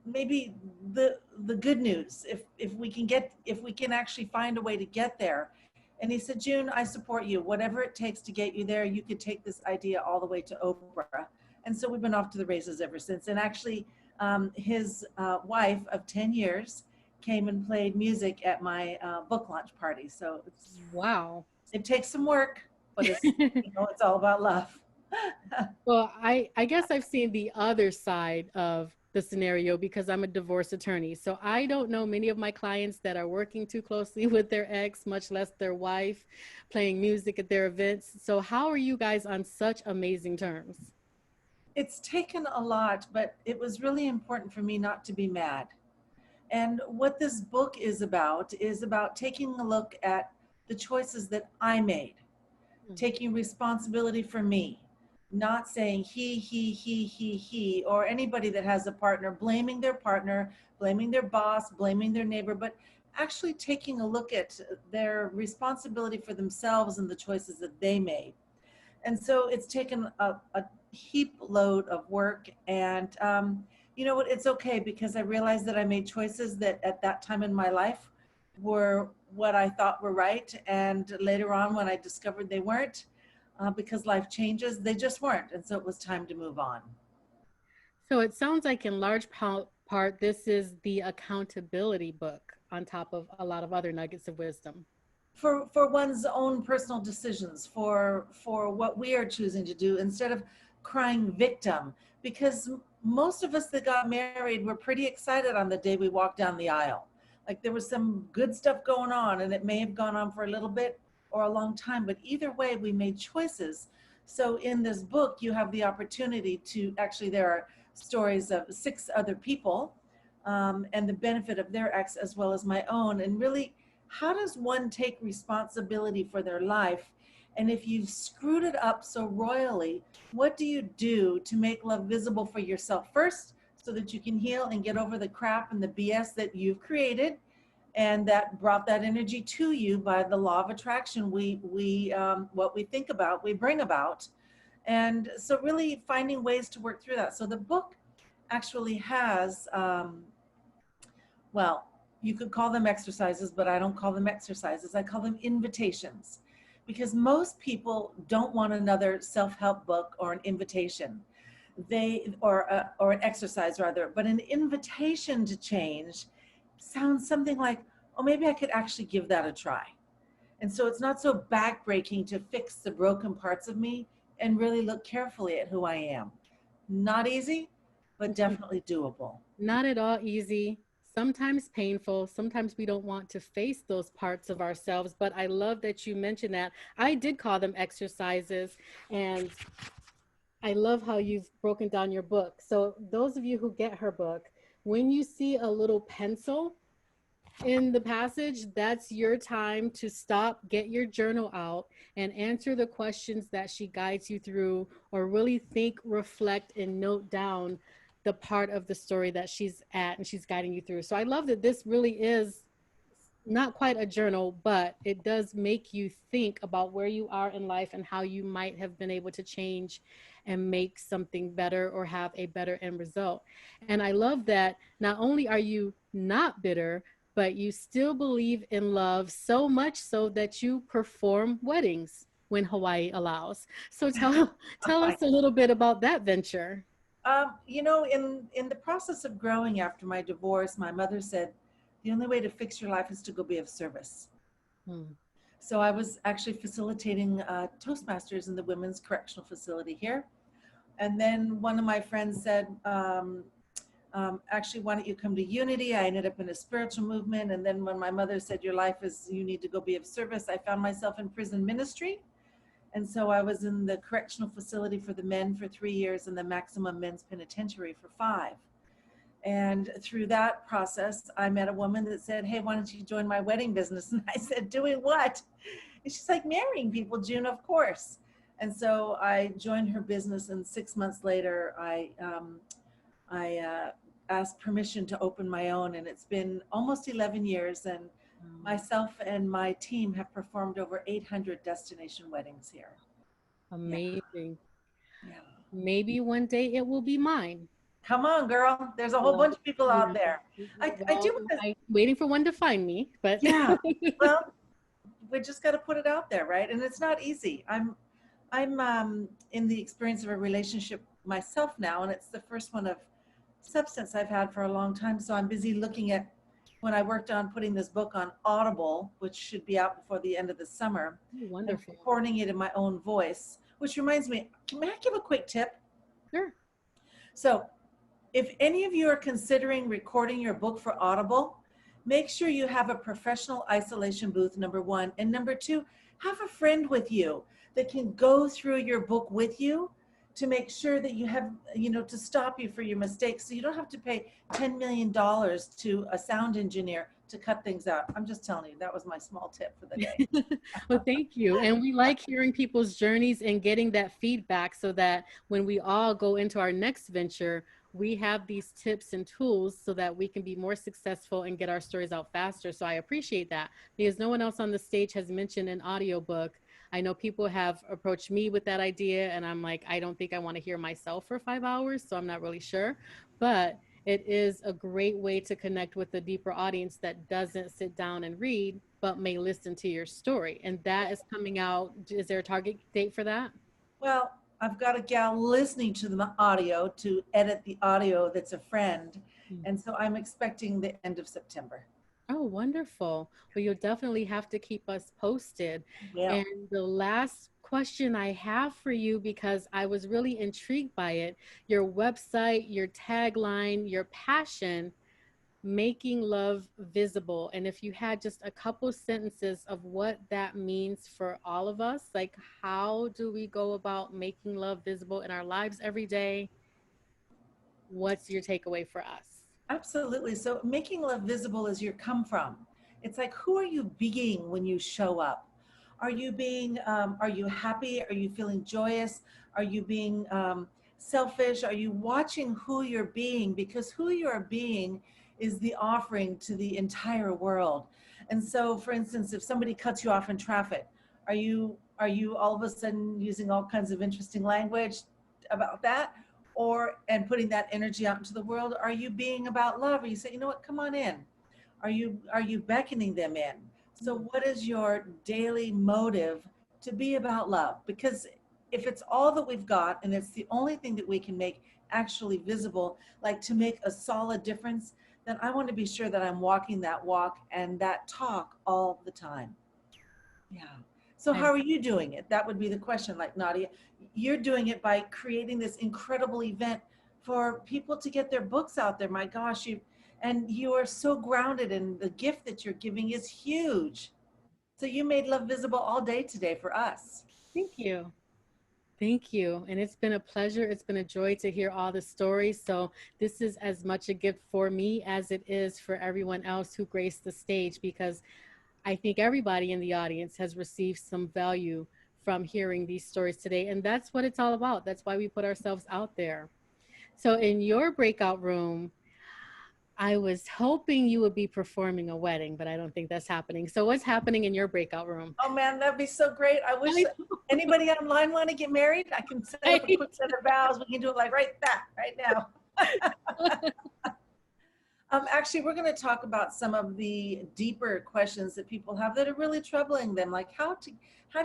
maybe the good news, if we can actually find a way to get there. And he said, June, I support you. Whatever it takes to get you there, you could take this idea all the way to Oprah. And so we've been off to the races ever since. And actually, his wife of 10 years came and played music at my book launch party. So Wow. It takes some work, but it's, it's all about love. Well, I guess I've seen the other side of the scenario because I'm a divorce attorney. So I don't know many of my clients that are working too closely with their ex, much less their wife, playing music at their events. So how are you guys on such amazing terms? It's taken a lot, but it was really important for me not to be mad. And what this book is about taking a look at the choices that I made, taking responsibility for me, not saying he, or anybody that has a partner, blaming their boss, blaming their neighbor, but actually taking a look at their responsibility for themselves and the choices that they made. And so it's taken a heap load of work. And you know what, it's okay, because I realized that I made choices that at that time in my life were what I thought were right. And later on, when I discovered they weren't, because life changes, they just weren't. And so it was time to move on. So it sounds like in large part, this is the accountability book on top of a lot of other nuggets of wisdom. For one's own personal decisions, for what we are choosing to do, instead of crying victim. Because most of us that got married were pretty excited on the day we walked down the aisle. Like there was some good stuff going on, and it may have gone on for a little bit or a long time, but either way, we made choices. So in this book, you have the opportunity to, actually there are stories of 6 other people and the benefit of their ex as well as my own. And really, how does one take responsibility for their life? And if you've screwed it up so royally, what do you do to make love visible for yourself first, so that you can heal and get over the crap and the BS that you've created and that brought that energy to you by the law of attraction? What we think about, we bring about. And so really finding ways to work through that. So the book actually has, well, you could call them exercises, but I don't call them exercises. I call them invitations, because most people don't want another self-help book or an invitation. Or an exercise rather, but an invitation to change sounds something like, oh, maybe I could actually give that a try. And so it's not so backbreaking to fix the broken parts of me and really look carefully at who I am. Not easy, but definitely doable. Not at all easy. Sometimes painful. Sometimes we don't want to face those parts of ourselves, but I love that you mentioned that. I did call them exercises, and I love how you've broken down your book. So those of you who get her book, when you see a little pencil in the passage, that's your time to stop, get your journal out, and answer the questions that she guides you through, or really think, reflect, and note down the part of the story that she's at and she's guiding you through. So I love that this really is not quite a journal, but it does make you think about where you are in life and how you might have been able to change and make something better or have a better end result. And I love that not only are you not bitter, but you still believe in love so much so that you perform weddings when Hawaii allows. So tell us a little bit about that venture. You know, in the process of growing after my divorce, my mother said, the only way to fix your life is to go be of service. Hmm. So I was actually facilitating Toastmasters in the women's correctional facility here. And then one of my friends said, actually, why don't you come to Unity? I ended up in a spiritual movement. And then when my mother said, your life is, you need to go be of service, I found myself in prison ministry. And so I was in the correctional facility for the men for 3 years and the maximum men's penitentiary for 5. And through that process, I met a woman that said, hey, why don't you join my wedding business? And I said, doing what? And she's like, marrying people, June, of course. And so I joined her business, and 6 months later, I asked permission to open my own, and it's been almost 11 years, and myself and my team have performed over 800 destination weddings here. Amazing. Yeah. Maybe one day it will be mine. Come on, girl. There's a whole bunch of people out there. I do. I'm waiting for one to find me, but yeah. Well, we just got to put it out there, right? And it's not easy. I'm in the experience of a relationship myself now, and it's the first one of substance I've had for a long time. So I'm busy looking at when I worked on putting this book on Audible, which should be out before the end of the summer. Oh, wonderful. Recording it in my own voice, which reminds me, may I give a quick tip? Sure. So if any of you are considering recording your book for Audible, make sure you have a professional isolation booth, number 1. And number 2, have a friend with you that can go through your book with you to make sure that you have, you know, to stop you for your mistakes. So you don't have to pay $10 million to a sound engineer to cut things out. I'm just telling you, that was my small tip for the day. Well, thank you. And we like hearing people's journeys and getting that feedback so that when we all go into our next venture, we have these tips and tools so that we can be more successful and get our stories out faster. So I appreciate that, because no one else on the stage has mentioned an audiobook. I know people have approached me with that idea, and I'm like, I don't think I want to hear myself for 5 hours, so I'm not really sure. But it is a great way to connect with a deeper audience that doesn't sit down and read, but may listen to your story. And that is coming out. Is there a target date for that? Well, I've got a gal listening to the audio to edit the audio that's a friend. And so I'm expecting the end of September. Oh, wonderful. Well, you'll definitely have to keep us posted. Yeah. And the last question I have for you, because I was really intrigued by it, your website, your tagline, your passion, making love visible. And if you had just a couple sentences of what that means for all of us, like how do we go about making love visible in our lives every day? What's your takeaway for us? Absolutely. So making love visible is your come from. It's like, who are you being when you show up? Are you being, are you happy? Are you feeling joyous? Are you being selfish? Are you watching who you're being? Because who you are being is the offering to the entire world. And so, for instance, if somebody cuts you off in traffic, are you all of a sudden using all kinds of interesting language about that? And putting that energy out into the world? Are you being about love? Or you say, you know what, come on in? Are you beckoning them in? So what is your daily motive to be about love? Because if it's all that we've got and it's the only thing that we can make actually visible, like to make a solid difference, then I want to be sure that I'm walking that walk and that talk all the time. Yeah. So how are you doing it? That would be the question. Like Nadia, you're doing it by creating this incredible event for people to get their books out there. My gosh, you are so grounded, and the gift that you're giving is huge. So you made love visible all day today for us. Thank you. Thank you. And it's been a pleasure. It's been a joy to hear all the stories. So this is as much a gift for me as it is for everyone else who graced the stage, because I think everybody in the audience has received some value from hearing these stories today. And that's what it's all about. That's why we put ourselves out there. So in your breakout room, I was hoping you would be performing a wedding, but I don't think that's happening. So what's happening in your breakout room? Oh man, that'd be so great. I wish anybody online want to get married. I can set up a quick set of vows. We can do it like right now. Actually, we're going to talk about some of the deeper questions that people have that are really troubling them, like how do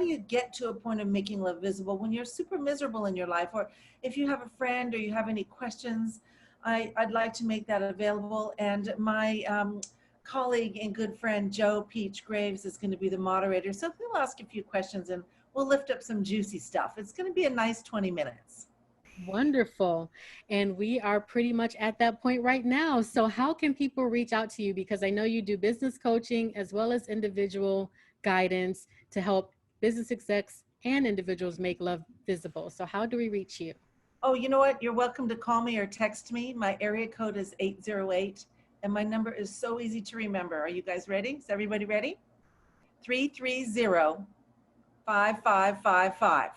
you get to a point of making love visible when you're super miserable in your life, or if you have a friend or you have any questions, I'd like to make that available. And my colleague and good friend Joe Peach Graves is going to be the moderator, so he'll ask a few questions and we'll lift up some juicy stuff. It's going to be a nice 20 minutes. Wonderful. And we are pretty much at that point right now. So how can people reach out to you? Because I know you do business coaching as well as individual guidance to help business execs and individuals make love visible. So how do we reach you? Oh, you know what? You're welcome to call me or text me. My area code is 808 and my number is so easy to remember. Are you guys ready? Is everybody ready? 330-5555.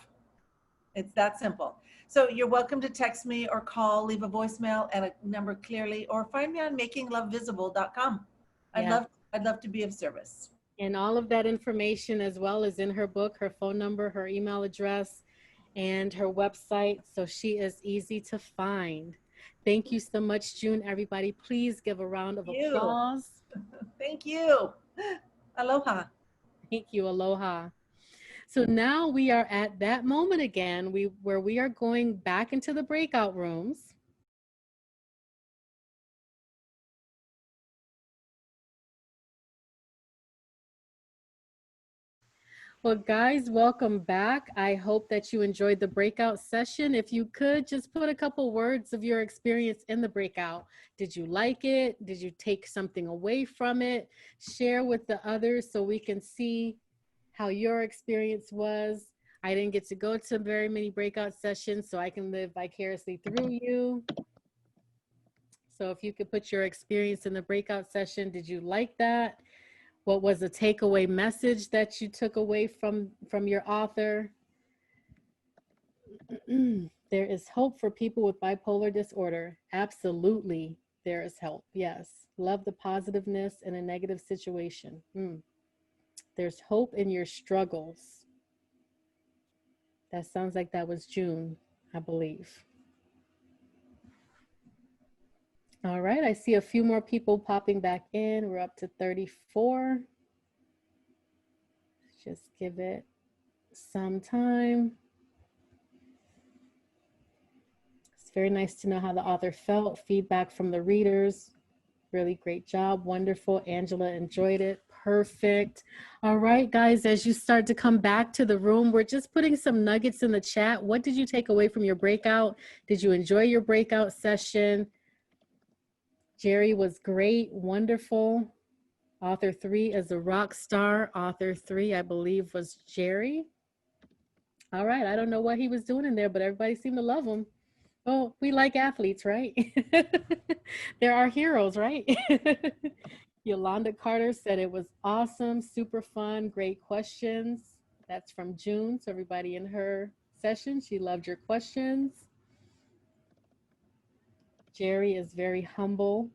It's that simple. So you're welcome to text me or call, leave a voicemail and a number clearly, or find me on makinglovevisible.com. I'd love to be of service. And all of that information as well is in her book, her phone number, her email address, and her website. So she is easy to find. Thank you so much, June. Everybody, please give a round of applause. Thank you. Aloha. Thank you. Aloha. So now we are at that moment again, where we are going back into the breakout rooms. Well, guys, welcome back. I hope that you enjoyed the breakout session. If you could just put a couple words of your experience in the breakout. Did you like it? Did you take something away from it? Share with the others so we can see how your experience was. I didn't get to go to very many breakout sessions, so I can live vicariously through you. So if you could put your experience in the breakout session, did you like that? What was the takeaway message that you took away from your author? There is hope for people with bipolar disorder. Absolutely, there is hope. Yes. Love the positiveness in a negative situation. There's hope in your struggles. That sounds like that was June, I believe. All right, I see a few more people popping back in. We're up to 34. Just give it some time. It's very nice to know how the author felt. Feedback from the readers. Really great job. Wonderful. Angela enjoyed it. Perfect. All right, guys, as you start to come back to the room, we're just putting some nuggets in the chat. What did you take away from your breakout? Did you enjoy your breakout session? Gerry was great. Wonderful. Author 3 is a rock star. Author 3, I believe, was Gerry. All right. I don't know what he was doing in there, but everybody seemed to love him. Oh, we like athletes, right? They're our heroes, right? Yolanda Carter said it was awesome, super fun, great questions. That's from June. So everybody in her session, she loved your questions. Gerry is very humble.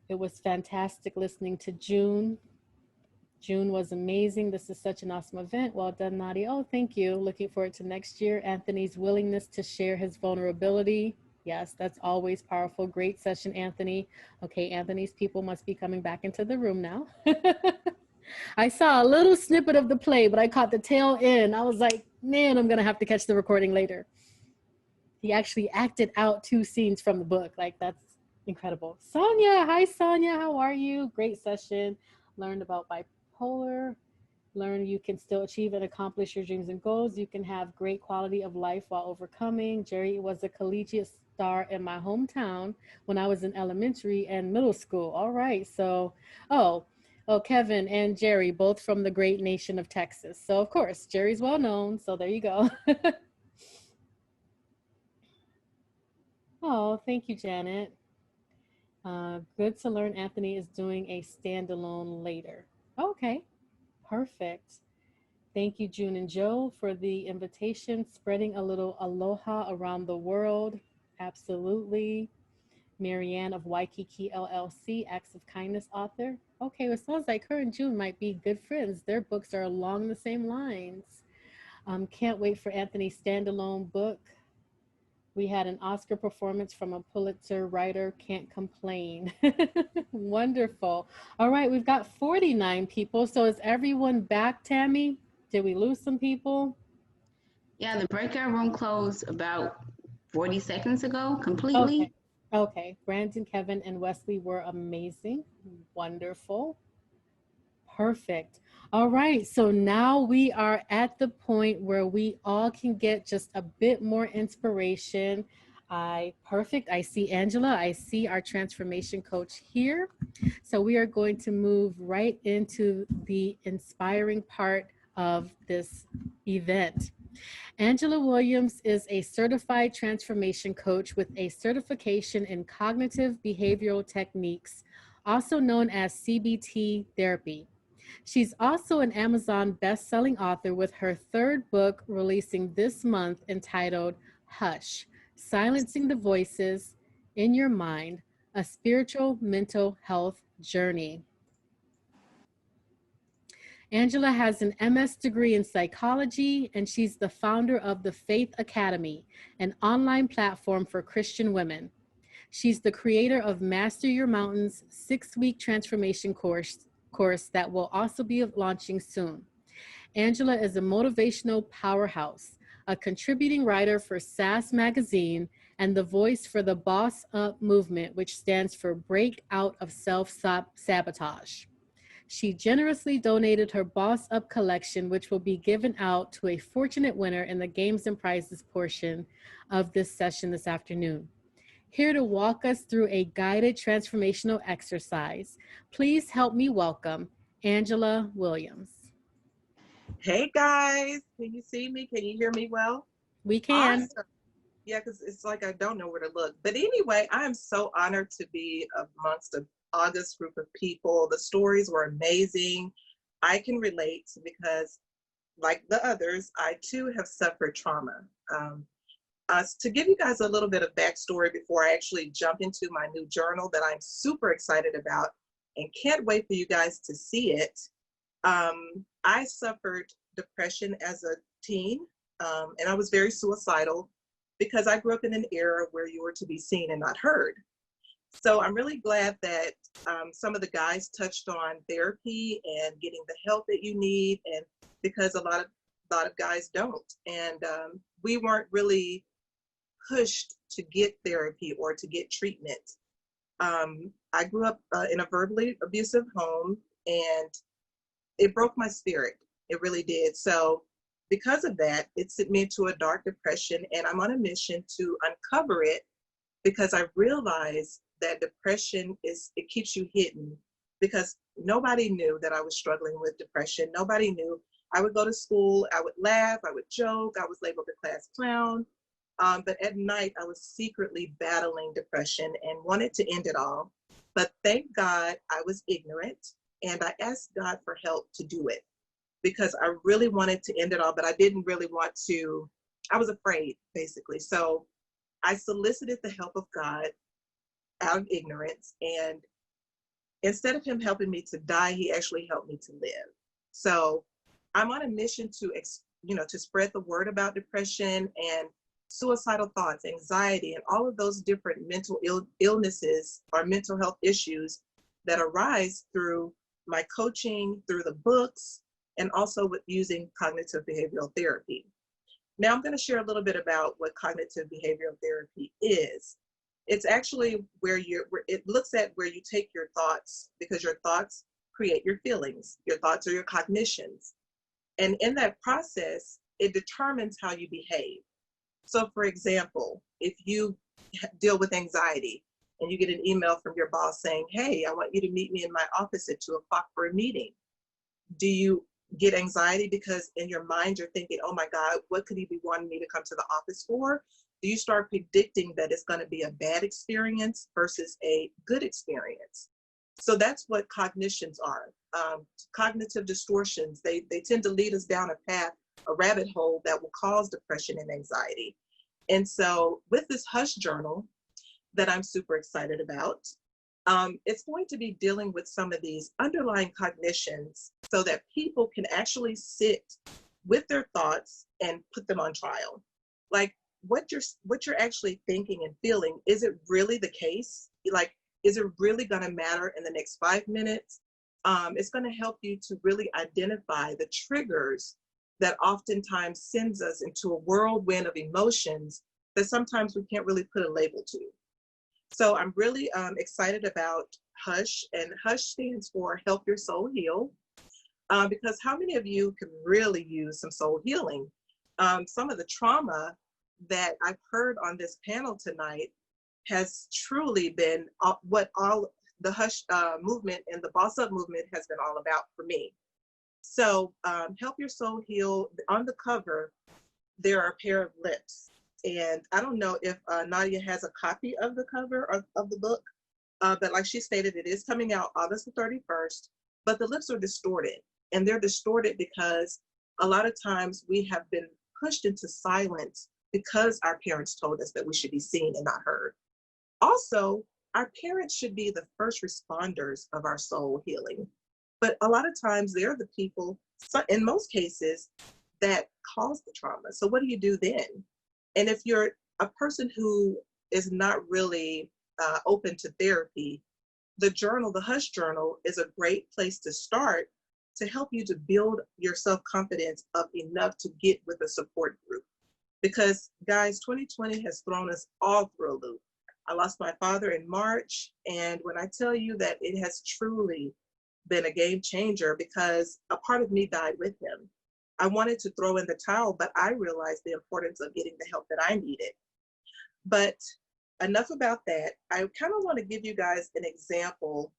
It was fantastic listening to June. June was amazing. This is such an awesome event. Well done, Nadia. Oh, thank you. Looking forward to next year. Anthony's willingness to share his vulnerability. Yes, that's always powerful. Great session, Anthony. Okay, Anthony's people must be coming back into the room now. I saw a little snippet of the play, but I caught the tail end. I was like, man, I'm going to have to catch the recording later. He actually acted out 2 scenes from the book. Like, that's incredible. Sonia, hi, Sonia. How are you? Great session. Learned about bipolar. Learn you can still achieve and accomplish your dreams and goals. You can have great quality of life while overcoming. Gerry was a collegiate star in my hometown when I was in elementary and middle school. All right. So, oh, Kevin and Gerry, both from the great nation of Texas. So, of course, Gerry's well known. So there you go. Oh, thank you, Janet. Good to learn Anthony is doing a standalone later. Okay, perfect. Thank you, June and Joe, for the invitation, spreading a little aloha around the world. Absolutely. Marianne of Waikiki LLC, Acts of Kindness author. Okay, well, it sounds like her and June might be good friends. Their books are along the same lines. Can't wait for Anthony's standalone book. We had an Oscar performance from a Pulitzer writer. Can't complain. Wonderful. All right, we've got 49 people. So is everyone back, Tammy? Did we lose some people? Yeah, the breakout room closed about 40 seconds ago completely. Okay. Okay. Brandon, Kevin, and Wesley were amazing. Wonderful. Perfect. All right. So now we are at the point where we all can get just a bit more inspiration. Perfect. I see Angela. I see our transformation coach here. So we are going to move right into the inspiring part of this event. Angela Williams is a certified transformation coach with a certification in cognitive behavioral techniques, also known as CBT therapy. She's also an Amazon best-selling author with her third book releasing this month entitled Hush, Silencing the Voices in Your Mind, a Spiritual Mental Health Journey. Angela has an MS degree in psychology, and she's the founder of the Faith Academy, an online platform for Christian women. She's the creator of Master Your Mountains 6-week transformation course that will also be launching soon. Angela is a motivational powerhouse, a contributing writer for SAS Magazine, and the voice for the Boss Up movement, which stands for Break Out of Self-Sabotage. She generously donated her Boss Up collection, which will be given out to a fortunate winner in the games and prizes portion of this session this afternoon. Here to walk us through a guided transformational exercise, please help me welcome Angela Williams. Hey guys, can you see me? Can you hear me well? We can. Awesome. Yeah, because it's like I don't know where to look. But anyway, I am so honored to be amongst an august group of people. The stories were amazing. I can relate because, like the others, I too have suffered trauma. To give you guys a little bit of backstory before I actually jump into my new journal that I'm super excited about and can't wait for you guys to see it. I suffered depression as a teen, and I was very suicidal because I grew up in an era where you were to be seen and not heard. So I'm really glad that some of the guys touched on therapy and getting the help that you need, and because a lot of guys don't, and we weren't really pushed to get therapy or to get treatment. I grew up in a verbally abusive home, and it broke my spirit. It really did. So because of that, it sent me into a dark depression, and I'm on a mission to uncover it because I realized that depression it keeps you hidden, because nobody knew that I was struggling with depression. Nobody knew. I would go to school, I would laugh, I would joke, I was labeled the class clown. But at night, I was secretly battling depression and wanted to end it all. But thank God I was ignorant, and I asked God for help to do it because I really wanted to end it all, but I didn't really want to. I was afraid, basically. So I solicited the help of God out of ignorance, and instead of him helping me to die, he actually helped me to live. So I'm on a mission to spread the word about depression and suicidal thoughts, anxiety, and all of those different mental illnesses or mental health issues that arise through my coaching, through the books, and also with using cognitive behavioral therapy. Now I'm going to share a little bit about what cognitive behavioral therapy is. It's actually where it looks at where you take your thoughts, because your thoughts create your feelings. Your thoughts are your cognitions. And in that process, it determines how you behave. So for example, if you deal with anxiety and you get an email from your boss saying, hey, I want you to meet me in my office at 2 o'clock for a meeting. Do you get anxiety because in your mind you're thinking, oh my God, what could he be wanting me to come to the office for? Do you start predicting that it's going to be a bad experience versus a good experience? So that's what cognitions are. Cognitive distortions, they tend to lead us down a path, a rabbit hole that will cause depression and anxiety. And so with this Hush journal, that I'm super excited about. It's going to be dealing with some of these underlying cognitions so that people can actually sit with their thoughts and put them on trial. Like what you're actually thinking and feeling, is it really the case? Like, is it really going to matter in the next 5 minutes? It's going to help you to really identify the triggers that oftentimes sends us into a whirlwind of emotions that sometimes we can't really put a label to. So I'm really excited about HUSH, and HUSH stands for Help Your Soul Heal, because how many of you can really use some soul healing? Some of the trauma that I've heard on this panel tonight has truly been what all the HUSH movement and the Boss Up movement has been all about for me. So Help Your Soul Heal, on the cover, there are a pair of lips. And I don't know if Nadia has a copy of the cover of the book, but like she stated, it is coming out August the 31st, but the lips are distorted. And they're distorted because a lot of times we have been pushed into silence because our parents told us that we should be seen and not heard. Also, our parents should be the first responders of our soul healing. But a lot of times they're the people, in most cases, that cause the trauma. So what do you do then? And if you're a person who is not really open to therapy, the journal, the HUSH journal, is a great place to start to help you to build your self-confidence up enough to get with a support group. Because guys, 2020 has thrown us all through a loop. I lost my father in March, and when I tell you that it has truly been a game changer, because a part of me died with him. I wanted to throw in the towel, but I realized the importance of getting the help that I needed. But enough about that. I kind of want to give you guys an example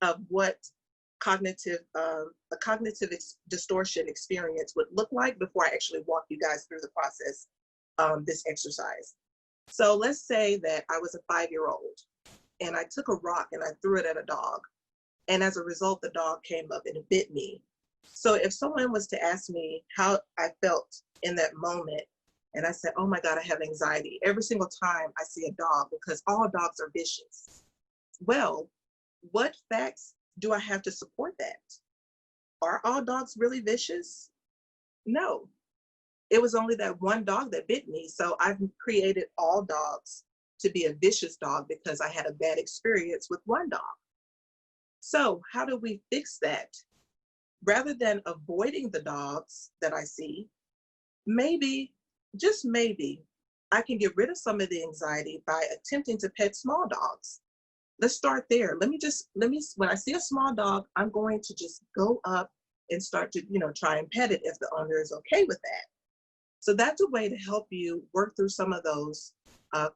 of what a cognitive distortion experience would look like before I actually walk you guys through the process, this exercise. So let's say that I was a 5-year-old and I took a rock and I threw it at a dog. And as a result, the dog came up and it bit me. So if someone was to ask me how I felt in that moment, and I said, oh my God, I have anxiety every single time I see a dog because all dogs are vicious. Well, what facts do I have to support that? Are all dogs really vicious? No. It was only that one dog that bit me. So I've created all dogs to be a vicious dog because I had a bad experience with one dog. So how do we fix that? Rather than avoiding the dogs that I see, maybe, just maybe, I can get rid of some of the anxiety by attempting to pet small dogs. Let's start there. Let me, when I see a small dog, I'm going to just go up and start to, try and pet it if the owner is okay with that. So that's a way to help you work through some of those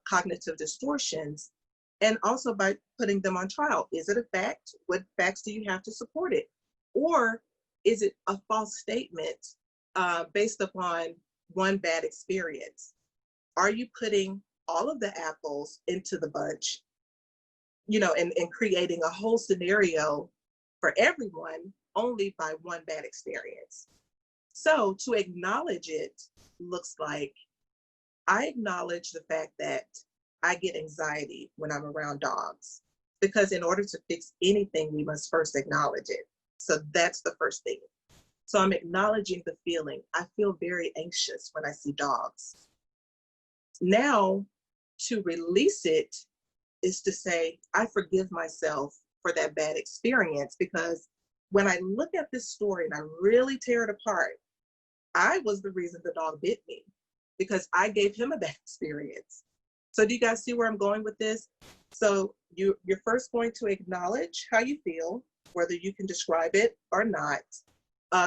cognitive distortions, and also by putting them on trial. Is it a fact? What facts do you have to support it? Or is it a false statement based upon one bad experience? Are you putting all of the apples into the bunch, and creating a whole scenario for everyone only by one bad experience? So to acknowledge it looks like I acknowledge the fact that I get anxiety when I'm around dogs, because in order to fix anything, we must first acknowledge it. So that's the first thing. So I'm acknowledging the feeling. I feel very anxious when I see dogs. Now, to release it is to say, I forgive myself for that bad experience, because when I look at this story and I really tear it apart, I was the reason the dog bit me because I gave him a bad experience. So do you guys see where I'm going with this? So you're first going to acknowledge how you feel, whether you can describe it or not.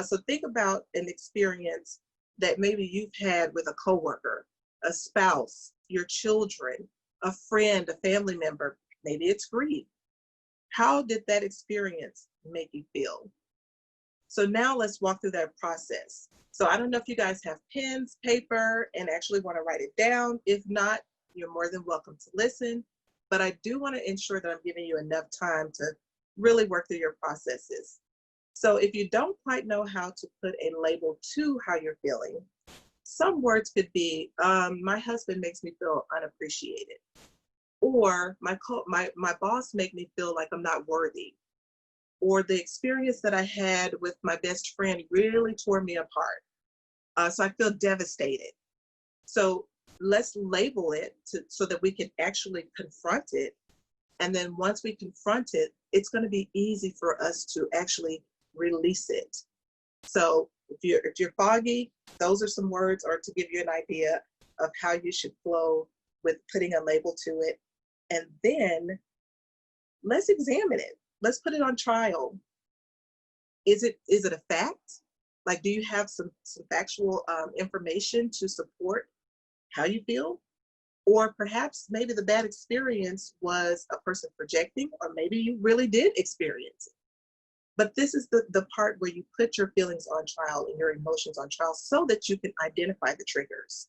So think about an experience that maybe you've had with a coworker, a spouse, your children, a friend, a family member. Maybe it's grief. How did that experience make you feel? So now let's walk through that process. So I don't know if you guys have pens, paper, and actually want to write it down. If not, you're more than welcome to listen. But I do want to ensure that I'm giving you enough time to really work through your processes. So if you don't quite know how to put a label to how you're feeling, some words could be, my husband makes me feel unappreciated. or my boss made me feel like I'm not worthy, or the experience that I had with my best friend really tore me apart. So I feel devastated. So let's label it so that we can actually confront it. And then once we confront it, it's going to be easy for us to actually release it. So if you're foggy, those are some words, or to give you an idea of how you should flow with putting a label to it. And then let's examine it. Let's put it on trial. Is it a fact? Like, do you have some factual information to support how you feel? Or perhaps maybe the bad experience was a person projecting, or maybe you really did experience it. But this is the part where you put your feelings on trial and your emotions on trial so that you can identify the triggers.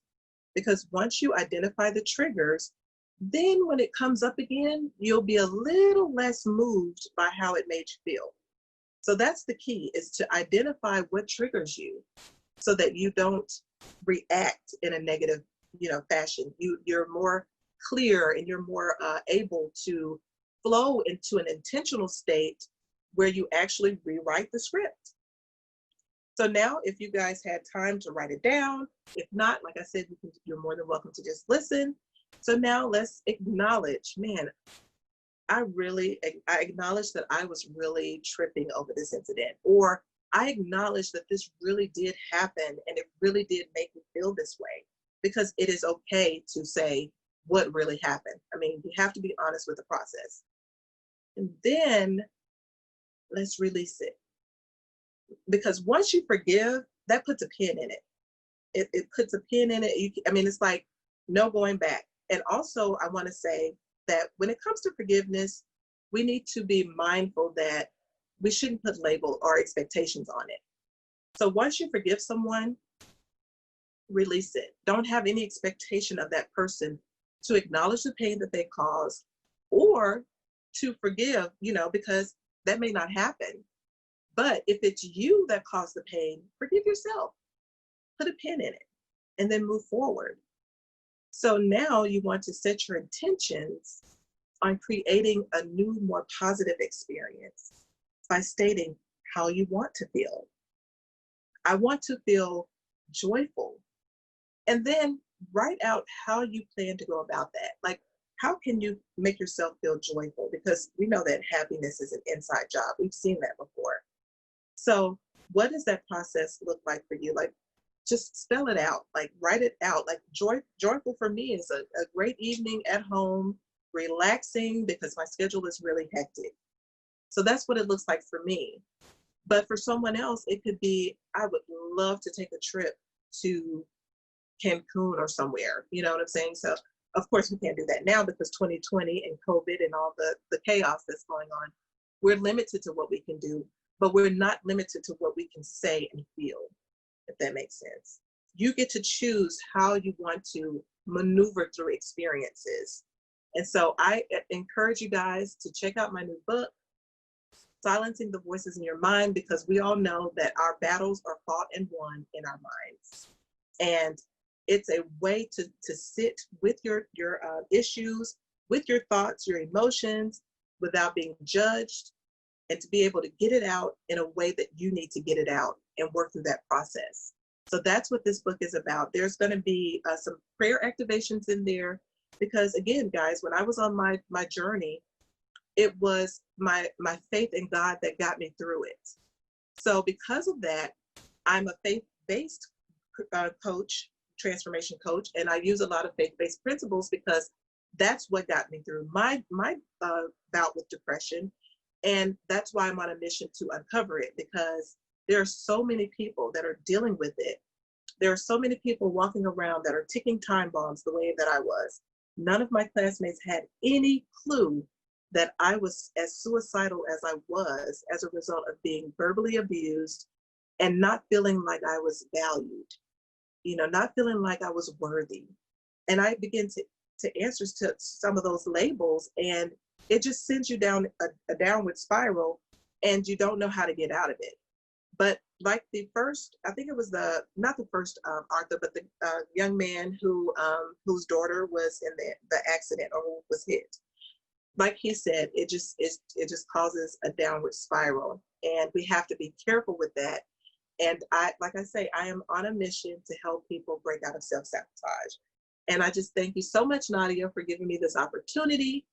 Because once you identify the triggers, then when it comes up again, you'll be a little less moved by how it made you feel. So that's the key, is to identify what triggers you so that you don't react in a negative, fashion. You're more clear and you're more able to flow into an intentional state where you actually rewrite the script. So now, if you guys had time to write it down, if not, like I said, you're more than welcome to just listen. So now let's acknowledge, man, I acknowledge that I was really tripping over this incident, or I acknowledge that this really did happen and it really did make me feel this way, because it is okay to say what really happened. I mean, you have to be honest with the process. And then let's release it. Because once you forgive, that puts a pin in it. It puts a pin in it. It's like no going back. And also, I want to say that when it comes to forgiveness, we need to be mindful that we shouldn't put label or expectations on it. So once you forgive someone, release it. Don't have any expectation of that person to acknowledge the pain that they caused, or to forgive, because that may not happen. But if it's you that caused the pain, forgive yourself. Put a pin in it and then move forward. So now you want to set your intentions on creating a new, more positive experience by stating how you want to feel. I want to feel joyful. And then write out how you plan to go about that. Like, how can you make yourself feel joyful? Because we know that happiness is an inside job. We've seen that before. So what does that process look like for you? Like, just spell it out, like write it out. Like joyful for me is a great evening at home, relaxing, because my schedule is really hectic. So that's what it looks like for me. But for someone else, it could be, I would love to take a trip to Cancun or somewhere, you know what I'm saying? So of course we can't do that now because 2020 and COVID and all the chaos that's going on, we're limited to what we can do, but we're not limited to what we can say and feel, if that makes sense. You get to choose how you want to maneuver through experiences. And so I encourage you guys to check out my new book, Silencing the Voices in Your Mind, because we all know that our battles are fought and won in our minds. And it's a way to sit with your issues, with your thoughts, your emotions, without being judged, and to be able to get it out in a way that you need to get it out and work through that process. So that's what this book is about. There's going to be some prayer activations in there, because again, guys, when I was on my journey, it was my faith in God that got me through it. So because of that, I'm a faith-based coach, transformation coach, and I use a lot of faith-based principles because that's what got me through my bout with depression. And that's why I'm on a mission to uncover it, because there are so many people that are dealing with it. There are so many people walking around that are ticking time bombs the way that I was. None of my classmates had any clue that I was as suicidal as I was as a result of being verbally abused and not feeling like I was valued, not feeling like I was worthy. And I began to answer to some of those labels, and it just sends you down a downward spiral, and you don't know how to get out of it. But like the first, I think it was not the first author, but the young man whose daughter was in the accident or who was hit. Like he said, it just causes a downward spiral, and we have to be careful with that. And like I say, I am on a mission to help people break out of self-sabotage. And I just thank you so much, Nadia, for giving me this opportunity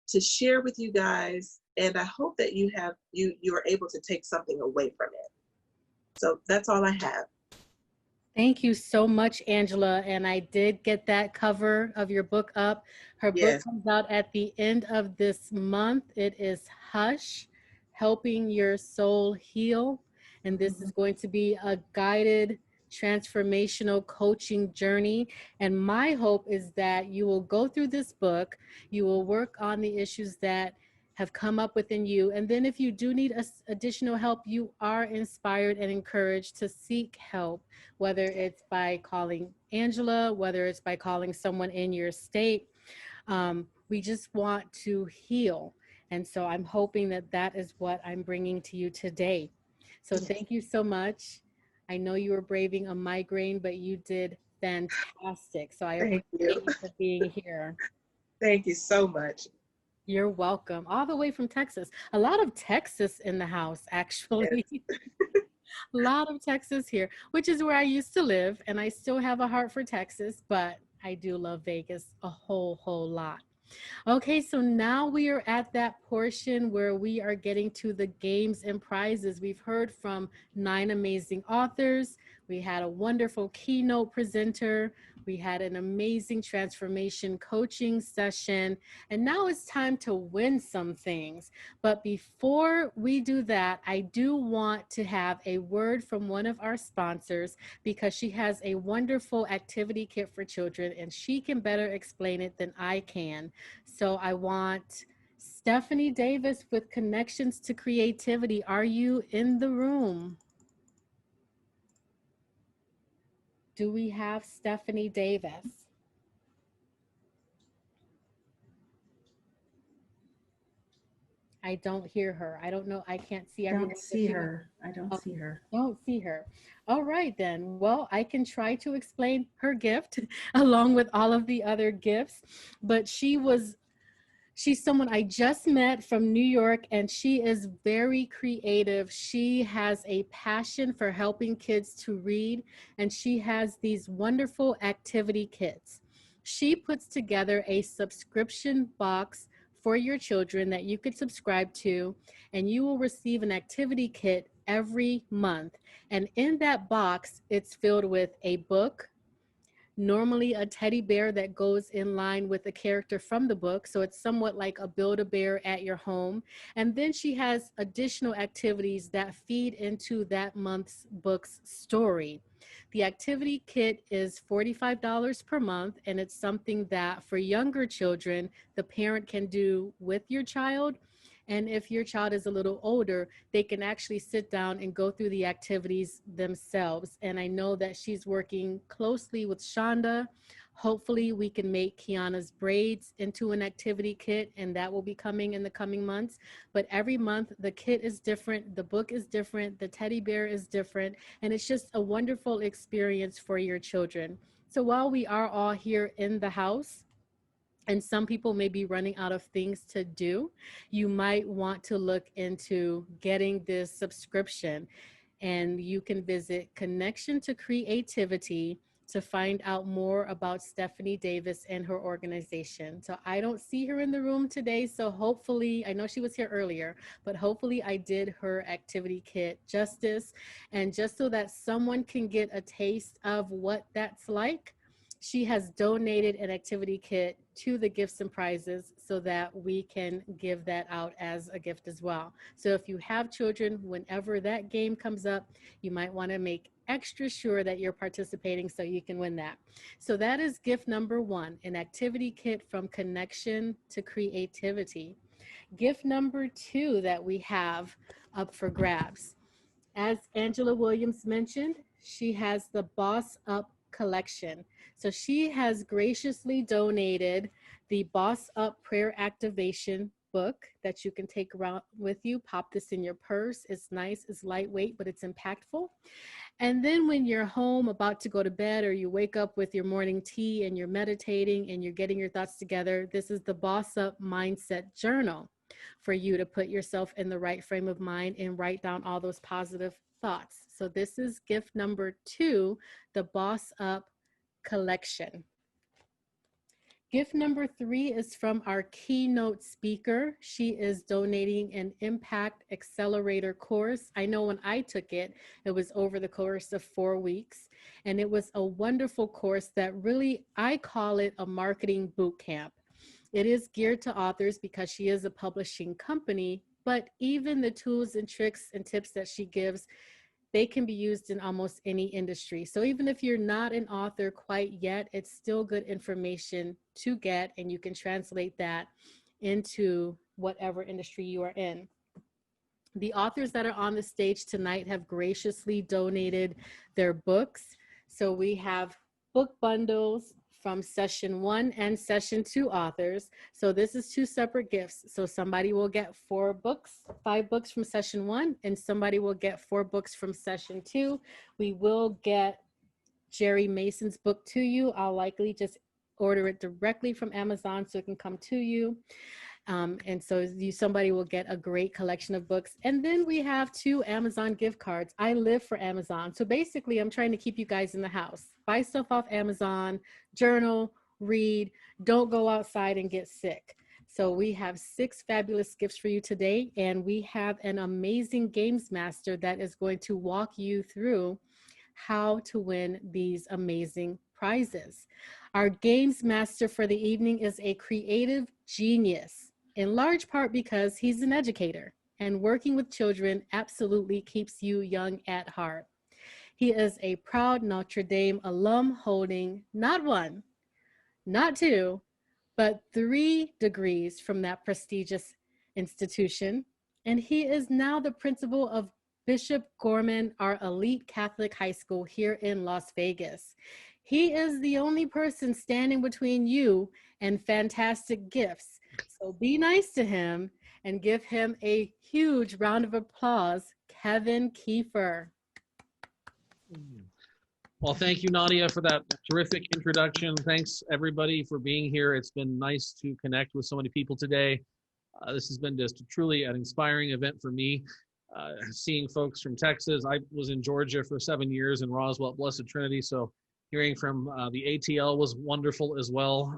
to share with you guys. And I hope that you are able to take something away from it. So that's all I have. Thank you so much, Angela. And I did get that cover of your book up. Her book comes out at the end of this month. It is Hush, Helping Your Soul Heal. And this is going to be a guided transformational coaching journey. And my hope is that you will go through this book, you will work on the issues that have come up within you. And then if you do need additional help, you are inspired and encouraged to seek help, whether it's by calling Angela, whether it's by calling someone in your state. We just want to heal. And so I'm hoping that that is what I'm bringing to you today. So thank you so much. I know you were braving a migraine, but you did fantastic. So I appreciate you for being here. Thank you so much. You're welcome. All the way from Texas. A lot of Texas in the house, actually. Yes. A lot of Texas here, which is where I used to live. And I still have a heart for Texas, but I do love Vegas a whole lot. Okay, so now we are at that portion where we are getting to the games and prizes. We've heard from 9 amazing authors. We had a wonderful keynote presenter. We had an amazing transformation coaching session. And now it's time to win some things. But before we do that, I do want to have a word from one of our sponsors, because she has a wonderful activity kit for children and she can better explain it than I can. So I want Stephanie Davis with Connections to Creativity. Are you in the room? Do we have Stephanie Davis? I don't hear her. I don't know. I can't see everyone. Don't see her. I don't see her. Don't see her. All right, then. Well, I can try to explain her gift along with all of the other gifts. But she's someone I just met from New York, and she is very creative. She has a passion for helping kids to read, and she has these wonderful activity kits. She puts together a subscription box for your children that you could subscribe to, and you will receive an activity kit every month. And in that box, it's filled with a book, normally a teddy bear that goes in line with the character from the book. So it's somewhat like a Build-A-Bear at your home. And then she has additional activities that feed into that month's book's story. The activity kit is $45 per month, and it's something that for younger children, the parent can do with your child. And if your child is a little older, they can actually sit down and go through the activities themselves. And I know that she's working closely with Chanda. Hopefully we can make Kiana's braids into an activity kit, and that will be coming in the coming months. But every month the kit is different, the book is different, the teddy bear is different, and it's just a wonderful experience for your children. So while we are all here in the house, and some people may be running out of things to do, you might want to look into getting this subscription. And you can visit Connection to Creativity to find out more about Stephanie Davis and her organization. So I don't see her in the room today, so hopefully, I know she was here earlier, but hopefully I did her activity kit justice. And just so that someone can get a taste of what that's like, she has donated an activity kit to the gifts and prizes so that we can give that out as a gift as well. So if you have children, whenever that game comes up, you might want to make extra sure that you're participating so you can win that. So that is gift number 1, an activity kit from Connection to Creativity. Gift number 2 that we have up for grabs. As Angela Williams mentioned, she has the Boss Up collection. So she has graciously donated the Boss Up Prayer Activation book that you can take around with you. Pop this in your purse. It's nice, it's lightweight, but it's impactful. And then when you're home about to go to bed, or you wake up with your morning tea and you're meditating and you're getting your thoughts together, this is the Boss Up Mindset Journal for you to put yourself in the right frame of mind and write down all those positive thoughts. So this is gift number 2, the Boss Up collection. Gift number 3 is from our keynote speaker. She is donating an Impact Accelerator course. I know when I took it, it was over the course of 4 weeks, and it was a wonderful course that really, I call it a marketing boot camp. It is geared to authors because she is a publishing company, but even the tools and tricks and tips that she gives, they can be used in almost any industry. So even if you're not an author quite yet, it's still good information to get, and you can translate that into whatever industry you are in. The authors that are on the stage tonight have graciously donated their books. So we have book bundles from session 1 and session 2 authors. So this is 2 separate gifts. So somebody will get 4 books, 5 books from session 1, and somebody will get 4 books from session 2. We will get Jerry Mason's book to you. I'll likely just order it directly from Amazon so it can come to you. And so somebody will get a great collection of books. And then we have 2 Amazon gift cards. I live for Amazon. So basically, I'm trying to keep you guys in the house. Buy stuff off Amazon, journal, read, don't go outside and get sick. So we have 6 fabulous gifts for you today. And we have an amazing games master that is going to walk you through how to win these amazing prizes. Our games master for the evening is a creative genius, in large part because he's an educator, and working with children absolutely keeps you young at heart. He is a proud Notre Dame alum holding not 1, not 2, but 3 degrees from that prestigious institution. And he is now the principal of Bishop Gorman, our elite Catholic high school here in Las Vegas. He is the only person standing between you and fantastic gifts. So be nice to him and give him a huge round of applause, Kevin Kiefer. Well, thank you, Nadia, for that terrific introduction. Thanks, everybody, for being here. It's been nice to connect with so many people today. This has been just truly an inspiring event for me. Seeing folks from Texas. I was in Georgia for 7 years in Roswell, Blessed Trinity, so hearing from the ATL was wonderful as well.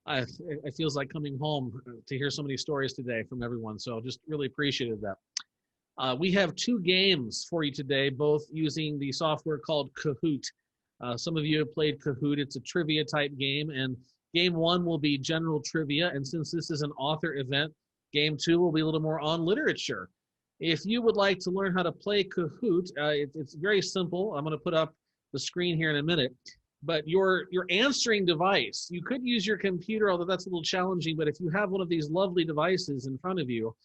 It feels like coming home to hear so many stories today from everyone, so just really appreciated that. We have 2 games for you today, both using the software called Kahoot. Some of you have played Kahoot. It's a trivia type game, and game 1 will be general trivia, and since this is an author event, game 2 will be a little more on literature. If you would like to learn how to play Kahoot, it's very simple. I'm going to put up the screen here in a minute. But your answering device, you could use your computer, although that's a little challenging, but if you have one of these lovely devices in front of you,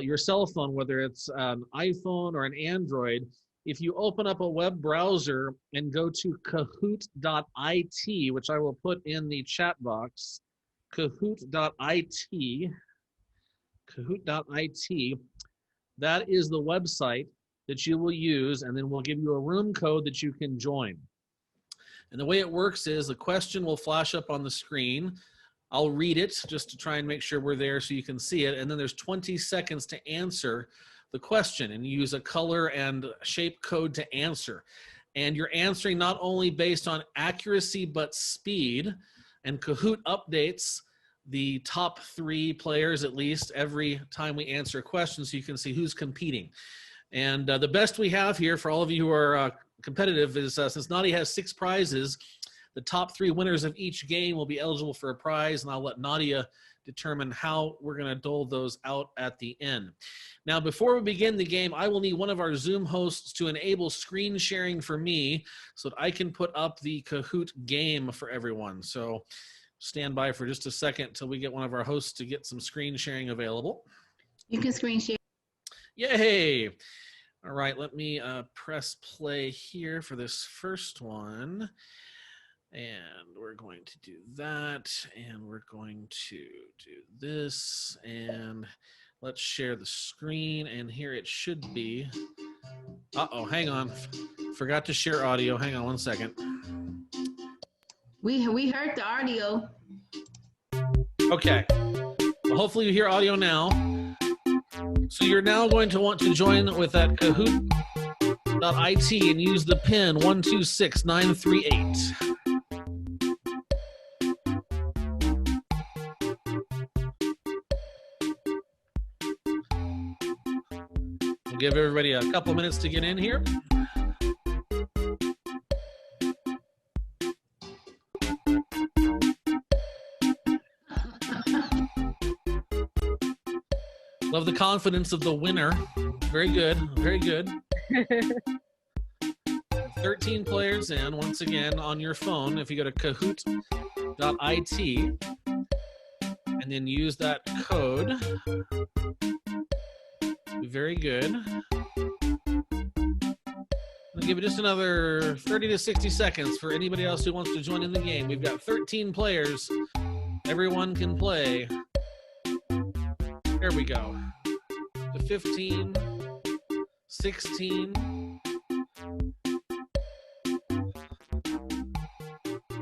your cell phone, whether it's an iPhone or an Android, if you open up a web browser and go to kahoot.it, which I will put in the chat box, kahoot.it, that is the website that you will use, and then we'll give you a room code that you can join. And the way it works is the question will flash up on the screen. I'll read it just to try and make sure we're there so you can see it. And then there's 20 seconds to answer the question, and you use a color and shape code to answer. And you're answering not only based on accuracy, but speed. And Kahoot updates the top 3 players at least every time we answer a question so you can see who's competing. And the best we have here for all of you who are competitive is since Nadia has 6 prizes, the top 3 winners of each game will be eligible for a prize, and I'll let Nadia determine how we're going to dole those out at the end. Now, before we begin the game, I will need one of our Zoom hosts to enable screen sharing for me so that I can put up the Kahoot game for everyone. So stand by for just a second till we get one of our hosts to get some screen sharing available. You can screen share. Yay! All right, let me press play here for this first one. And we're going to do that. And we're going to do this. And let's share the screen. And here it should be. Uh-oh, hang on. Forgot to share audio. Hang on one second. We heard the audio. Okay. Well, hopefully you hear audio now. So you're now going to want to join with that Kahoot.it and use the pin 126938. We'll give everybody a couple minutes to get in here. Love the confidence of the winner. Very good, very good. 13 players in, once again, on your phone. If you go to Kahoot.it and then use that code. Very good. I'll give it just another 30 to 60 seconds for anybody else who wants to join in the game. We've got 13 players. Everyone can play. There we go. To 15, 16.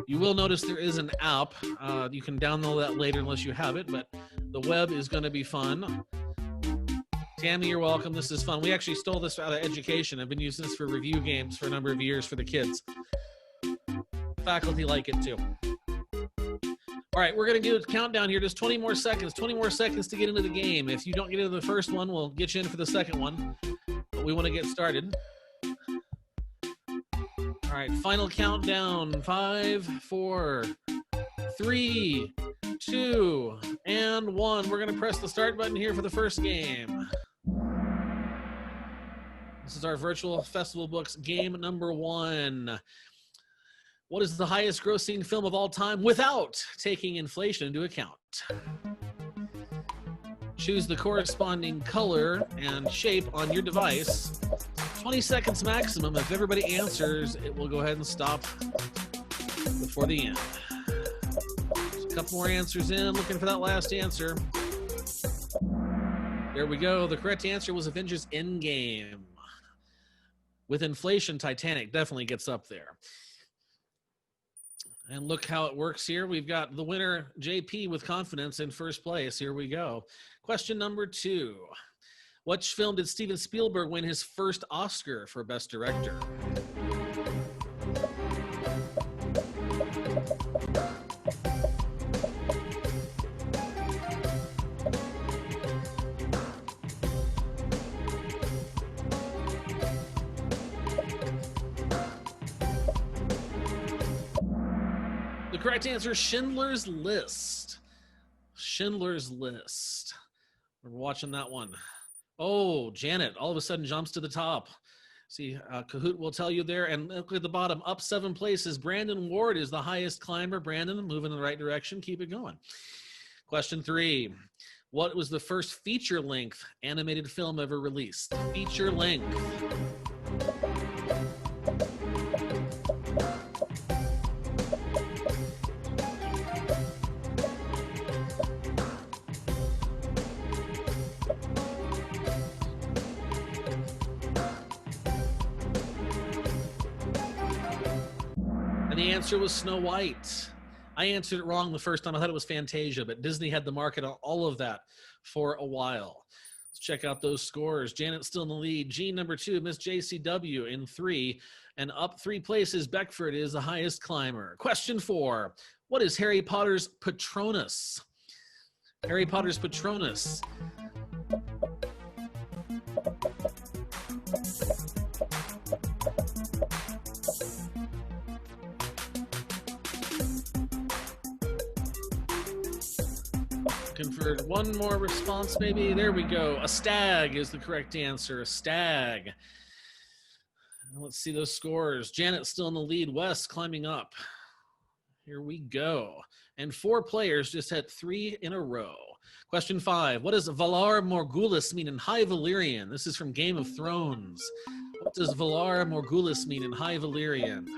You will notice there is an app. You can download that later unless you have it, but the web is going to be fun. Tammy, you're welcome. This is fun. We actually stole this out of education. I've been using this for review games for a number of years for the kids. Faculty like it too. All right, we're going to do a countdown here. Just 20 more seconds. 20 more seconds to get into the game. If you don't get into the first one, we'll get you in for the second one. But we want to get started. All right, final countdown. 5, 4, 3, 2, and 1. We're going to press the start button here for the first game. This is our virtual festival books game number 1. What is the highest grossing film of all time without taking inflation into account? Choose the corresponding color and shape on your device. 20 seconds maximum. If everybody answers, it will go ahead and stop before the end. There's a couple more answers in. Looking for that last answer. There we go. The correct answer was Avengers Endgame. With inflation, Titanic definitely gets up there. And look how it works here. We've got the winner, JP, with confidence in first place. Here we go. Question number 2. Which film did Steven Spielberg win his first Oscar for Best Director? The correct answer is Schindler's List. Schindler's List. We're watching that one. Oh, Janet all of a sudden jumps to the top. See, Kahoot will tell you there. And look at the bottom, up 7 places. Brandon Ward is the highest climber. Brandon, moving in the right direction. Keep it going. Question 3. What was the first feature-length animated film ever released? Feature-length. And the answer was Snow White. I answered it wrong the first time. I thought it was Fantasia, but Disney had the market on all of that for a while. Let's check out those scores. Janet's still in the lead. Jean, number 2, Miss JCW in 3. And up 3 places, Beckford is the highest climber. Question 4. What is Harry Potter's Patronus? Harry Potter's Patronus. Looking for one more response, maybe. There we go. A stag is the correct answer. A stag. Let's see those scores. Janet's still in the lead. Wes climbing up. Here we go. And 4 players just had 3 in a row. Question 5. What does Valar Morghulis mean in High Valyrian? This is from Game of Thrones. What does Valar Morghulis mean in High Valyrian?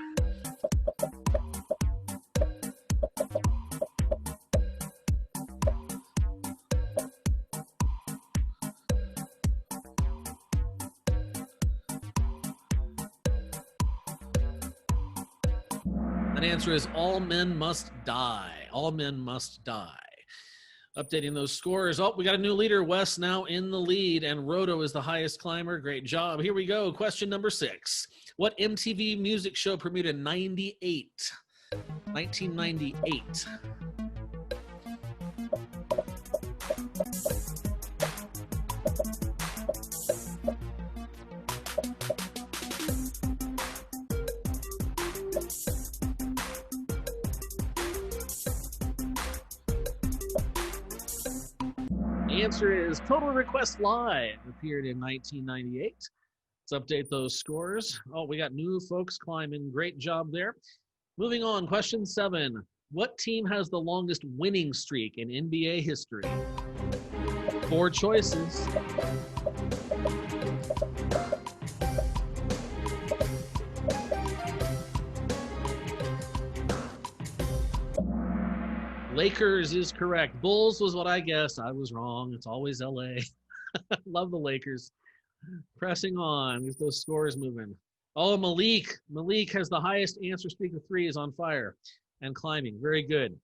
That answer is all men must die. All men must die. Updating those scores. Oh, we got a new leader. Wes now in the lead, and Roto is the highest climber. Great job. Here we go. Question number 6. What MTV music show premiered in 1998? The answer is Total Request Live, appeared in 1998. Let's update those scores. Oh, we got new folks climbing. Great job there. Moving on, question 7. What team has the longest winning streak in NBA history? 4 choices. Lakers is correct. Bulls was what I guessed. I was wrong. It's always LA. Love the Lakers. Pressing on. Get those scores moving. Oh, Malik. Malik has the highest answer streak of 3, is on fire and climbing. Very good.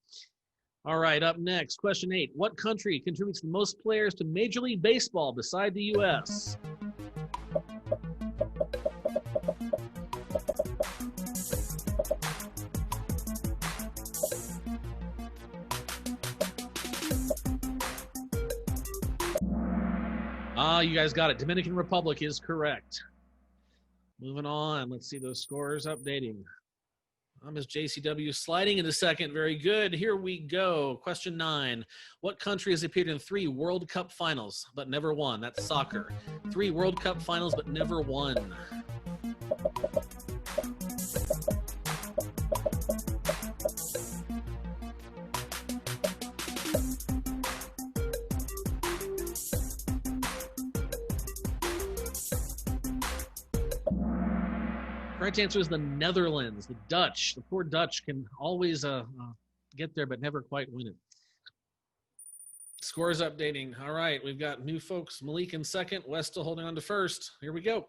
All right, up next, question 8. What country contributes the most players to Major League Baseball beside the U.S.? You guys got it. Dominican Republic is correct. Moving on. Let's see those scores updating. Ms. JCW sliding into second. Very good. Here we go. Question 9. What country has appeared in 3 World Cup finals but never won? That's soccer. 3 World Cup finals but never won. Correct answer is the Netherlands, the Dutch. The poor Dutch can always get there, but never quite win it. Scores updating. All right, we've got new folks. Malik in second, Wes still holding on to first. Here we go.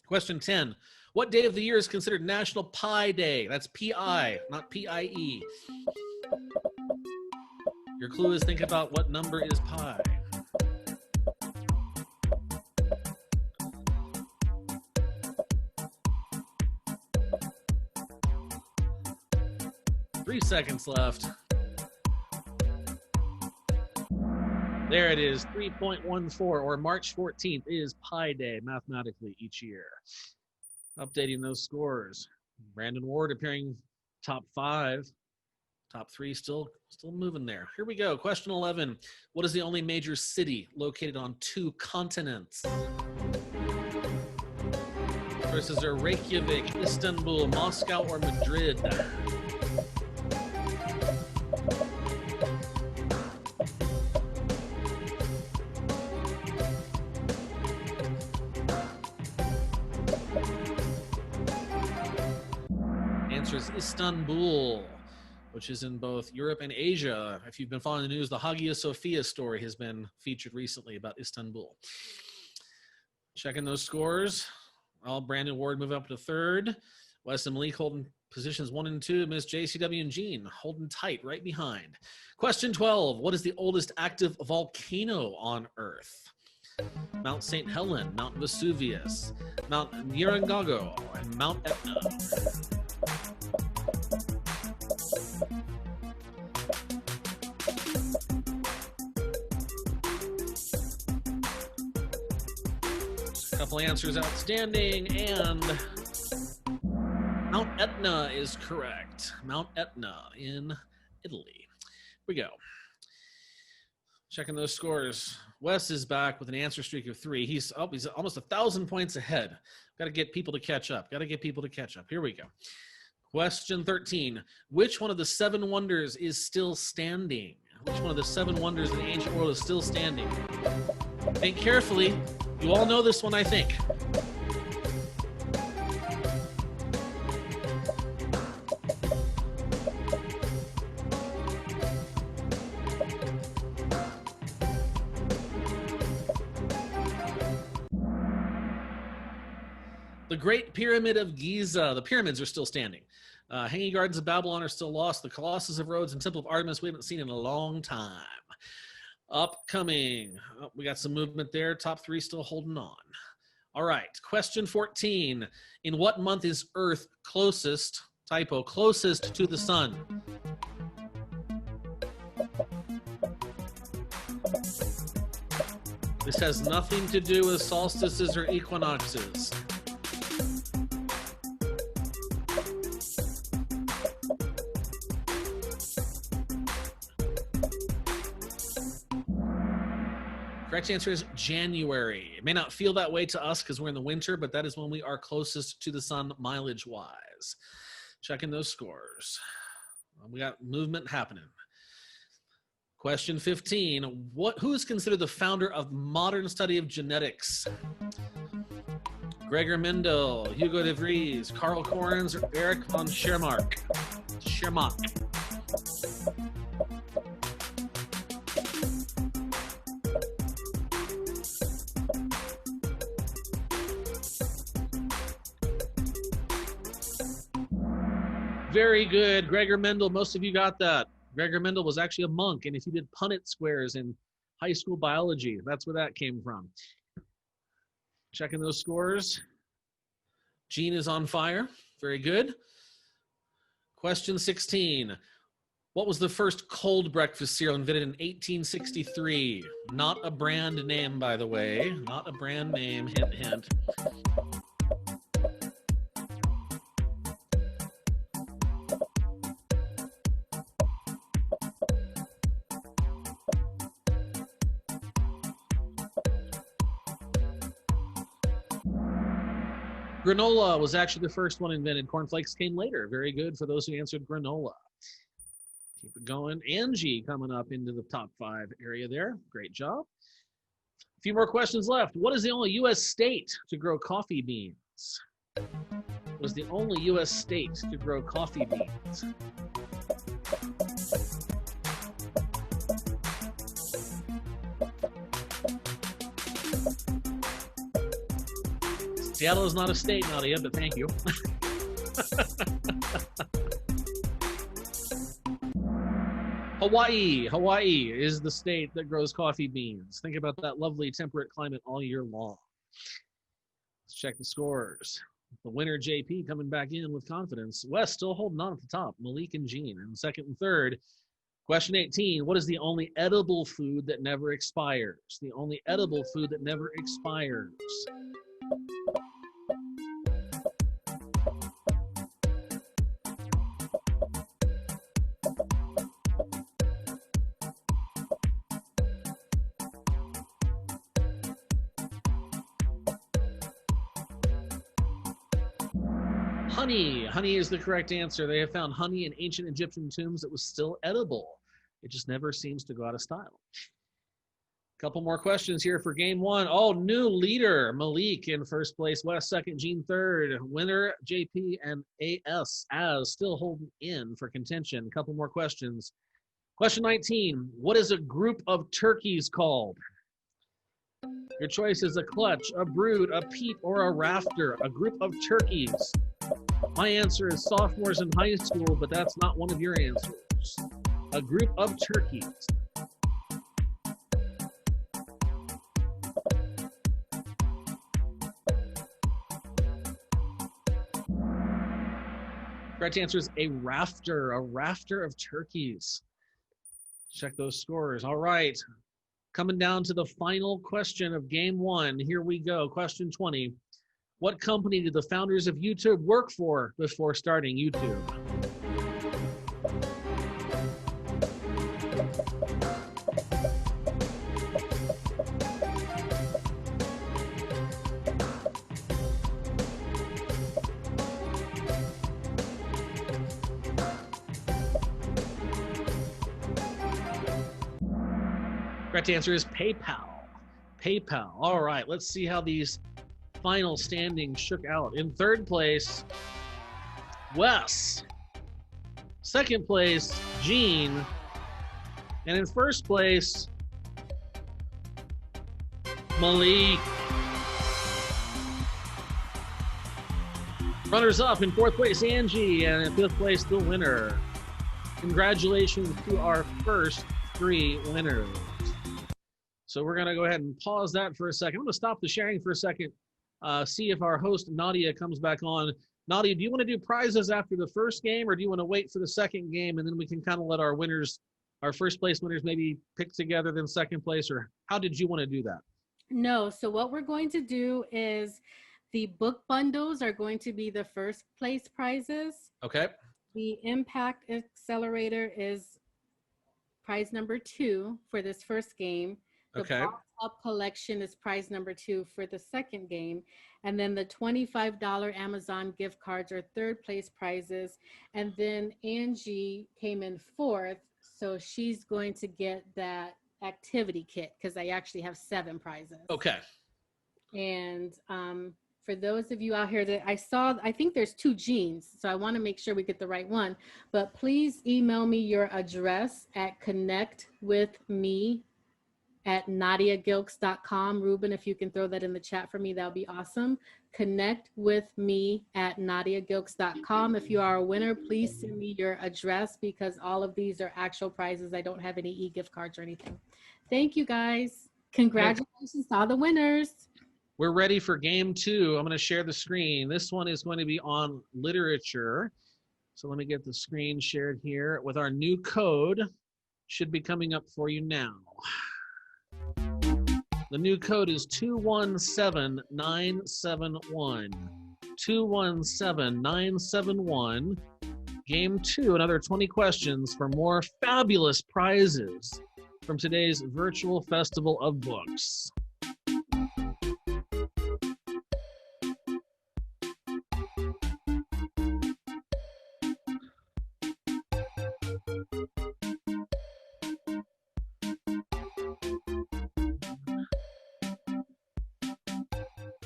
Question 10. What day of the year is considered National Pie Day? That's P-I, not P-I-E. Your clue is think about what number is pi. Three seconds left. There it is, 3.14, or March 14th is Pi Day mathematically each year. Updating those scores. Brandon Ward appearing top 5. Top 3 still moving there. Here we go. Question 11. What is the only major city located on 2 continents? Choices are Reykjavik, Istanbul, Moscow, or Madrid. Answer is Istanbul, which is in both Europe and Asia. If you've been following the news, the Hagia Sophia story has been featured recently about Istanbul. Checking those scores. Well, Brandon Ward move up to 3rd. Wes and Malik holding positions 1 and 2. Miss JCW and Jean holding tight right behind. Question 12. What is the oldest active volcano on Earth? Mount St. Helen, Mount Vesuvius, Mount Nyarangago, and Mount Etna. Couple answers outstanding, and Mount Etna is correct. Mount Etna in Italy. Here we go. Checking those scores. Wes is back with an answer streak of 3. He's almost 1,000 points ahead. Got to get people to catch up. Here we go. Question 13. Which one of the 7 wonders is still standing? Which one of the 7 wonders of the ancient world is still standing? Think carefully. You all know this one, I think. The Great Pyramid of Giza. The pyramids are still standing. Hanging Gardens of Babylon are still lost. The Colossus of Rhodes and Temple of Artemis we haven't seen in a long time. Upcoming. Oh, we got some movement there. Top 3 still holding on. All right. Question 14. In what month is Earth closest, typo, closest to the sun? This has nothing to do with solstices or equinoxes. Correct answer is January. It may not feel that way to us because we're in the winter, but that is when we are closest to the sun mileage-wise. Checking those scores. We got movement happening. Question 15. Who is considered the founder of modern study of genetics? Gregor Mendel, Hugo de Vries, Karl Correns, or Erich von Schermach? Very good, Gregor Mendel. Most of you got that. Gregor Mendel was actually a monk, and if you did Punnett squares in high school biology, that's where that came from. Checking those scores. Gene is on fire. Very good. Question 16. What was the first cold breakfast cereal invented in 1863? Not a brand name, by the way. Not a brand name. Hint, hint. Granola was actually the first one invented. Cornflakes came later. Very good for those who answered granola. Keep it going. Angie coming up into the top 5 area there. Great job. A few more questions left. What is the only U.S. state to grow coffee beans? What is the only U.S. state to grow coffee beans? Seattle is not a state, Nadia, but thank you. Hawaii is the state that grows coffee beans. Think about that lovely temperate climate all year long. Let's check the scores. The winner, JP, coming back in with confidence. Wes still holding on at the top. Malik and Jean in second and third. Question 18, what is the only edible food that never expires? The only edible food that never expires. Honey is the correct answer. They have found honey in ancient Egyptian tombs that was still edible. It just never seems to go out of style. Couple more questions here for game 1. Oh, new leader, Malik in first place, Wes second, Gene third. Winner, JP and AS as still holding in for contention. Couple more questions. Question 19, what is a group of turkeys called? Your choice is a clutch, a brood, a peep, or a rafter. A group of turkeys. My answer is sophomores in high school, but that's not one of your answers. A group of turkeys. Correct answer is a rafter of turkeys. Check those scores. All right. Coming down to the final question of game 1. Here we go. Question 20. What company did the founders of YouTube work for before starting YouTube? Correct answer is PayPal. PayPal. All right, let's see how these final standings shook out. In third place, Wes. Second place, Gene. And in first place, Malik. Runners up in 4th place, Angie, and in 5th place, the winner. Congratulations to our first 3 winners. So we're gonna go ahead and pause that for a second. I'm gonna stop the sharing for a second, see if our host Nadia comes back on. Nadia, do you wanna do prizes after the first game, or do you wanna wait for the second game and then we can kind of let our winners, our first place winners maybe pick together then second place, or how did you wanna do that? No, so what we're going to do is the book bundles are going to be the first place prizes. Okay. The Impact Accelerator is prize number 2 for this first game. The Okay. Box Up Collection is prize number 2 for the second game. And then the $25 Amazon gift cards are third place prizes. And then Angie came in 4th, so she's going to get that activity kit because I actually have 7 prizes. Okay. And for those of you out here that I think there's 2 Jeans, so I want to make sure we get the right one. But please email me your address at connectwithme@nadiagilks.com. Ruben, if you can throw that in the chat for me, that would be awesome. Connectwithme@nadiagilks.com. If you are a winner, please send me your address because all of these are actual prizes. I don't have any e-gift cards or anything. Thank you, guys. Congratulations to all the winners. We're ready for game 2. I'm going to share the screen. This one is going to be on literature. So let me get the screen shared here with our new code. Should be coming up for you now. The new code is 217971. 217971. Game 2, another 20 questions for more fabulous prizes from today's virtual festival of books.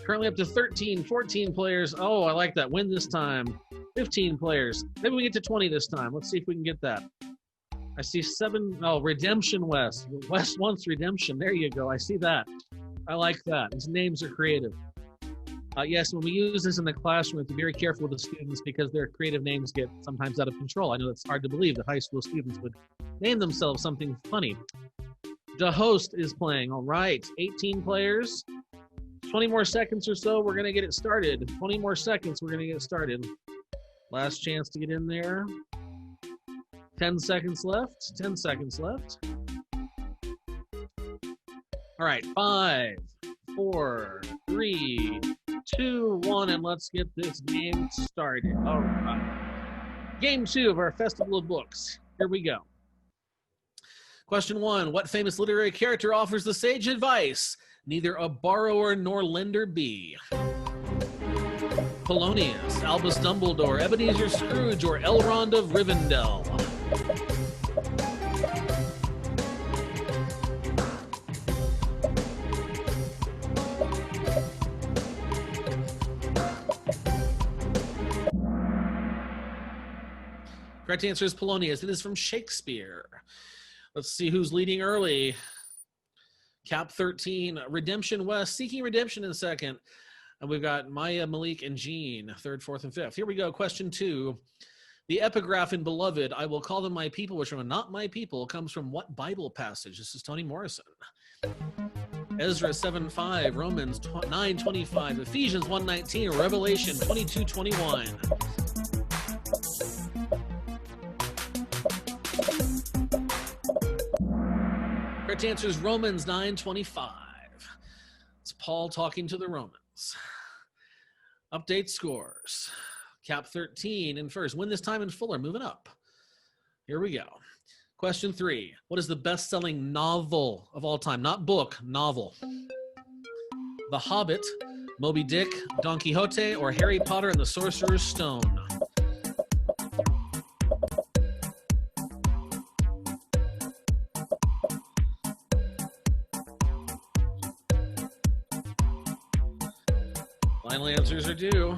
Currently up to 13, 14 players. Oh, I like that. Win this time. 15 players. Maybe we get to 20 this time. Let's see if we can get that. I see 7. Oh, Redemption West. West wants redemption. There you go. I see that. I like that. These names are creative. Yes, when we use this in the classroom, we have to be very careful with the students because their creative names get sometimes out of control. I know it's hard to believe that high school students would name themselves something funny. The host is playing. All right. 18 players. 20 more seconds or so, we're going to get it started. 20 more seconds, we're going to get it started. Last chance to get in there. 10 seconds left. 10 seconds left. All right, 5, 4, 3, 2, 1, and let's get this game started. All right. Game 2 of our Festival of Books. Here we go. Question 1, what famous literary character offers the sage advice? Neither a borrower nor lender be. Polonius, Albus Dumbledore, Ebenezer Scrooge, or Elrond of Rivendell. Correct answer is Polonius. It is from Shakespeare. Let's see who's leading early. Cap 13, Redemption West, seeking redemption in second. And we've got Maya, Malik, and Jean, 3rd, 4th, and 5th. Here we go, question 2. The epigraph in Beloved, I will call them my people, which are not my people, comes from what Bible passage? This is Toni Morrison. Ezra 7:5, Romans 9:25, Ephesians 1:19, Revelation 22:21. Correct answer is Romans 9:25. It's Paul talking to the Romans. Update scores. Cap 13 in first. Win this time in Fuller. Moving up. Here we go. Question 3. What is the best-selling novel of all time? Not book, novel. The Hobbit, Moby Dick, Don Quixote, or Harry Potter and the Sorcerer's Stone? Final answers are due.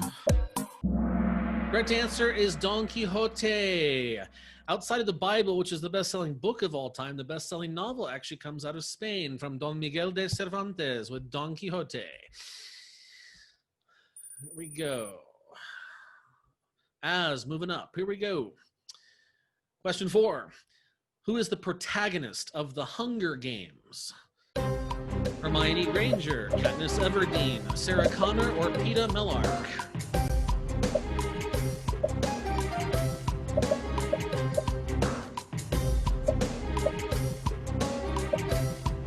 Correct answer is Don Quixote. Outside of the Bible, which is the best-selling book of all time, the best-selling novel actually comes out of Spain from Don Miguel de Cervantes with Don Quixote. Here we go. Moving up. Here we go. Question 4. Who is the protagonist of The Hunger Games? Hermione Granger, Katniss Everdeen, Sarah Connor, or Peeta Mellark?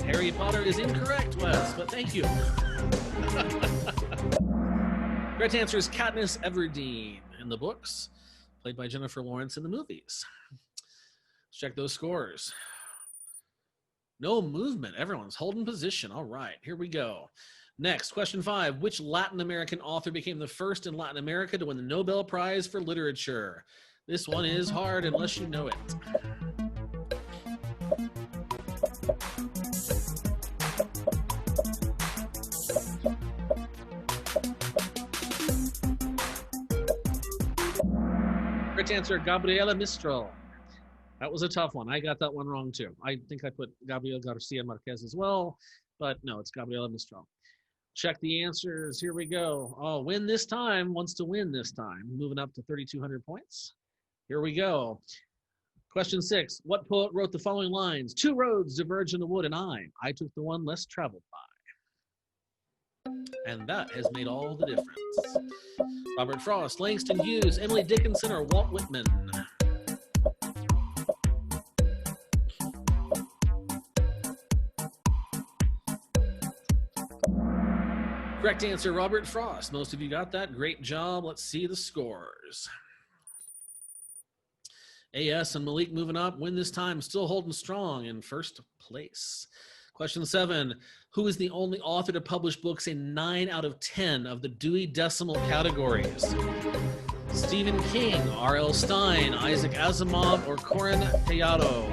Harry Potter is incorrect, Wes, but thank you. Correct answer is Katniss Everdeen in the books, played by Jennifer Lawrence in the movies. Let's check those scores. No movement. Everyone's holding position. All right, here we go. Next, question 5. Which Latin American author became the first in Latin America to win the Nobel Prize for Literature? This one is hard unless you know it. Correct answer, Gabriela Mistral. That was a tough one. I got that one wrong too. I think I put Gabriel Garcia Marquez as well, but no, it's Gabriela Mistral. Check the answers. Here we go. Oh, win this time wants to win this time. Moving up to 3,200 points. Here we go. Question 6. What poet wrote the following lines? 2 roads diverge in the wood, and I took the one less traveled by. And that has made all the difference. Robert Frost, Langston Hughes, Emily Dickinson, or Walt Whitman? Correct answer, Robert Frost. Most of you got that. Great job. Let's see the scores. AS and Malik moving up. Win this time. Still holding strong in first place. Question 7. Who is the only author to publish books in 9 out of 10 of the Dewey Decimal categories? Stephen King, R.L. Stein, Isaac Asimov, or Corin Tejado?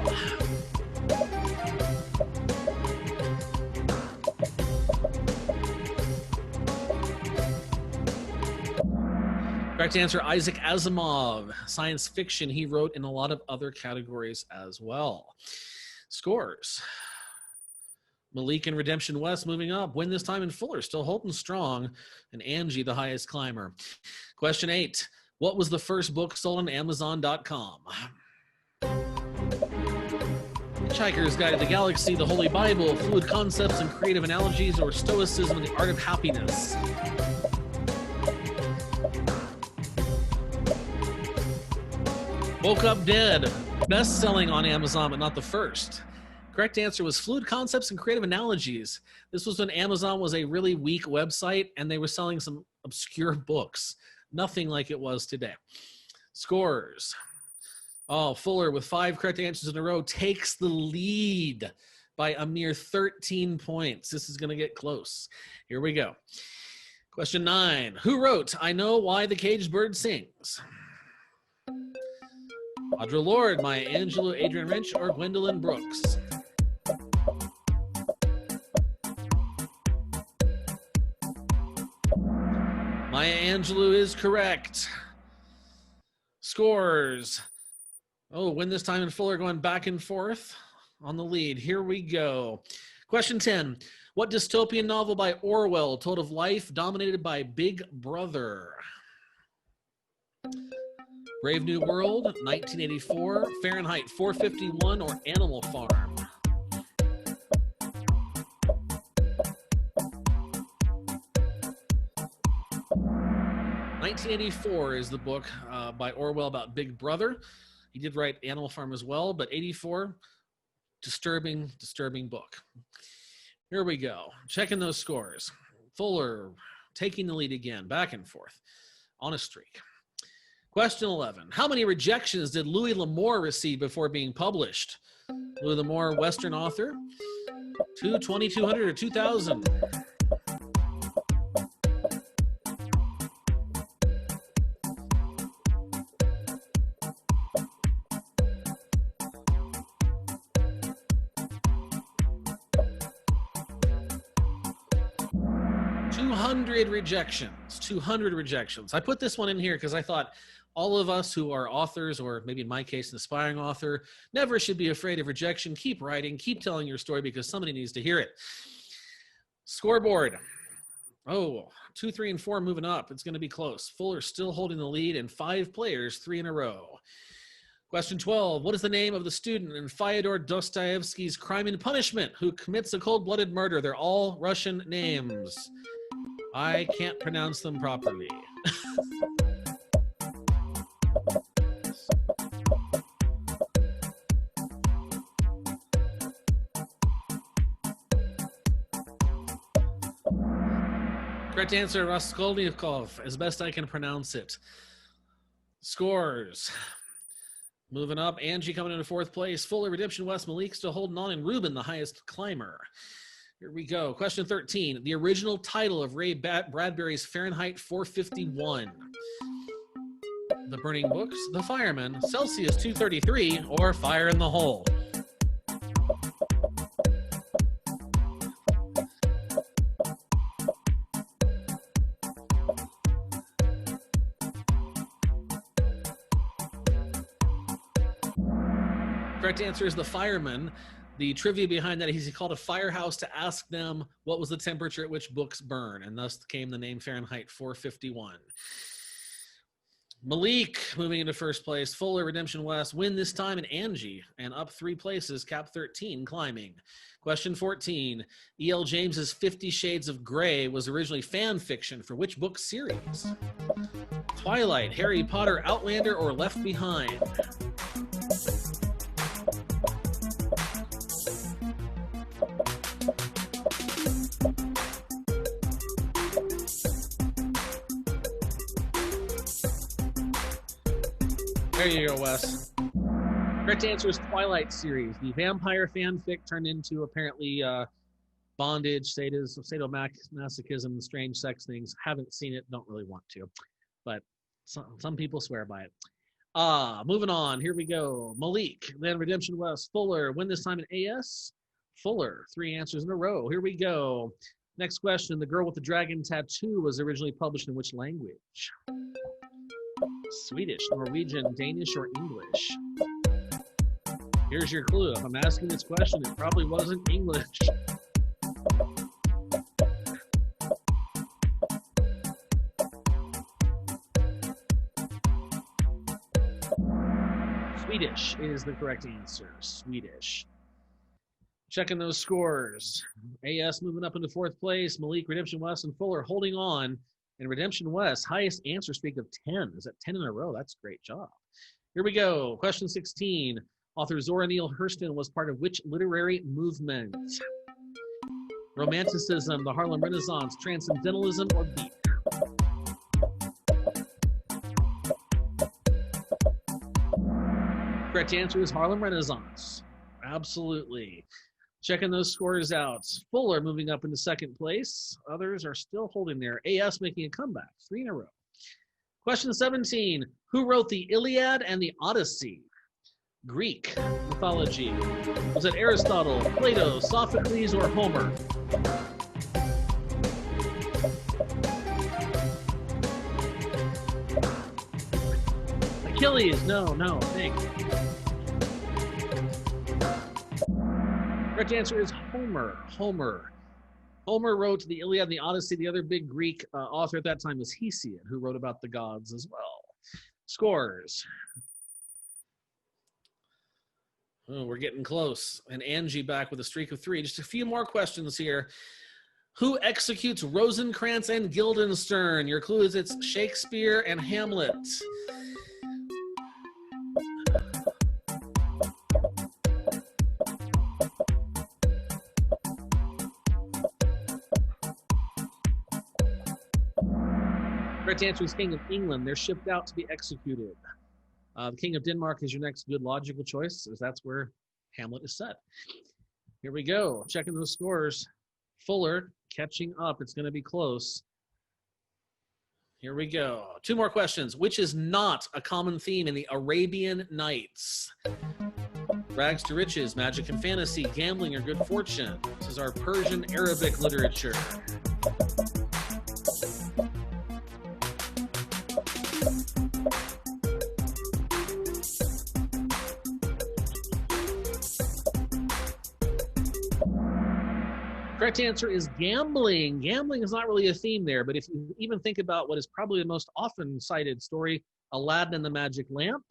Correct answer, Isaac Asimov. Science fiction he wrote in a lot of other categories as well. Scores. Malik and Redemption West moving up. Win this time in Fuller, still holding strong. And Angie, the highest climber. Question 8. What was the first book sold on Amazon.com? Hitchhiker's Guide to the Galaxy, The Holy Bible, Fluid Concepts and Creative Analogies, or Stoicism and the Art of Happiness? Woke Up Dead, best-selling on Amazon, but not the first. Correct answer was Fluid Concepts and Creative Analogies. This was when Amazon was a really weak website and they were selling some obscure books. Nothing like it was today. Scores. Oh, Fuller with 5 correct answers in a row takes the lead by a mere 13 points. This is going to get close. Here we go. Question 9. Who wrote I Know Why the Caged Bird Sings? Audre Lorde, Maya Angelou, Adrienne Rich, or Gwendolyn Brooks? Maya Angelou is correct. Scores. Oh, win this time in Fuller going back and forth on the lead. Here we go. Question 10. What dystopian novel by Orwell told of life dominated by Big Brother? Brave New World, 1984, Fahrenheit 451, or Animal Farm? "1984" is the book by Orwell about Big Brother. He did write Animal Farm as well, but 84, disturbing book. Here we go. Checking those scores. Fuller taking the lead again, back and forth, on a streak. Question 11. How many rejections did Louis L'Amour receive before being published? Louis L'Amour, Western author. 2, 2,200, or 2,000? Rejections, 200 rejections. I put this one in here because I thought all of us who are authors, or maybe in my case, an aspiring author, never should be afraid of rejection. Keep writing, keep telling your story because somebody needs to hear it. Scoreboard. Oh, 2, 3, and 4 moving up. It's going to be close. Fuller still holding the lead, and 5 players, 3 in a row. Question 12. What is the name of the student in Fyodor Dostoevsky's Crime and Punishment who commits a cold-blooded murder? They're all Russian names. I can't pronounce them properly. Correct answer, Raskolnikov, as best I can pronounce it. Scores. Moving up, Angie coming into 4th place. Fuller, Redemption West, Malik still holding on, and Ruben, the highest climber. Here we go. Question 13. The original title of Ray Bradbury's Fahrenheit 451. The Burning Books, The Fireman, Celsius 233, or Fire in the Hole. Correct answer is The Fireman. The trivia behind that is he called a firehouse to ask them what was the temperature at which books burn, and thus came the name Fahrenheit 451. Malik moving into 1st place. Fuller, Redemption West, win this time, and Angie, and up 3 places, cap 13, climbing. Question 14. E.L. James's 50 Shades of Grey was originally fan fiction for which book series? Twilight, Harry Potter, Outlander, or Left Behind? There you go, Wes. Correct answer is Twilight series. The vampire fanfic turned into apparently bondage, sadomasochism, and strange sex things. Haven't seen it, don't really want to, but some people swear by it. Moving on. Here we go. Malik, then Redemption West, Fuller. Win this time in AS. Fuller. 3 answers in a row. Here we go. Next question. The Girl with the Dragon Tattoo was originally published in which language? Swedish, Norwegian, Danish, or English? Here's your clue. If I'm asking this question, it probably wasn't English. Swedish is the correct answer. Swedish. Checking those scores. AS moving up into 4th place. Malik, Redemption West, and Fuller holding on. And Redemption West, highest answer streak of 10. Is that 10 in a row? That's a great job. Here we go. Question 16. Author Zora Neale Hurston was part of which literary movement? Romanticism, the Harlem Renaissance, Transcendentalism, or Beat? Correct answer is Harlem Renaissance. Absolutely. Checking those scores out. Fuller moving up into 2nd place. Others are still holding there. AS making a comeback. 3 in a row. Question 17. Who wrote the Iliad and the Odyssey? Greek mythology. Was it Aristotle, Plato, Sophocles, or Homer? Achilles. No. Think. Correct answer is Homer. Homer wrote the Iliad and the Odyssey. The other big Greek author at that time was Hesiod, who wrote about the gods as well. Scores. Oh, we're getting close. And Angie back with a streak of 3. Just a few more questions here. Who executes Rosencrantz and Guildenstern? Your clue is it's Shakespeare and Hamlet. Correct answer is King of England. They're shipped out to be executed. The King of Denmark is your next good logical choice, as that's where Hamlet is set. Here we go. Checking those scores. Fuller catching up. It's going to be close. Here we go. 2 more questions. Which is not a common theme in the Arabian Nights? Rags to riches, magic and fantasy, gambling, or good fortune. This is our Persian Arabic literature. Correct answer is gambling. Gambling is not really a theme there, but if you even think about what is probably the most often cited story, Aladdin and the Magic Lamp,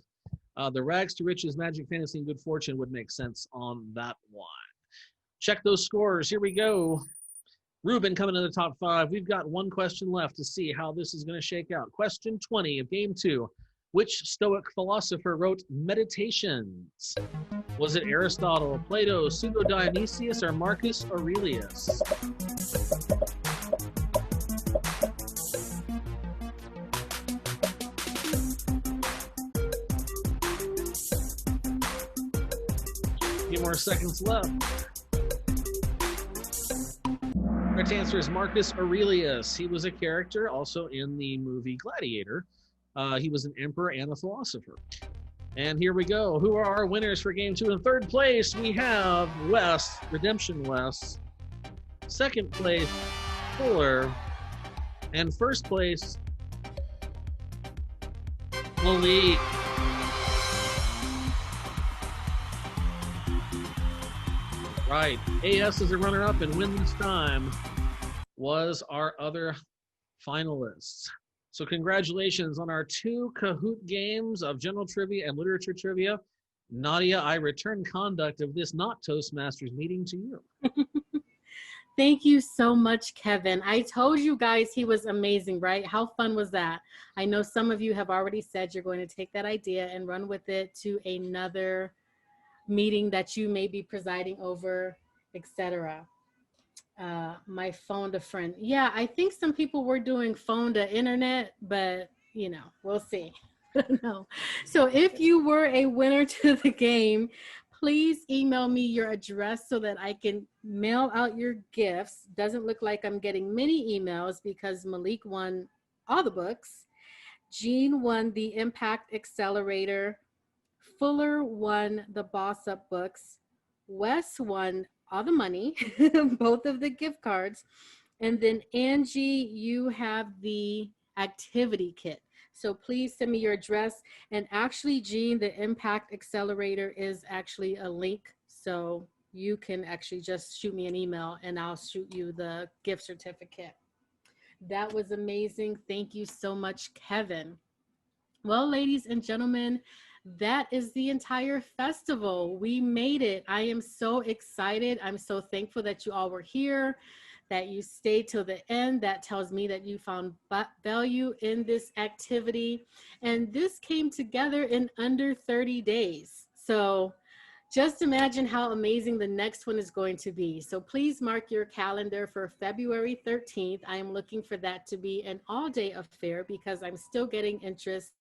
the rags to riches, magic, fantasy, and good fortune would make sense on that one. Check those scores. Here we go. Ruben coming in the top 5. We've got one question left to see how this is going to shake out. Question 20 of game 2. Which Stoic philosopher wrote Meditations? Was it Aristotle, Plato, Pseudo-Dionysius, or Marcus Aurelius? A few more seconds left. Correct answer is Marcus Aurelius. He was a character also in the movie Gladiator. He was an emperor and a philosopher. And here we go. Who are our winners for game 2? In third place, we have Wes, Redemption Wes. Second place, Fuller. And first place, Malik. Right. AS is a runner-up, and Win This Time was our other finalists. So congratulations on our 2 Kahoot games of general trivia and literature trivia. Nadia, I return conduct of this not Toastmasters meeting to you. Thank you so much, Kevin. I told you guys he was amazing, right? How fun was that? I know some of you have already said you're going to take that idea and run with it to another meeting that you may be presiding over, etc. My phone to friend. Yeah, I think some people were doing phone to internet, but you know, we'll see. No. So if you were a winner to the game, please email me your address so that I can mail out your gifts. Doesn't look like I'm getting many emails because Malik won all the books. Jean won the Impact Accelerator. Fuller won the Boss Up books. Wes won all the money, both of the gift cards. And then Angie, you have the activity kit. So please send me your address. And actually, Jean, the Impact Accelerator is actually a link. So you can actually just shoot me an email and I'll shoot you the gift certificate. That was amazing. Thank you so much, Kevin. Well, ladies and gentlemen, that is the entire festival. We made it. I am so excited. I'm so thankful that you all were here, that you stayed till the end. That tells me that you found value in this activity. And this came together in under 30 days. So just imagine how amazing the next one is going to be. So please mark your calendar for February 13th. I am looking for that to be an all-day affair because I'm still getting interest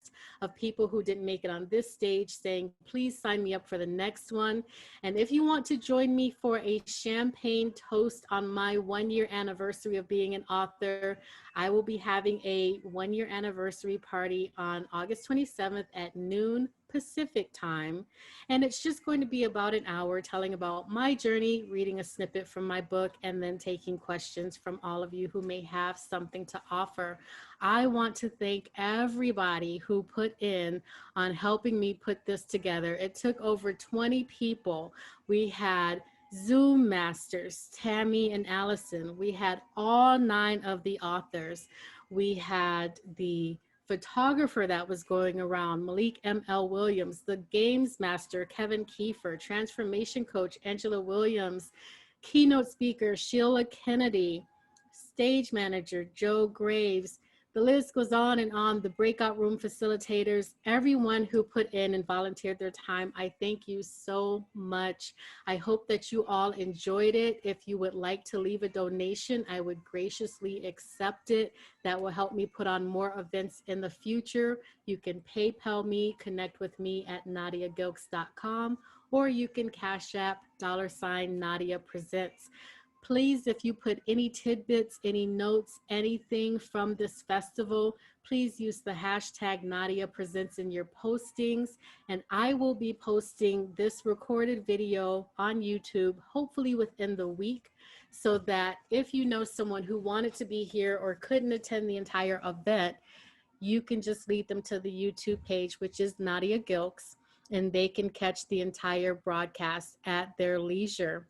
of people who didn't make it on this stage saying, please sign me up for the next one. And if you want to join me for a champagne toast on my 1-year anniversary of being an author, I will be having a 1-year anniversary party on August 27th at noon Pacific time. And it's just going to be about an hour telling about my journey, reading a snippet from my book, and then taking questions from all of you who may have something to offer. I want to thank everybody who put in on helping me put this together. It took over 20 people. We had Zoom masters, Tammy and Allison. We had all 9 of the authors. We had the photographer that was going around, Malik M.L. Williams, the games master, Kevin Kiefer, transformation coach, Angela Williams, keynote speaker, Sheila Kennedy, stage manager, Joe Graves. The list goes on and on, the breakout room facilitators, everyone who put in and volunteered their time. I thank you so much. I hope that you all enjoyed it. If you would like to leave a donation, I would graciously accept it. That will help me put on more events in the future. You can PayPal me, connect with me at nadiagilks.com, or you can Cash App $Nadia Presents. Please, if you put any tidbits, any notes, anything from this festival, please use the hashtag Nadia Presents in your postings. And I will be posting this recorded video on YouTube, hopefully within the week, so that if you know someone who wanted to be here or couldn't attend the entire event, you can just lead them to the YouTube page, which is Nadia Gilks, and they can catch the entire broadcast at their leisure.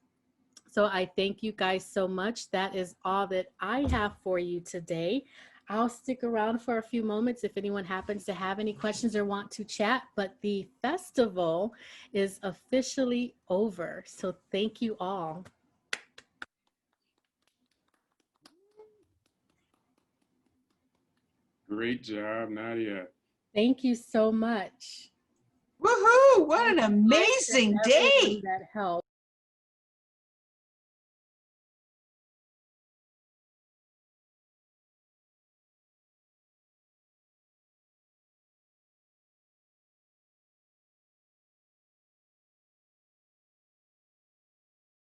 So I thank you guys so much. That is all that I have for you today. I'll stick around for a few moments if anyone happens to have any questions or want to chat, but the festival is officially over. So thank you all. Great job, Nadia. Thank you so much. Woohoo! What an amazing day. That helped.